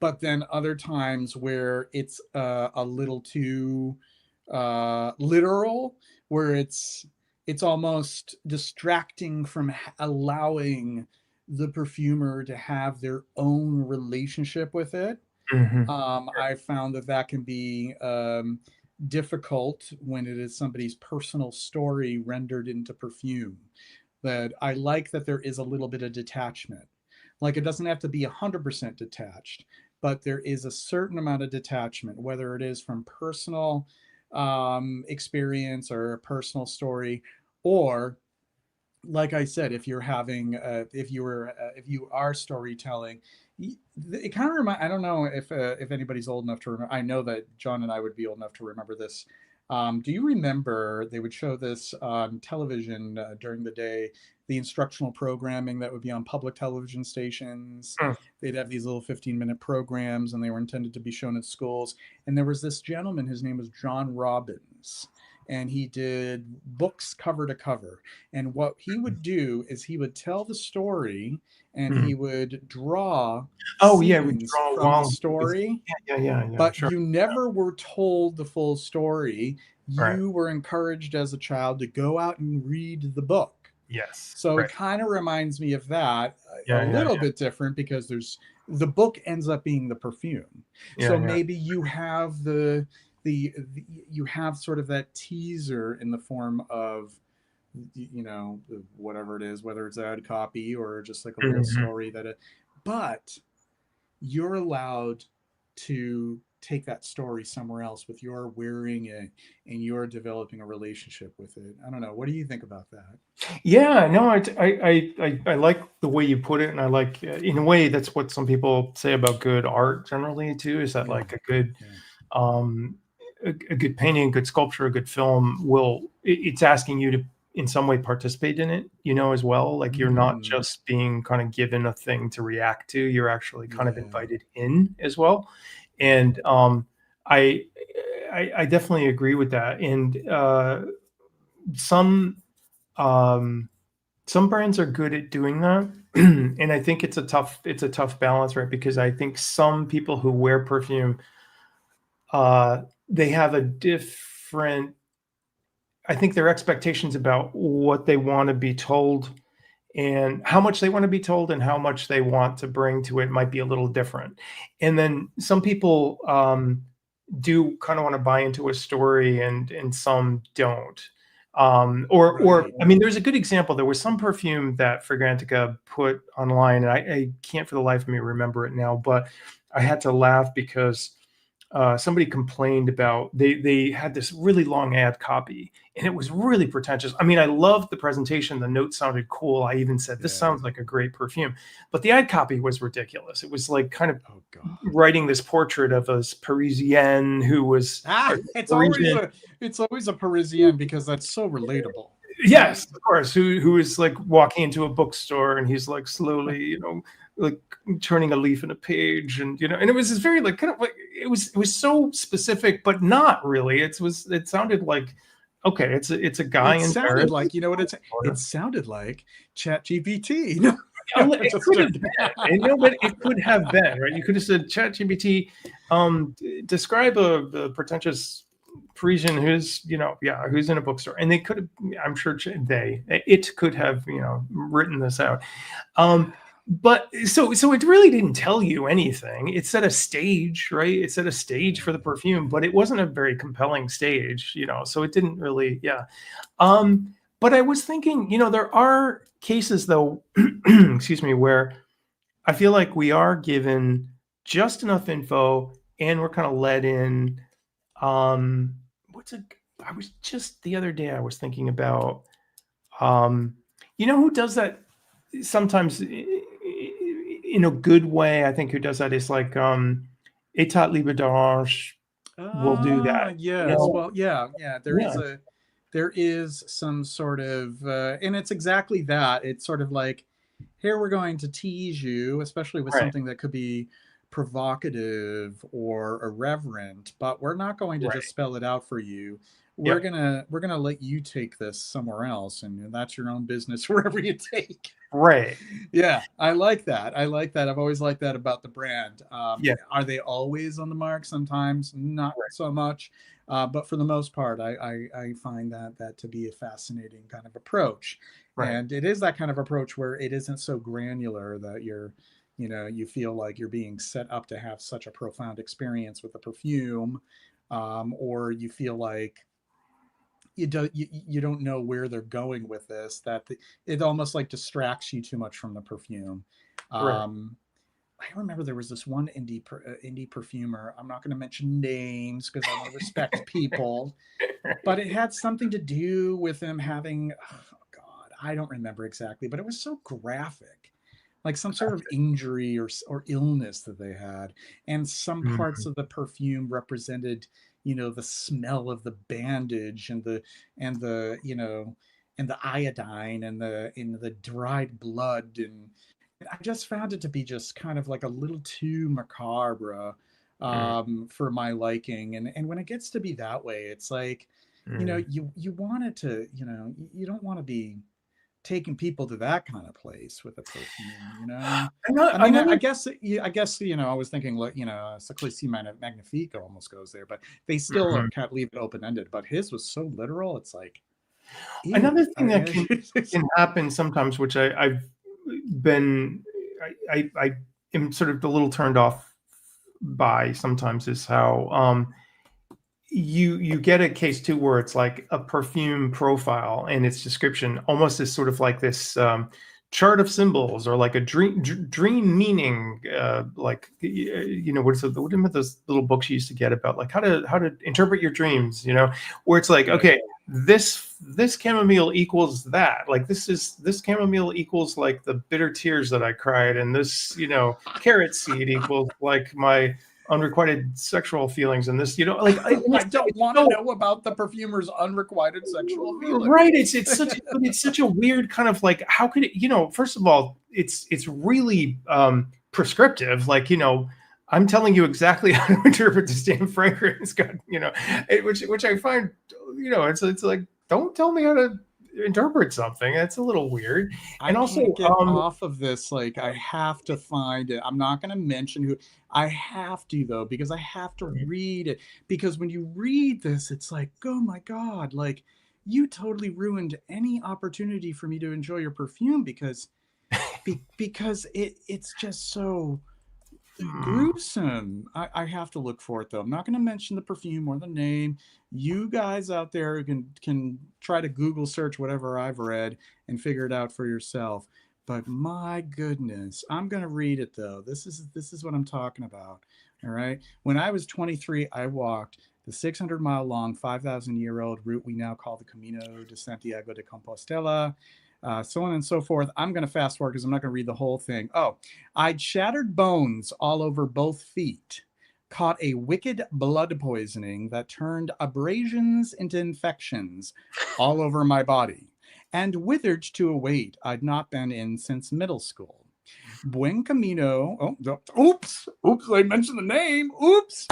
But then other times where it's a little too literal, where it's almost distracting from allowing the perfumer to have their own relationship with it. I found that can be difficult when it is somebody's personal story rendered into perfume. That I like that there is a little bit of detachment. Like, it doesn't have to be 100% detached, but there is a certain amount of detachment, whether it is from personal experience or a personal story, or like I said, if you're having if you are storytelling, it kind of I don't know if anybody's old enough to remember. I know that John and I would be old enough to remember this. Do you remember they would show this on television during the day, the instructional programming that would be on public television stations? They'd have these little 15-minute programs, and they were intended to be shown at schools. And there was this gentleman, his name was John Robbins, and he did books cover to cover. And what he would do is he would tell the story, and he would draw scenes from the story. But you never were told the full story. You were encouraged as a child to go out and read the book. Yes. So it kind of reminds me of that. A little bit different, because the book ends up being the perfume. So maybe you have you have sort of that teaser in the form of, whatever it is, whether it's ad copy or just like a little story but you're allowed to take that story somewhere else with your wearing it, and you're developing a relationship with it. I don't know. What do you think about that? Yeah, no, I like the way you put it, and I like, in a way, that's what some people say about good art generally too, is that like a good a good painting, a good sculpture, a good film it's asking you to in some way participate in it, as well. Like, you're not just being kind of given a thing to react to, you're actually kind of invited in as well. And I definitely agree with that. And some brands are good at doing that. And I think it's a tough balance, right? Because I think some people who wear perfume, they have a different, I think their expectations about what they want to be told and how much they want to be told and how much they want to bring to it might be a little different. And then some people do kind of want to buy into a story and some don't. Or Right. I mean, there's a good example. There was some perfume that Fragrantica put online, and I can't for the life of me remember it now, but I had to laugh because somebody complained about they had this really long ad copy and it was really pretentious. I mean, I loved the presentation. The notes sounded cool. I even said, this Yeah. sounds like a great perfume, but the ad copy was ridiculous. It was like kind of Oh God. writing this portrait of a Parisienne who was Parisian. It's always a Parisian because that's so relatable, right? Yes, of course. Who is like walking into a bookstore and he's like slowly, like turning a leaf in a page, and and it was this very like kind of like it was so specific, but not really. It sounded like, okay, it's a guy It in sounded Paris. like, you know what it sounded like ChatGPT. It could have been, but it could have been, right? You could have said, ChatGPT, describe a pretentious Parisian who's, who's in a bookstore, and they could have, I'm sure it could have, written this out. But so it really didn't tell you anything. It set a stage, right? It set a stage for the perfume, but it wasn't a very compelling stage, so it didn't really, yeah. But I was thinking, there are cases though, excuse me, where I feel like we are given just enough info and we're kind of led in. I was just the other day I was thinking about, who does that sometimes in a good way. I think who does that is like Etat Libre d'Orange will do that. Yes. Well, yeah. Yeah, There is some sort of, and it's exactly that. It's sort of like, here we're going to tease you, especially with right, something that could be provocative or irreverent, but we're not going to just right. spell it out for you. Yeah, We're gonna let you take this somewhere else, and that's your own business wherever you take. right. Yeah, I like that. I like that. I've always liked that about the brand. Yeah, Are they always on the mark? Sometimes not right, so much, but for the most part, I find that to be a fascinating kind of approach, right, and it is that kind of approach where it isn't so granular that you feel like you're being set up to have such a profound experience with the perfume, or you feel like you don't know where they're going with this, it almost like distracts you too much from the perfume. right. I remember there was this one indie perfumer. I'm not going to mention names because I want to respect people, but it had something to do with them having, oh God, I don't remember exactly, but it was so graphic, like some sort of injury or illness that they had, and some parts Mhm. of the perfume represented, the smell of the bandage and the and the iodine and the dried blood, and I just found it to be just kind of like a little too macabre, Mm, for my liking. And when it gets to be that way, it's like, mm. you want it to, you don't want to be taking people to that kind of place with a perfume. I mean, Another, I guess, I was thinking, look, Seclisi Magnifique almost goes there, but they still mhm. can't leave it open ended. But his was so literal. It's like, ew. Another thing that can happen sometimes, which I've been, I am sort of a little turned off by sometimes, is how you get a case too where it's like a perfume profile and its description almost is sort of like this chart of symbols or like a dream meaning, like what are those little books you used to get about like how to interpret your dreams, where it's like, Right. okay, this chamomile equals that, like this chamomile equals like the bitter tears that I cried, and this carrot seed equals like my unrequited sexual feelings, and this, like I don't it's want to so know about the perfumer's unrequited sexual right. feelings. It's such a weird kind of like, how could it, first of all, it's really prescriptive. Like, I'm telling you exactly how to interpret this damn fragrance. God, which I find, it's like, don't tell me how to interpret something. That's a little weird. I And also, can't get off of this. Like, I have to find it. I'm not going to mention who. I have to, though, because I have to read it. Because when you read this, it's like, oh my God, like, you totally ruined any opportunity for me to enjoy your perfume because it's just so Mm. Gruesome. I have to look for it though. I'm not going to mention the perfume or the name. You guys out there can try to Google search whatever I've read and figure it out for yourself. But my goodness, I'm going to read it though. This is what I'm talking about. All right. When I was 23, I walked the 600-mile long, 5,000-year-old route we now call the Camino de Santiago de Compostela. So on and so forth. I'm going to fast forward because I'm not going to read the whole thing. Oh, I'd shattered bones all over both feet, caught a wicked blood poisoning that turned abrasions into infections all over my body, and withered to a weight I'd not been in since middle school. Buen Camino. Oops, I mentioned the name. Oops.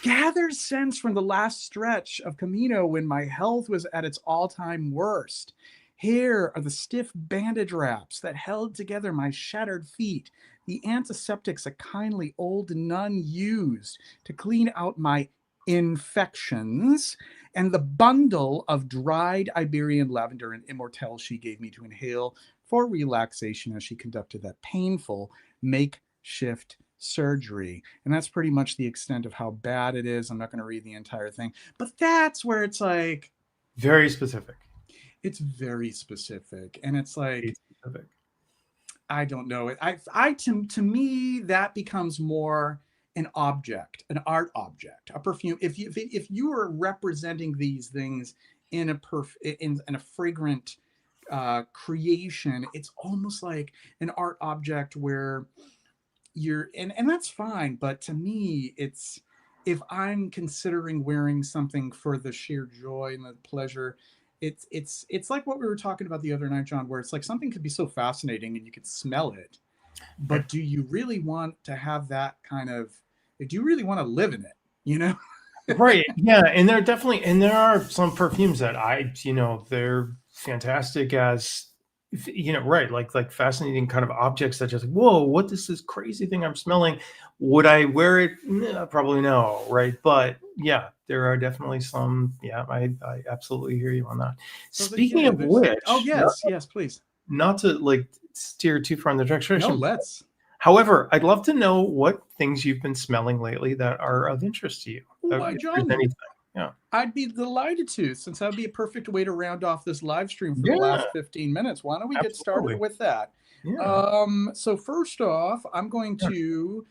Gathers sense from the last stretch of Camino when my health was at its all-time worst. Here are the stiff bandage wraps that held together my shattered feet, the antiseptics a kindly old nun used to clean out my infections, and the bundle of dried Iberian lavender and immortelle she gave me to inhale for relaxation as she conducted that painful makeshift surgery. And that's pretty much the extent of how bad it is. I'm not going to read the entire thing, but that's where it's like, Very specific. it's very specific. And it's like, Very specific. I don't know. To me, that becomes more an object, an art object, a perfume. If you are representing these things in a fragrant creation, it's almost like an art object where and that's fine. But to me, it's, if I'm considering wearing something for the sheer joy and the pleasure, it's like what we were talking about the other night, John, where it's like something could be so fascinating and you could smell it, Right. but do you really want to have that kind of, do you really want to live in it, you know? Right. Yeah. And there are some perfumes that they're fantastic as, right. Like fascinating kind of objects that just, whoa, what is this crazy thing I'm smelling? Would I wear it? Probably no. Right. But yeah, there are definitely some. Yeah. I absolutely hear you on that. So Speaking yeah, of there's, oh which, yes, please. not to like steer too far in the No, direction. let's. However, I'd love to know what things you've been smelling lately that are of interest to you. Why, If there's John? anything. Yeah. I'd be delighted to, since that would be a perfect way to round off this live stream for the Yeah, last 15 minutes. Why don't we get started absolutely. with that? Yeah. So first off, I'm going Yeah. to,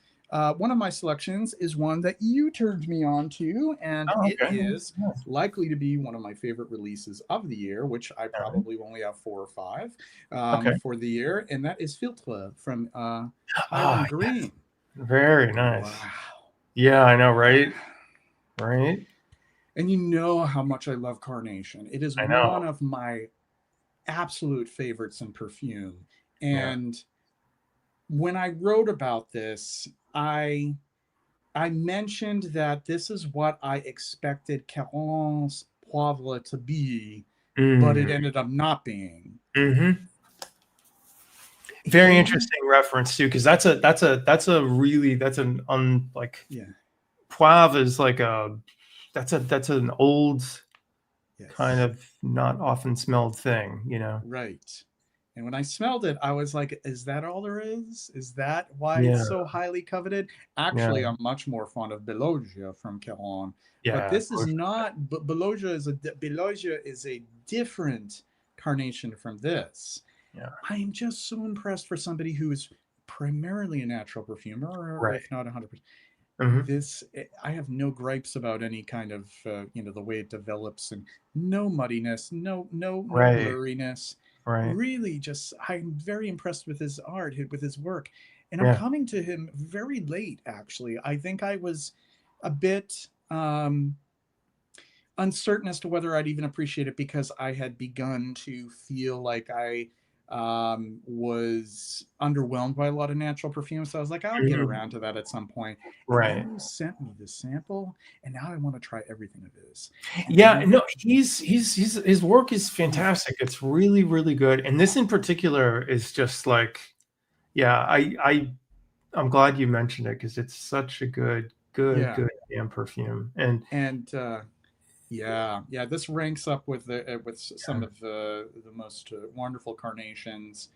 one of my selections is one that you turned me on to, and Oh, it okay. is Yeah. likely to be one of my favorite releases of the year, which I All right. probably only have 4 or 5 Okay. for the year, and that is Filtre from Ah, Hiram yes. Green. Very Wow. nice. Yeah, I know, right? Right? And you know how much I love Carnation. It is I one know. of my absolute favorites in perfume. Yeah. And when I wrote about this, I mentioned that this is what I expected Caron's Poivre to be, but it Mm. ended up not being. Hmm. Very In interesting reference too, because that's an like Yeah, poivre is like that's an old kind yes, of not often smelled thing, you know. right. And when I smelled it, I was like, is that all there is? Is that why it's Yeah. so highly coveted? Yeah. Actually, I'm much more fond of Belogia from Caron. But Yeah. this is not, Belogia is a different carnation from this. Yeah. I am just so impressed for somebody who is primarily a natural perfumer, or Right. if not 100%. Hmm. I have no gripes about any kind of, the way it develops, and no muddiness, no Right. blurriness. Right. Really, just I'm very impressed with his art, with his work, and I'm Yeah. coming to him very late. Actually, I think I was a bit uncertain as to whether I'd even appreciate it, because I had begun to feel like I was underwhelmed by a lot of natural perfumes. So I was like, I'll get Mhm. around to that at some point. And then Right. you sent me the sample, and now I want to try everything of his. And Yeah, then, no, he's his work is oof, fantastic. It's really, really good. And this in particular is just like, yeah, I'm glad you mentioned it because it's such a yeah, good damn perfume. And and yeah, this ranks up with with some yeah, of the most wonderful carnations.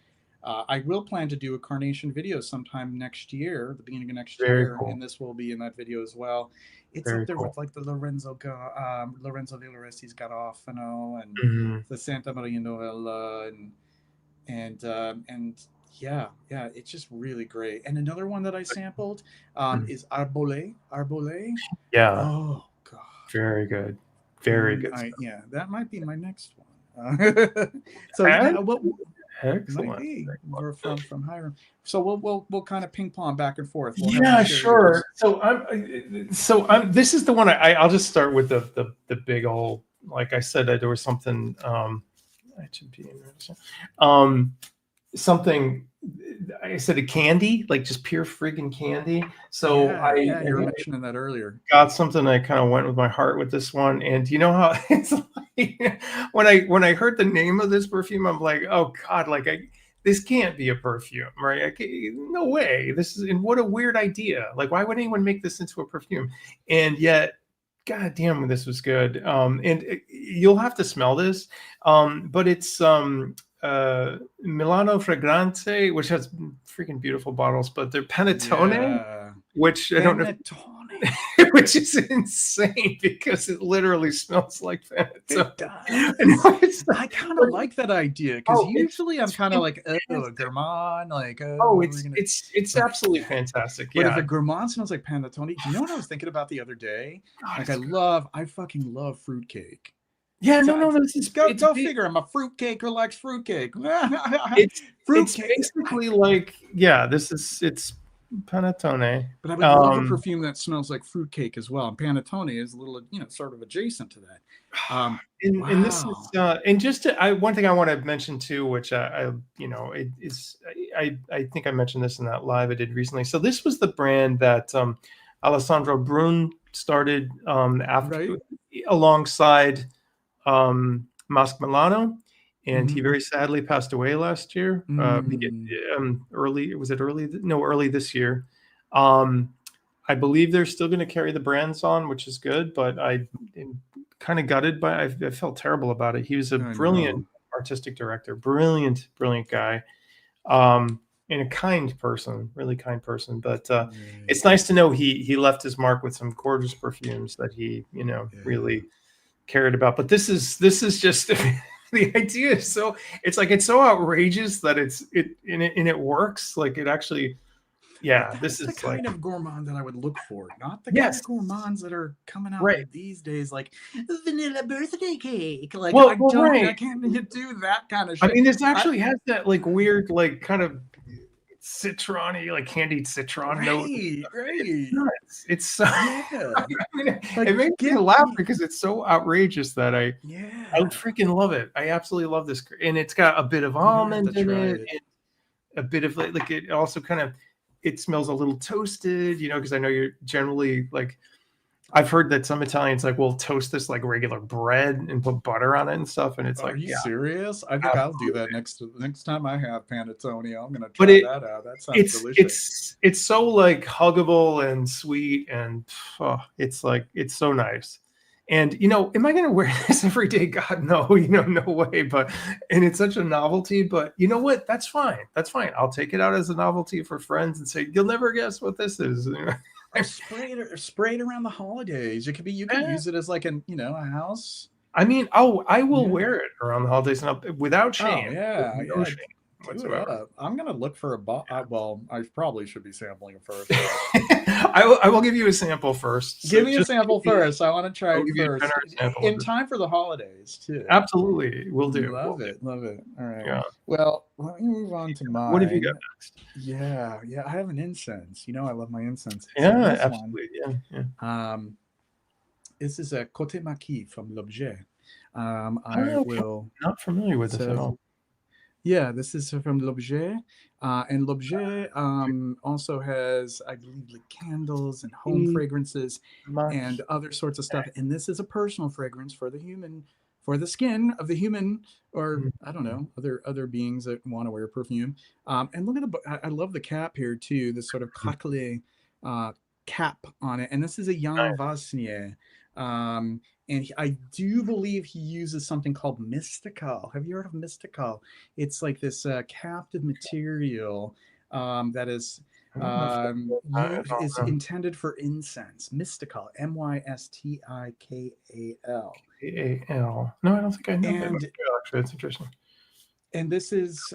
I will plan to do a carnation video sometime next year, the beginning of next Very year, cool. and this will be in that video as well. It's up Very there cool. with like the Lorenzo Villoresi's Garofano and Mhm. the Santa Maria Novella and yeah, yeah, it's just really great. And another one that I sampled Mhm. is Arbole. Arbole. Yeah, Oh God. very good. Very good stuff. Yeah, that might be my next one. So And yeah, what might excellent. be from Hiram. So we'll kind of ping pong back and forth. We'll have to Yeah, share sure. yours. So I'm this is the one I'll just start with the big old, like I said, there was something I should be um something I said a candy, like just pure friggin' candy. So Yeah, I yeah, you were mentioning that earlier. got something. I kind of went with my heart with this one, and you know how it's like when I heard the name of this perfume, I'm like, oh god, like this can't be a perfume, right? No way. This is, and what a weird idea. Like, why would anyone make this into a perfume? And yet, god damn, this was good. And you'll have to smell this, but it's Milano Fragrante, which has freaking beautiful bottles, but they're Panettone, Yeah. which I don't know, Panettone. which is insane because it literally smells like It panettone. does. I kind of like that idea because Oh, usually I'm it's kind of like, oh, a fantastic. gourmand, like, Oh, oh, we're gonna. it's But absolutely yeah, fantastic. but if Yeah. a gourmand smells like panettone, do you know what I was thinking about the other day? God, Like, it's good. I fucking love fruitcake. Yeah, So no, this is go figure. I'm a fruitcake who likes fruitcake. it's it's Fruitcake. basically like, yeah, it's panettone. But I would love a Um, perfume that smells like fruitcake as well. And panettone is a little, sort of adjacent to that. and this is Wow. and just to, one thing I want to mention too, which it is, I think I mentioned this in that live I did recently. So this was the brand that Alessandro Brun started after, Right? alongside Mask Milano, and he Mm-hmm. very sadly passed away last year. Mm. Early, was it early? No, early this year. Um, I believe they're still going to carry the brands on, which is good, but I am kind of gutted by. I felt terrible about it. He was a I know. brilliant artistic director, brilliant, brilliant guy, um, and a kind person, really kind person. But Right. it's nice to know he left his mark with some gorgeous perfumes that he Yeah. really cared about. But this is just the idea is so, it's so outrageous that it works. Like it actually, But yeah. This that's the is like, kind of gourmand that I would look for, not the kind yes, of gourmands that are coming out right. with these days, like vanilla birthday cake. Like I Right. can't do that kind of I shit. mean, this I, actually has that like weird, like kind of citron-y, like candied citron note. right, It's right, nuts. It's so, yeah. I mean, Like it makes me give laugh me, because it's so outrageous that I yeah. freaking love it. I absolutely love this, and it's got a bit of I'm gonna have to almond in try it, it. and a bit of like it also kind of, it smells a little toasted, because I know you're generally like, I've heard that some Italians like will toast this like regular bread and put butter on it and stuff, and it's Are like, you yeah, serious? I think I'll do that absolutely. next time I have panettone. I'm gonna But try that out. That sounds delicious. it's so like huggable and sweet, and it's like, it's so nice. And am I going to wear this every day? God, no, no way. But, and it's such a novelty. But you know what? That's fine. That's fine. I'll take it out as a novelty for friends and say, you'll never guess what this is. Or spray it around the holidays. You could use it as like a house. I mean, I will Yeah. wear it around the holidays, and without Oh shame, with yeah, no yeah. shame Do it whatsoever. up. I'm gonna look for a well, I probably should be sampling it first, but I will give you a sample first. So give me a just sample first. I want to try I'll it give you a first generous sample of in this. time for the holidays too. Absolutely, will do. Will Love do. it, love it. All right. Yeah. Well, let me move on to What have you got mine. next? Yeah, yeah. I have an incense. I love my incenses. So Yeah, this one, absolutely. Yeah, yeah. um, this is a Côté Maquis from L'Objet. I Oh, okay. will. Not familiar with this at So all. yeah, this is from L'Objet. And L'Objet also has, I believe, like candles and home fragrances and Much. other sorts of stuff. And this is a personal fragrance for the skin of the human, or I don't know, other beings that want to wear perfume. And look at I love the cap here too. This sort of craquelé cap on it. And this is a Jan Nice. Vasnier. Um, And I do believe he uses something called mystical. Have you heard of mystical? It's like this captive material that is is intended for incense. Mystical, Mystikal. AAL. No, I don't think I know that. And Actually, that's interesting. and this is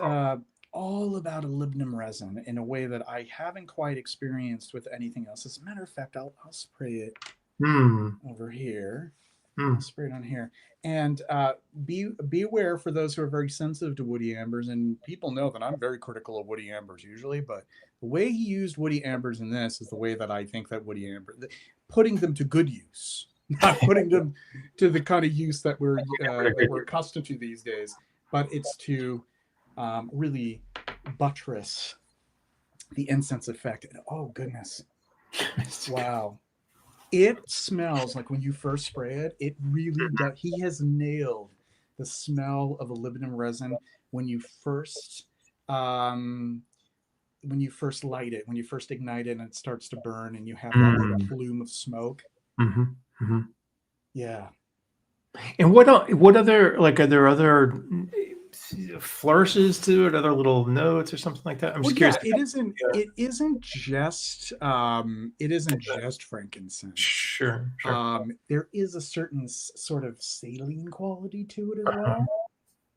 all about aluminum resin in a way that I haven't quite experienced with anything else. As a matter of fact, I'll spray it over here. I'll spray it on here. And beware for those who are very sensitive to woody ambers. And people know that I'm very critical of woody ambers usually, but the way he used woody ambers in this is the way that I think that woody amber, putting them to good use, not putting them to the kind of use that we're accustomed to these days, but it's to really buttress the incense effect. And, oh goodness, wow. It smells like when you first spray it, it really does. He has nailed the smell of aluminum resin when you first light it, when you first ignite it and it starts to burn and you have that little plume of smoke. Yeah. And what other, like, are there other flourishes to it, other little notes or something like that? I'm just curious. It isn't just frankincense. Sure. There is a certain sort of saline quality to it as well.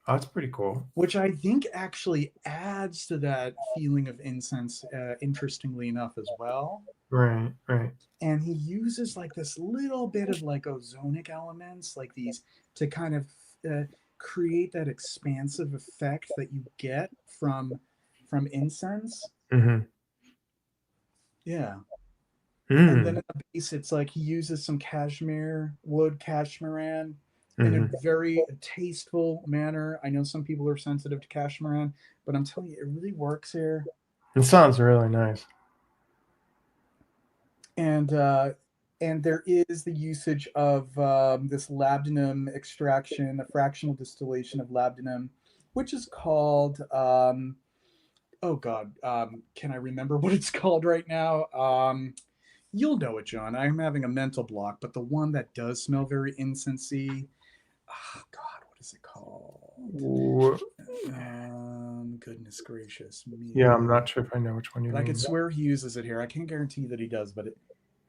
Oh, that's pretty cool. Which I think actually adds to that feeling of incense, interestingly enough, as well. Right. And he uses like this little bit of like ozonic elements, like these, to kind of create that expansive effect that you get from incense. Yeah. And then in the base, it's like he uses some cashmere wood, cashmeran, in a very tasteful manner. I know some people are sensitive to cashmeran, but I'm telling you, it really works here. It sounds really nice. And there is the usage of this labdanum extraction, a fractional distillation of labdanum, which is called, can I remember what it's called right now? You'll know it, John. I'm having a mental block, but the one that does smell very incensey. Oh, God, what is it called? Goodness gracious. Yeah, I'm not sure if I know which one you mean. I could swear he uses it here. I can't guarantee that he does, but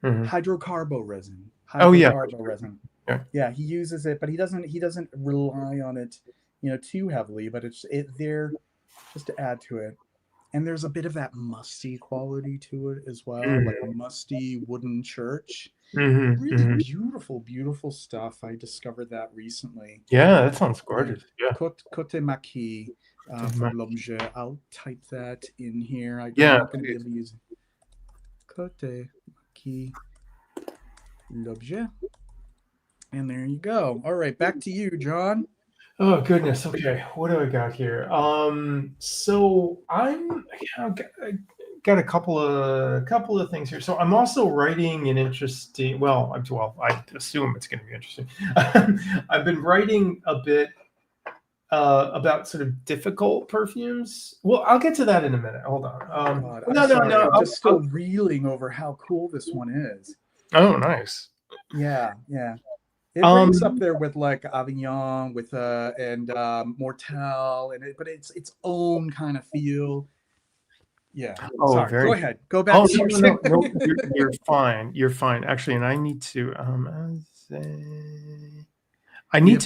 hydrocarbo resin. Resin. Yeah, he uses it, but he doesn't rely on it, too heavily. But it's there just to add to it. And there's a bit of that musty quality to it as well, like a musty wooden church. Really beautiful, beautiful stuff. I discovered that recently. Yeah, that sounds gorgeous. Yeah. Côté maquis for l'objet. I'll type that in here. I'm not going to be able to use it. Côté maquis l'objet. And there you go. All right, back to you, John. Oh goodness. Okay, what do I got here? So I got a couple of things here. So I'm also writing an interesting. Well, I assume it's going to be interesting. I've been writing a bit about sort of difficult perfumes. Well, I'll get to that in a minute. Hold on. No. I'm just still reeling over how cool this one is. Oh, nice. Yeah. It ranks up there with like Avignon, with and Mortel, but it's its own kind of feel. Yeah. Oh, sorry. Go ahead. Go back. No, you're fine. You're fine. Actually, and I need to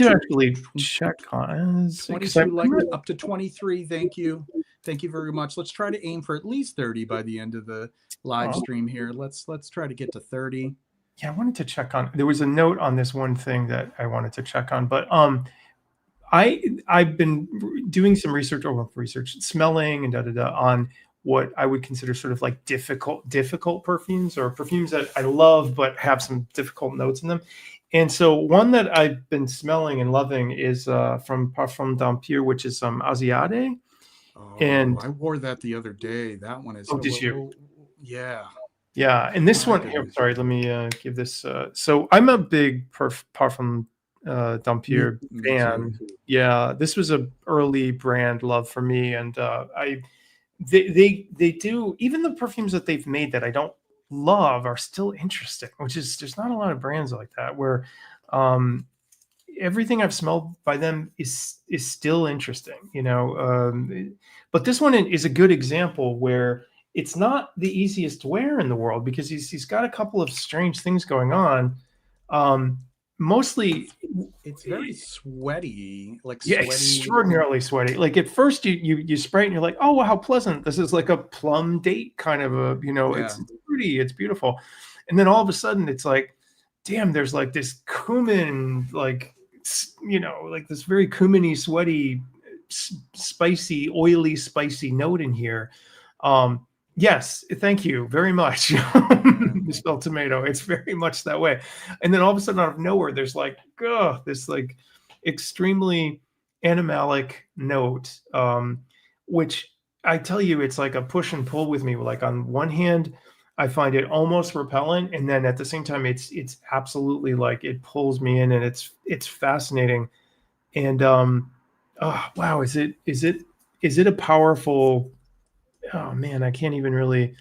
actually check on 22, up to 23. Thank you very much. Let's try to aim for at least 30 by the end of the live stream here. Let's try to get to 30. Yeah, I wanted to check on. There was a note on this one thing that I wanted to check on, but I've been doing some research, smelling and on what I would consider sort of like difficult perfumes, or perfumes that I love but have some difficult notes in them. And so one that I've been smelling and loving is from Parfum d'Empire, which is Asiade. Oh, and I wore that the other day. That one is. Oh, did you? Yeah. Yeah, and this one here. Sorry, let me give this. So I'm a big Parfum d'Empire fan. Yeah, this was a early brand love for me, and they do, even the perfumes that they've made that I don't love are still interesting. Which is, there's not a lot of brands like that where everything I've smelled by them is still interesting, you know. But this one is a good example where it's not the easiest to wear in the world because he's got a couple of strange things going on. Um, Mostly, It's very sweaty, like yeah, sweaty. extraordinarily sweaty. Like at first you spray it and you're like, oh, how pleasant. This is like a plum date kind of a, you know, Yeah. it's pretty, it's beautiful. And then all of a sudden it's like, damn, there's like this cumin, like, you know, like this very cuminy, sweaty, spicy, oily, spicy note in here. Yes, thank you very much. You spell tomato. It's very much that way. And then all of a sudden, out of nowhere, there's like, this like extremely animalic note, which I tell you, it's like a push and pull with me. Like on one hand, I find it almost repellent, and then at the same time, it's absolutely like it pulls me in, and it's fascinating. And oh wow, is it a powerful? Oh man, I can't even really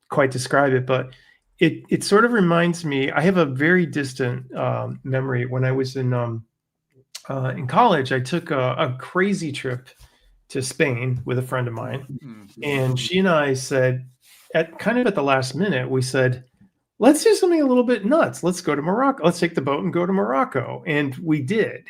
quite describe it, but it sort of reminds me. I have a very distant memory when I was in college. I took a crazy trip to Spain with a friend of mine, and she and I said, at kind of at the last minute, we said, let's do something a little bit nuts. Let's go to Morocco. Let's take the boat and go to Morocco, and we did.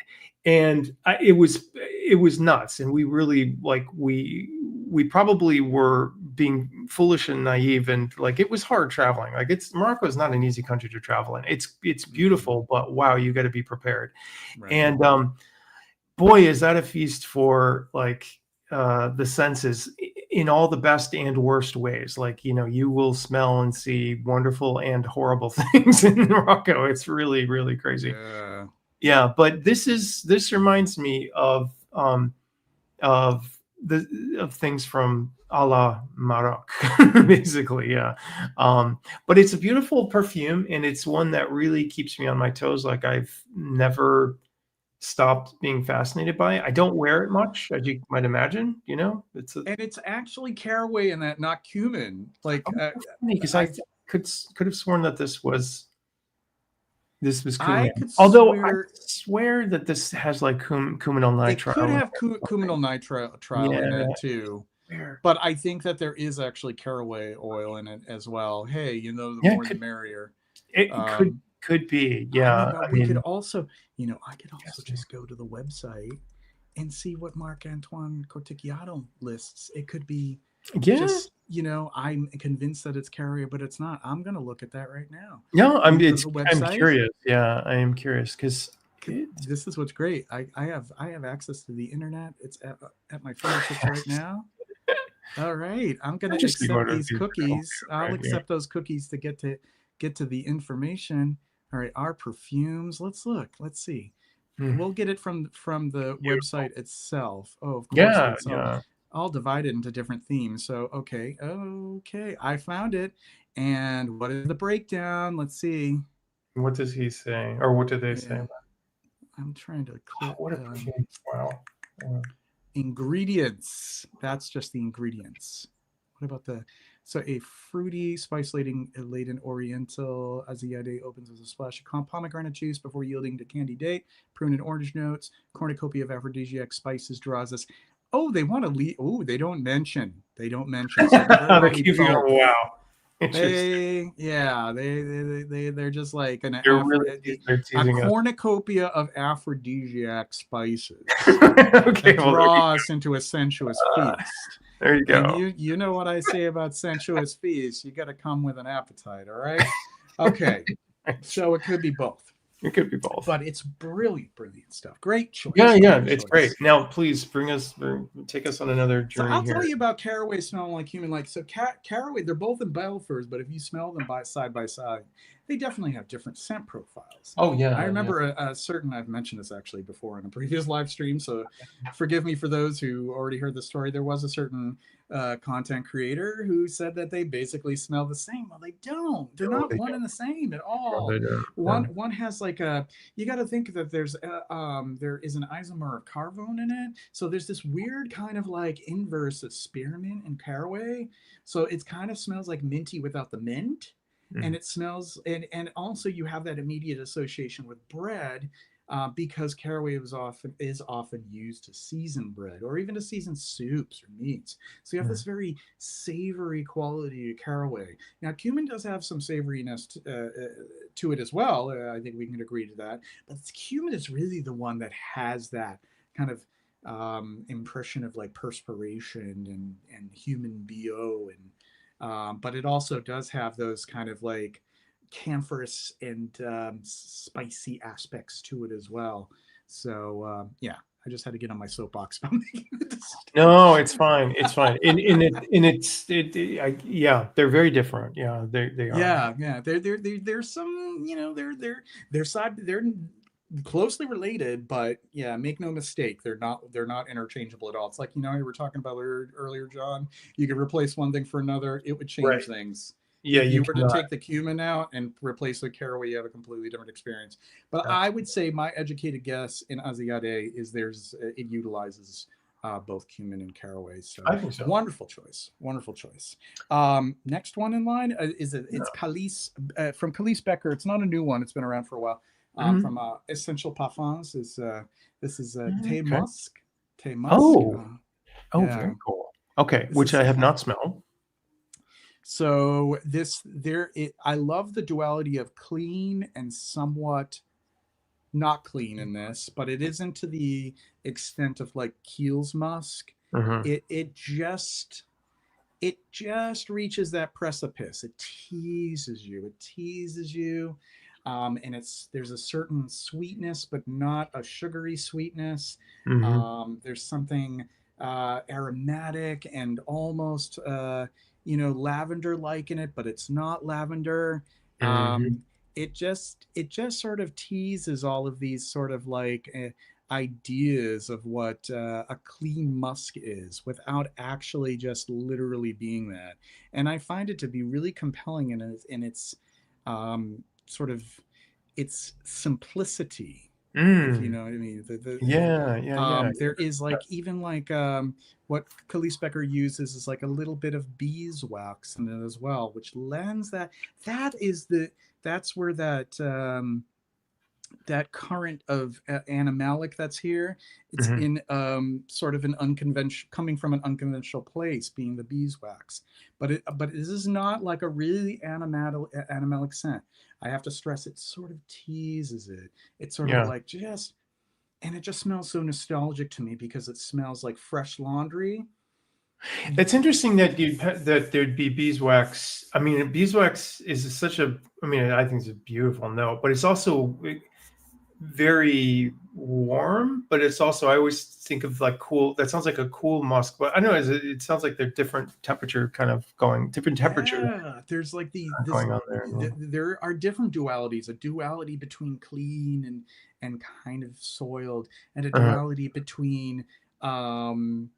And it was nuts, and we really like we probably were being foolish and naive, and like it was hard traveling. Like Morocco is not an easy country to travel in. It's beautiful, but wow, you got to be prepared. Right. And boy, is that a feast for like the senses in all the best and worst ways. Like, you know, you will smell and see wonderful and horrible things in Morocco. It's really, really crazy. Yeah. Yeah, but this reminds me of things from a la Maroc, basically. Yeah. But it's a beautiful perfume, and it's one that really keeps me on my toes. Like I've never stopped being fascinated by it. I don't wear it much, as you might imagine. You know, And it's actually caraway in that, not cumin. Like funny because I could have sworn that this was cumin. I could Although I swear swear that this has like cuminal it nitrile. could have cuminal nitrile in it too. Where? But I think that there is actually caraway oil in it as well. Hey, you know, the more the merrier. It could be. Yeah. I mean, we could also, you know, I could also just go to the website and see what Marc-Antoine Corticchiato lists. It could be just, you know, I'm convinced that it's caraway, but it's not. I'm going to look at that right now. Yeah, I'm curious. Yeah, I am curious because this is what's great. I have access to the internet. It's at my fingertips right now. All right, I'm going to accept these cookies. I'll accept those cookies to get to the information. All right, our perfumes. Let's look. Let's see. We'll get it from the website itself. Oh, of course. Yeah. All divided into different themes. So okay, I found it. And what is the breakdown? Let's see. What does he say, or what did they say? I'm trying to click. What a perfume! Wow. Ingredients. That's just the ingredients. What about so a fruity, spice-laden Oriental Asiate opens with a splash of pomegranate juice before yielding to candy date, prune and orange notes. Cornucopia of aphrodisiac spices draws us. Oh, they want to leave. Oh, they don't mention. So wow. Interesting. They're just like a cornucopia of aphrodisiac spices. Okay, draw us into a sensuous feast. There you go. And you know what I say about sensuous feast. You got to come with an appetite, all right? Okay. So it could be both. It could be both. But it's brilliant stuff. Great choice. Yeah, it's great. Now, please take us on another journey. So I'll tell you about caraway smelling like human. Like, so caraway, they're both in biofers, but if you smell them side by side, they definitely have different scent profiles. Oh, yeah. I remember a certain, I've mentioned this actually before in a previous live stream, so forgive me for those who already heard the story. There was a certain content creator who said that they basically smell the same. Well, they don't. They're not one and the same at all. One has like you got to think that there is an isomer of carvone in it. So there's this weird kind of like inverse of spearmint and caraway. So it kind of smells like minty without the mint. and it smells, and also you have that immediate association with bread, because caraway is often used to season bread or even to season soups or meats. So you have this very savory quality to caraway. Now, cumin does have some savoriness to it as well. I think we can agree to that. But cumin is really the one that has that kind of impression of like perspiration and human bo, and but it also does have those kind of like camphorous and spicy aspects to it as well. So yeah, I just had to get on my soapbox about making the No, distinction. it's fine. It's fine. Yeah, they're very different. Yeah, they are. Yeah, yeah. There's some, they're closely related, but yeah, make no mistake, they're not interchangeable at all. It's like, you were talking about earlier, John. You could replace one thing for another, it would change Right. things. Yeah, If you you were to cannot. take the cumin out and replace the caraway, you have a completely different experience. But I would Absolutely. say my educated guess in Asiade is it utilizes both cumin and caraway. So I think so. wonderful choice, wonderful choice. Next one in line it's Calice, from Calice Becker. It's not a new one; it's been around for a while. Mhm. From Essential Parfums is this is Thé Okay. Musk. Thé Musk. Oh, Yeah, very cool. Okay, this which is I have not smelled. so this there. I love the duality of clean and somewhat not clean in this, but it isn't to the extent of like Kiehl's musk. Hmm. It just reaches that precipice. It teases you. It teases you. And there's a certain sweetness, but not a sugary sweetness. Hmm. There's something aromatic and almost lavender like in it, but it's not lavender. Hmm. Um, it just sort of teases all of these sort of like ideas of what a clean musk is without actually just literally being that. And I find it to be really compelling in its sort of its simplicity, if you Mm. know what I mean. Yeah, yeah, yeah. There is like even like what Khalees Becker uses is like a little bit of beeswax in it as well, which lends that is the that's where that current of animalic that's here, it's Hmm. in sort of an unconventional, coming from an unconventional place, being the beeswax. But this is not like a really animalic scent. I have to stress, it sort of teases it. It's sort of Yeah. like and it just smells so nostalgic to me because it smells like fresh laundry. It's interesting that there'd be beeswax. I mean, beeswax is such a. I mean, I think it's a beautiful note, but it's also very warm. But it's also, I always think of like cool. That sounds like a cool musk, but I don't know. It sounds like they're different temperature, different temperature Yeah, there's like going on there. there are different dualities, a duality between clean and kind of soiled, and a Uh-huh. duality between um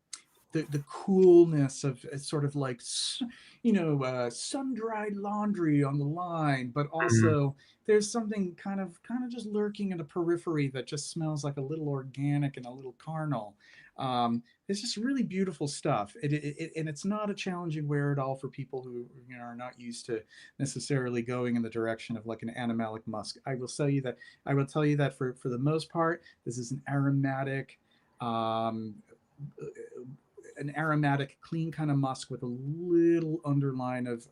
the coolness of sort of like sun-dried laundry on the line, but Mhm. also there's something kind of just lurking in the periphery that just smells like a little organic and a little carnal. It's just really beautiful stuff. And it's not a challenging wear at all for people who are not used to necessarily going in the direction of like an animalic musk. I will tell you that for the most part, this is um, an aromatic, clean kind of musk with a little underline of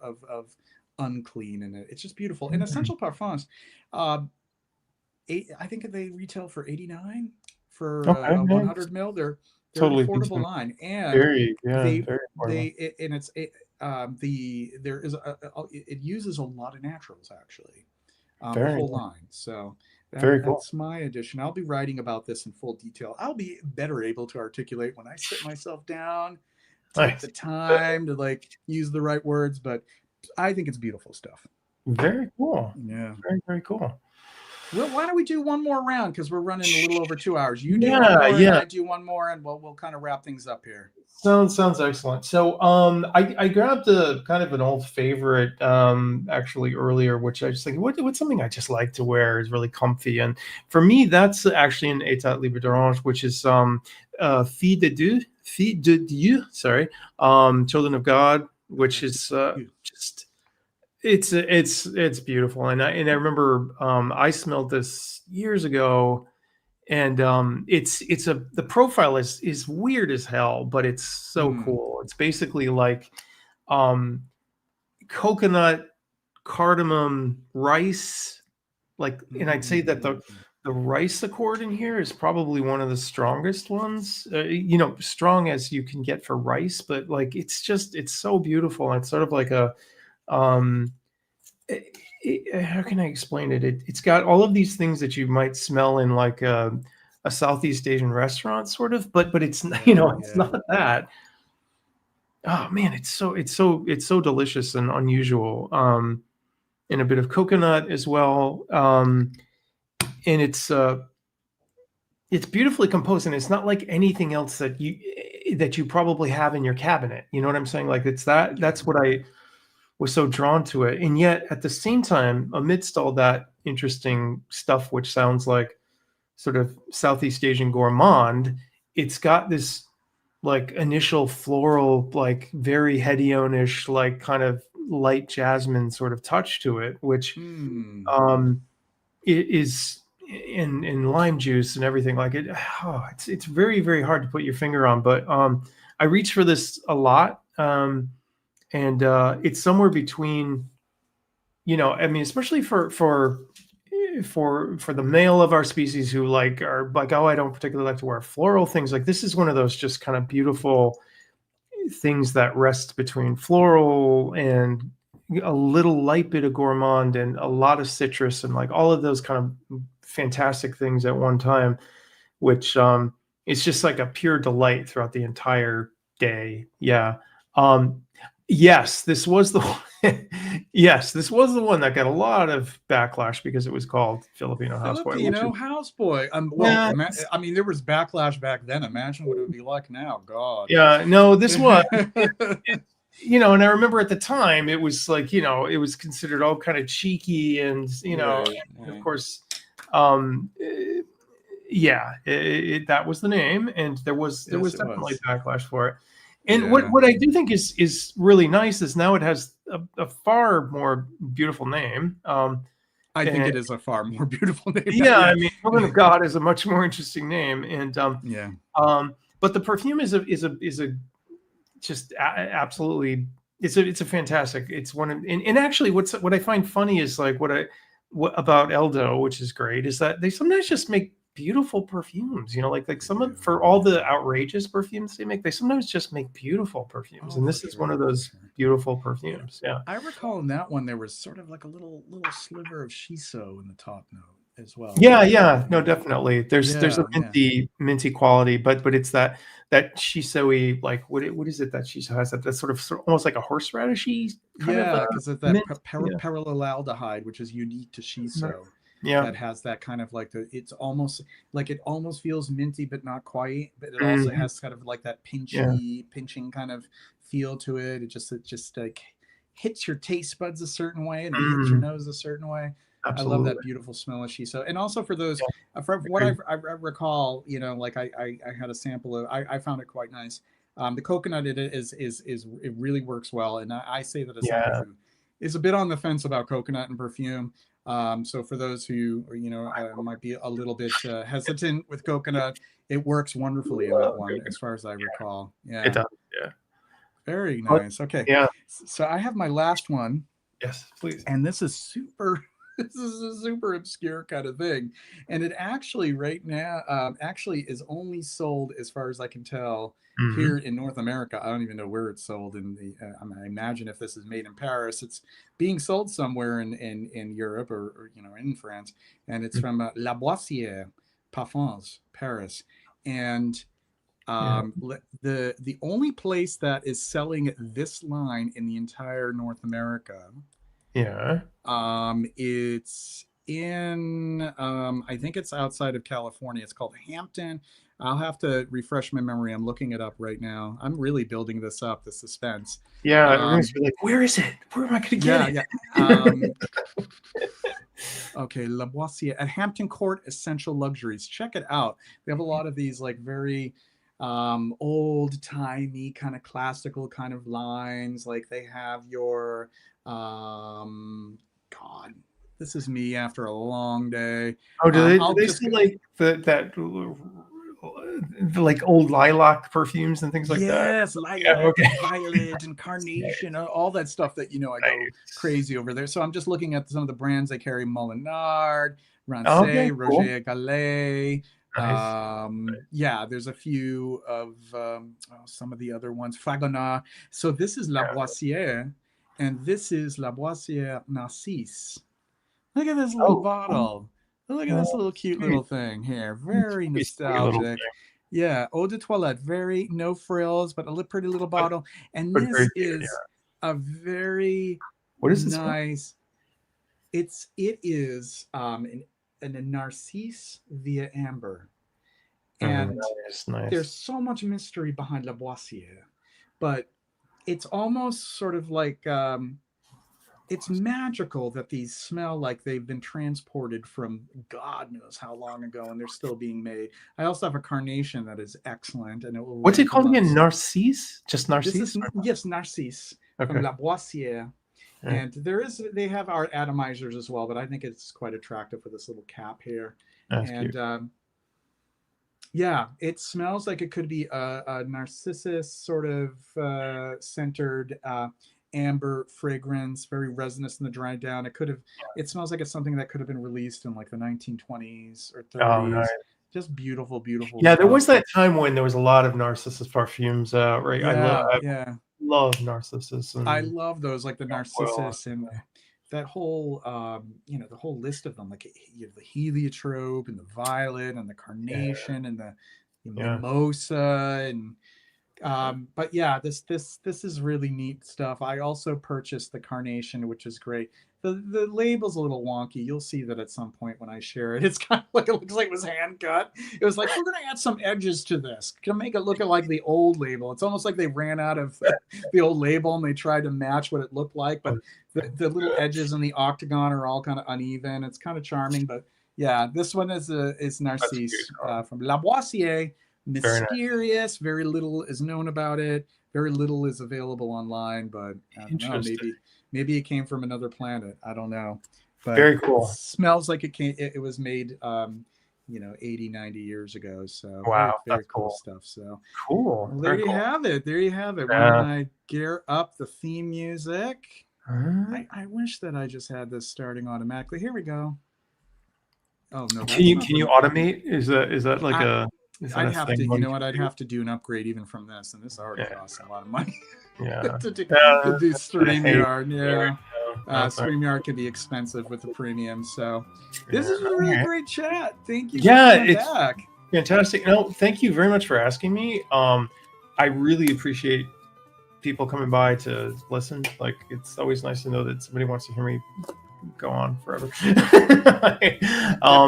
unclean in it. It's just beautiful. And Mhm. Essential Parfums, uh, I think they retail for 89 for Okay, a nice. 100 mil. They're an Totally affordable decent. line, and Very, yeah, they very affordable. they and it's there is it uses a lot of naturals actually, the Very, whole line. So very cool. that's my addition. I'll be writing about this in full detail. I'll be better able to articulate when I sit myself down, take the Nice. time to like use the right words. But I think it's beautiful stuff. Very cool. Yeah. Very, very cool. Well, why don't we do one more round because we're running a little over 2 hours. You do one Yeah, more, and yeah. I do one more, and we'll kind of wrap things up here. Sounds excellent. So I grabbed a kind of an old favorite actually earlier, which I just think what's something I just like to wear, is really comfy. And for me, that's actually an État Libre d'Orange, which is Fille de Dieu, sorry, Children of God, which is You. just it's beautiful, and I remember I smelled this years ago, and the profile is weird as hell, but it's so Mm. cool. It's basically like um, coconut, cardamom, rice, like, and I'd say that Mm. the rice accord in here is probably one of the strongest ones. Strong as you can get for rice, but like it's so beautiful. It's sort of like a um, how can I explain it? It's got all of these things that you might smell in like a Southeast Asian restaurant, sort of, but it's Yeah, it's yeah. not that. Oh man, it's so delicious and unusual. And a bit of coconut as well. And it's beautifully composed, and it's not like anything else that you probably have in your cabinet. You know what I'm saying? Like that's what I was so drawn to it. And yet at the same time, amidst all that interesting stuff, which sounds like sort of Southeast Asian gourmand, it's got this like initial floral, like very Hedionish, like kind of light jasmine sort of touch to it, which Hmm. um, is in lime juice and everything like it. Oh, it's very very hard to put your finger on, but I reach for this a lot, and it's somewhere between, I mean, especially for the male of our species who are like, oh, I don't particularly like to wear floral things. Like this is one of those just kind of beautiful things that rest between floral and a little light bit of gourmand and a lot of citrus and like all of those kind of fantastic things at one time, which it's just like a pure delight throughout the entire day. Yeah. Um, yes, this was the one. Yes, this was the one that got a lot of backlash because it was called Filipino Houseboy, which is Filipino houseboy. Well, yeah, I mean, there was backlash back then. Imagine what it would be like now. God. yeah. No, this was. And I remember at the time it was like, it was considered all kind of cheeky and, Right. and of Right. course, um, yeah, that was the name, and there was Yes, it definitely was. backlash for it. And what Yeah. I do think is really nice is now it has a far more beautiful name. I think And it is a far more beautiful name now. yeah, Yeah. I mean, Children of God is a much more interesting name, and Yeah. but the perfume is a just absolutely, it's a fantastic, it's one of, and actually what I find funny is like what about Eldo, which is great, is that they sometimes just make beautiful perfumes, like They some of, do. for all the outrageous perfumes they make, they sometimes just make beautiful perfumes, Oh, and for this is one sure. of For those sure. beautiful Yeah. perfumes. Yeah. I recall in that one there was sort of like a little sliver of shiso in the top note as well. Yeah, yeah, no, definitely. There's a Yeah, yeah. minty quality, but it's that shiso-y, like what is it that shiso has, that sort of almost like a horseradishy kind of Yeah, because of that mint. Yeah, parallelaldehyde, which is unique to shiso, yeah. that has that kind of like it's almost like it almost feels minty, but not quite. But it also Mhm. has kind of like that Yeah. pinching kind of feel to it. It just like hits your taste buds a certain way, and it hits your Mhm. nose a certain way. I love that Absolutely. beautiful smell of shiso, and also for those, Yeah, from what agreed. I recall, like I had a sample of, I found it quite nice. The coconut is it really works well, and I say that as somebody Yeah. who is a bit on the fence about coconut and perfume. So for those who might be a little bit hesitant with coconut, it works wonderfully in that one, Good. as far as I recall. It Yeah, does. Yeah. very But nice. Okay, yeah. so I have my last one, Yes, please. and this is super. This is a super obscure kind of thing, and it actually right now actually is only sold, as far as I can tell, here Mhm. in North America. I don't even know where it's sold in the. I imagine if this is made in Paris, it's being sold somewhere in Europe, or in France, and it's Mm. from La Boissière Parfums, Paris, and Yeah. the only place that is selling this line in the entire North America, Yeah. it's in I think it's outside of California. It's called Hampton. I'll have to refresh my memory. I'm looking it up right now. I'm really building this up, the suspense. Yeah, everyone's Um, be like, "Where is it? Where am I gonna get yeah, it?" yeah. Um, okay, La Boissière at Hampton Court Essential Luxuries. Check it out. They have a lot of these like very old timey kind of classical kind of lines. Like they have your God, this is me after a long day. Oh, do I'll they just still like like old lilac perfumes and things like that? Yes, Yeah, lilac okay. and violet and carnation, all that stuff that I go Nice. crazy over there. So I'm just looking at some of the brands they carry: Molinard, Okay, Rancé, cool. Roger Gallet. Nice. Yeah, there's a few of some of the other ones. Fragonard. So this is La Yeah. Boissière, and this is La Boissière Narcisse. Look at this little Oh, cool. bottle. Look at this Oh, little cute sweet. little thing here. It's Very a sweet little nostalgic. thing, Yeah, eau de toilette. Very no frills, but a pretty little but bottle. And but very this cute. is Yeah. a very What is this one? nice. It is a Narcisse via amber, and Nice, there's nice. so much mystery behind La Boissière, but it's almost sort of like it's magical that these smell like they've been transported from God knows how long ago, and they're still being made. I also have a carnation that is excellent, and it will What's it rank called again? amongst. Narcisse? Just This is Narcisse? yes, Narcisse from Okay. La Boissière, Yeah, and they have our atomizers as well, but I think it's quite attractive with this little cap here, that's and cute. yeah, it smells like it could be a narcissus sort of centered amber fragrance, very resinous in the dry down. It smells like it's something that could have been released in like the 1920s or Oh, nice. 30s. Just beautiful, beautiful Yeah, there stuff. was that time when there was a lot of Narcissus perfumes out, right? Yeah, I yeah. love Narcissus I and love those, like the oil. narcissus and that whole, the whole list of them, like you have the heliotrope and the violet and the Yeah, carnation and the yeah. mimosa and but yeah, this is really neat stuff. I also purchased the carnation, which is great. The label's a little wonky. You'll see that at some point when I share it. It's kind of like it looks like it was hand cut. It was like we're gonna add some edges to this to make it look like the old label. It's almost like they ran out of the old label and they tried to match what it looked like, but the little edges in the octagon are all kind of uneven. It's kind of charming, but yeah, this one is That's cute. Narcisse from La Boissière. Very nice. Mysterious. Very little is known about it. Very little is available online, but I don't know. Interesting. Maybe it came from another planet. I don't know, but Very it cool. smells like it was made 80, 90 years ago. So very, Wow, very that's cool cool. stuff. So Cool. well, there Very you cool. have it. There you have it. Why Yeah. don't I gear up the theme music? I wish that I just had this starting automatically. Here we go. Oh no, that's not Can you the. automate? Is that like I, is that I'd a have thing to, one I'd can do? have to do an upgrade even from this, and this already Yeah. costs a lot of money Yeah. to do Yeah. I hate StreamYard. it right Yeah, now. That's all right. StreamYard can be expensive with the premium. So this Yeah. is a All really right. great chat. Thank you for Yeah, coming it's back. fantastic. No, thank you very much for asking me. I really appreciate people coming by to listen. Like, it's always nice to know that somebody wants to hear me go on forever.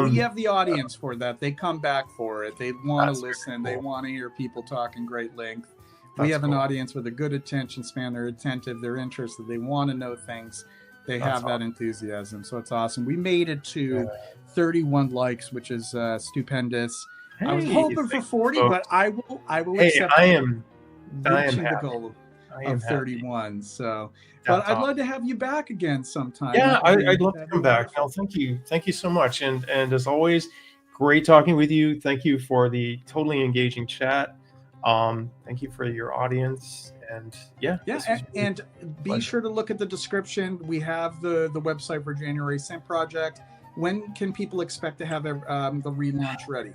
We have the audience for that. They come back for it. They want to That's very listen. They cool. want to hear people talk in great length. We That's have an cool. audience with a good attention span. They're attentive. They're interested. They want to know things. They That's have that awesome. enthusiasm. So it's awesome. We made it Yeah. to 31 likes, which is stupendous. I was Hey, hoping for thank you, 40, but folks. I will Hey, accept I am reaching the happy. goal I am of happy. 31. So, but That's I'd awesome. love to have you back again sometime. Yeah, I'd love to That'd be come back. No, wonderful. thank you so much. And as always, great talking with you. Thank you for the totally engaging chat. Thank you for your audience. And yeah, this was really And be pleasure. sure to look at the description. We have the website for January Synth Project. When can people expect to have the relaunch ready?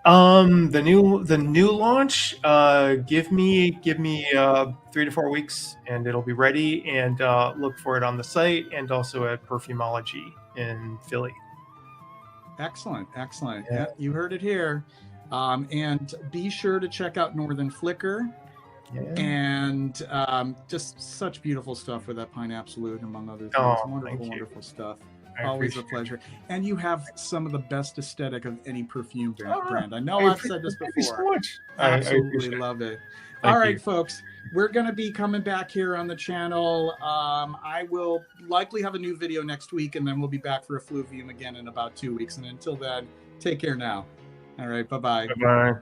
The new launch. Give me 3 to 4 weeks, and it'll be ready. And look for it on the site and also at Perfumology in Philly. Excellent. Yeah. Yeah, you heard it here. And be sure to check out Northern Flicker. Yeah. And just such beautiful stuff with that Pine Absolute, among other things. Oh, Wonderful stuff. I Always a appreciate pleasure. And you have some of the best aesthetic of any perfume brand. I know I I've said this Thank you so before. much. Absolutely I appreciate it. love it. Thank All right, you. folks, we're going to be coming back here on the channel. I will likely have a new video next week, and then we'll be back for Effluvium again in about 2 weeks. And until then, take care now. All right, bye-bye. Bye-bye.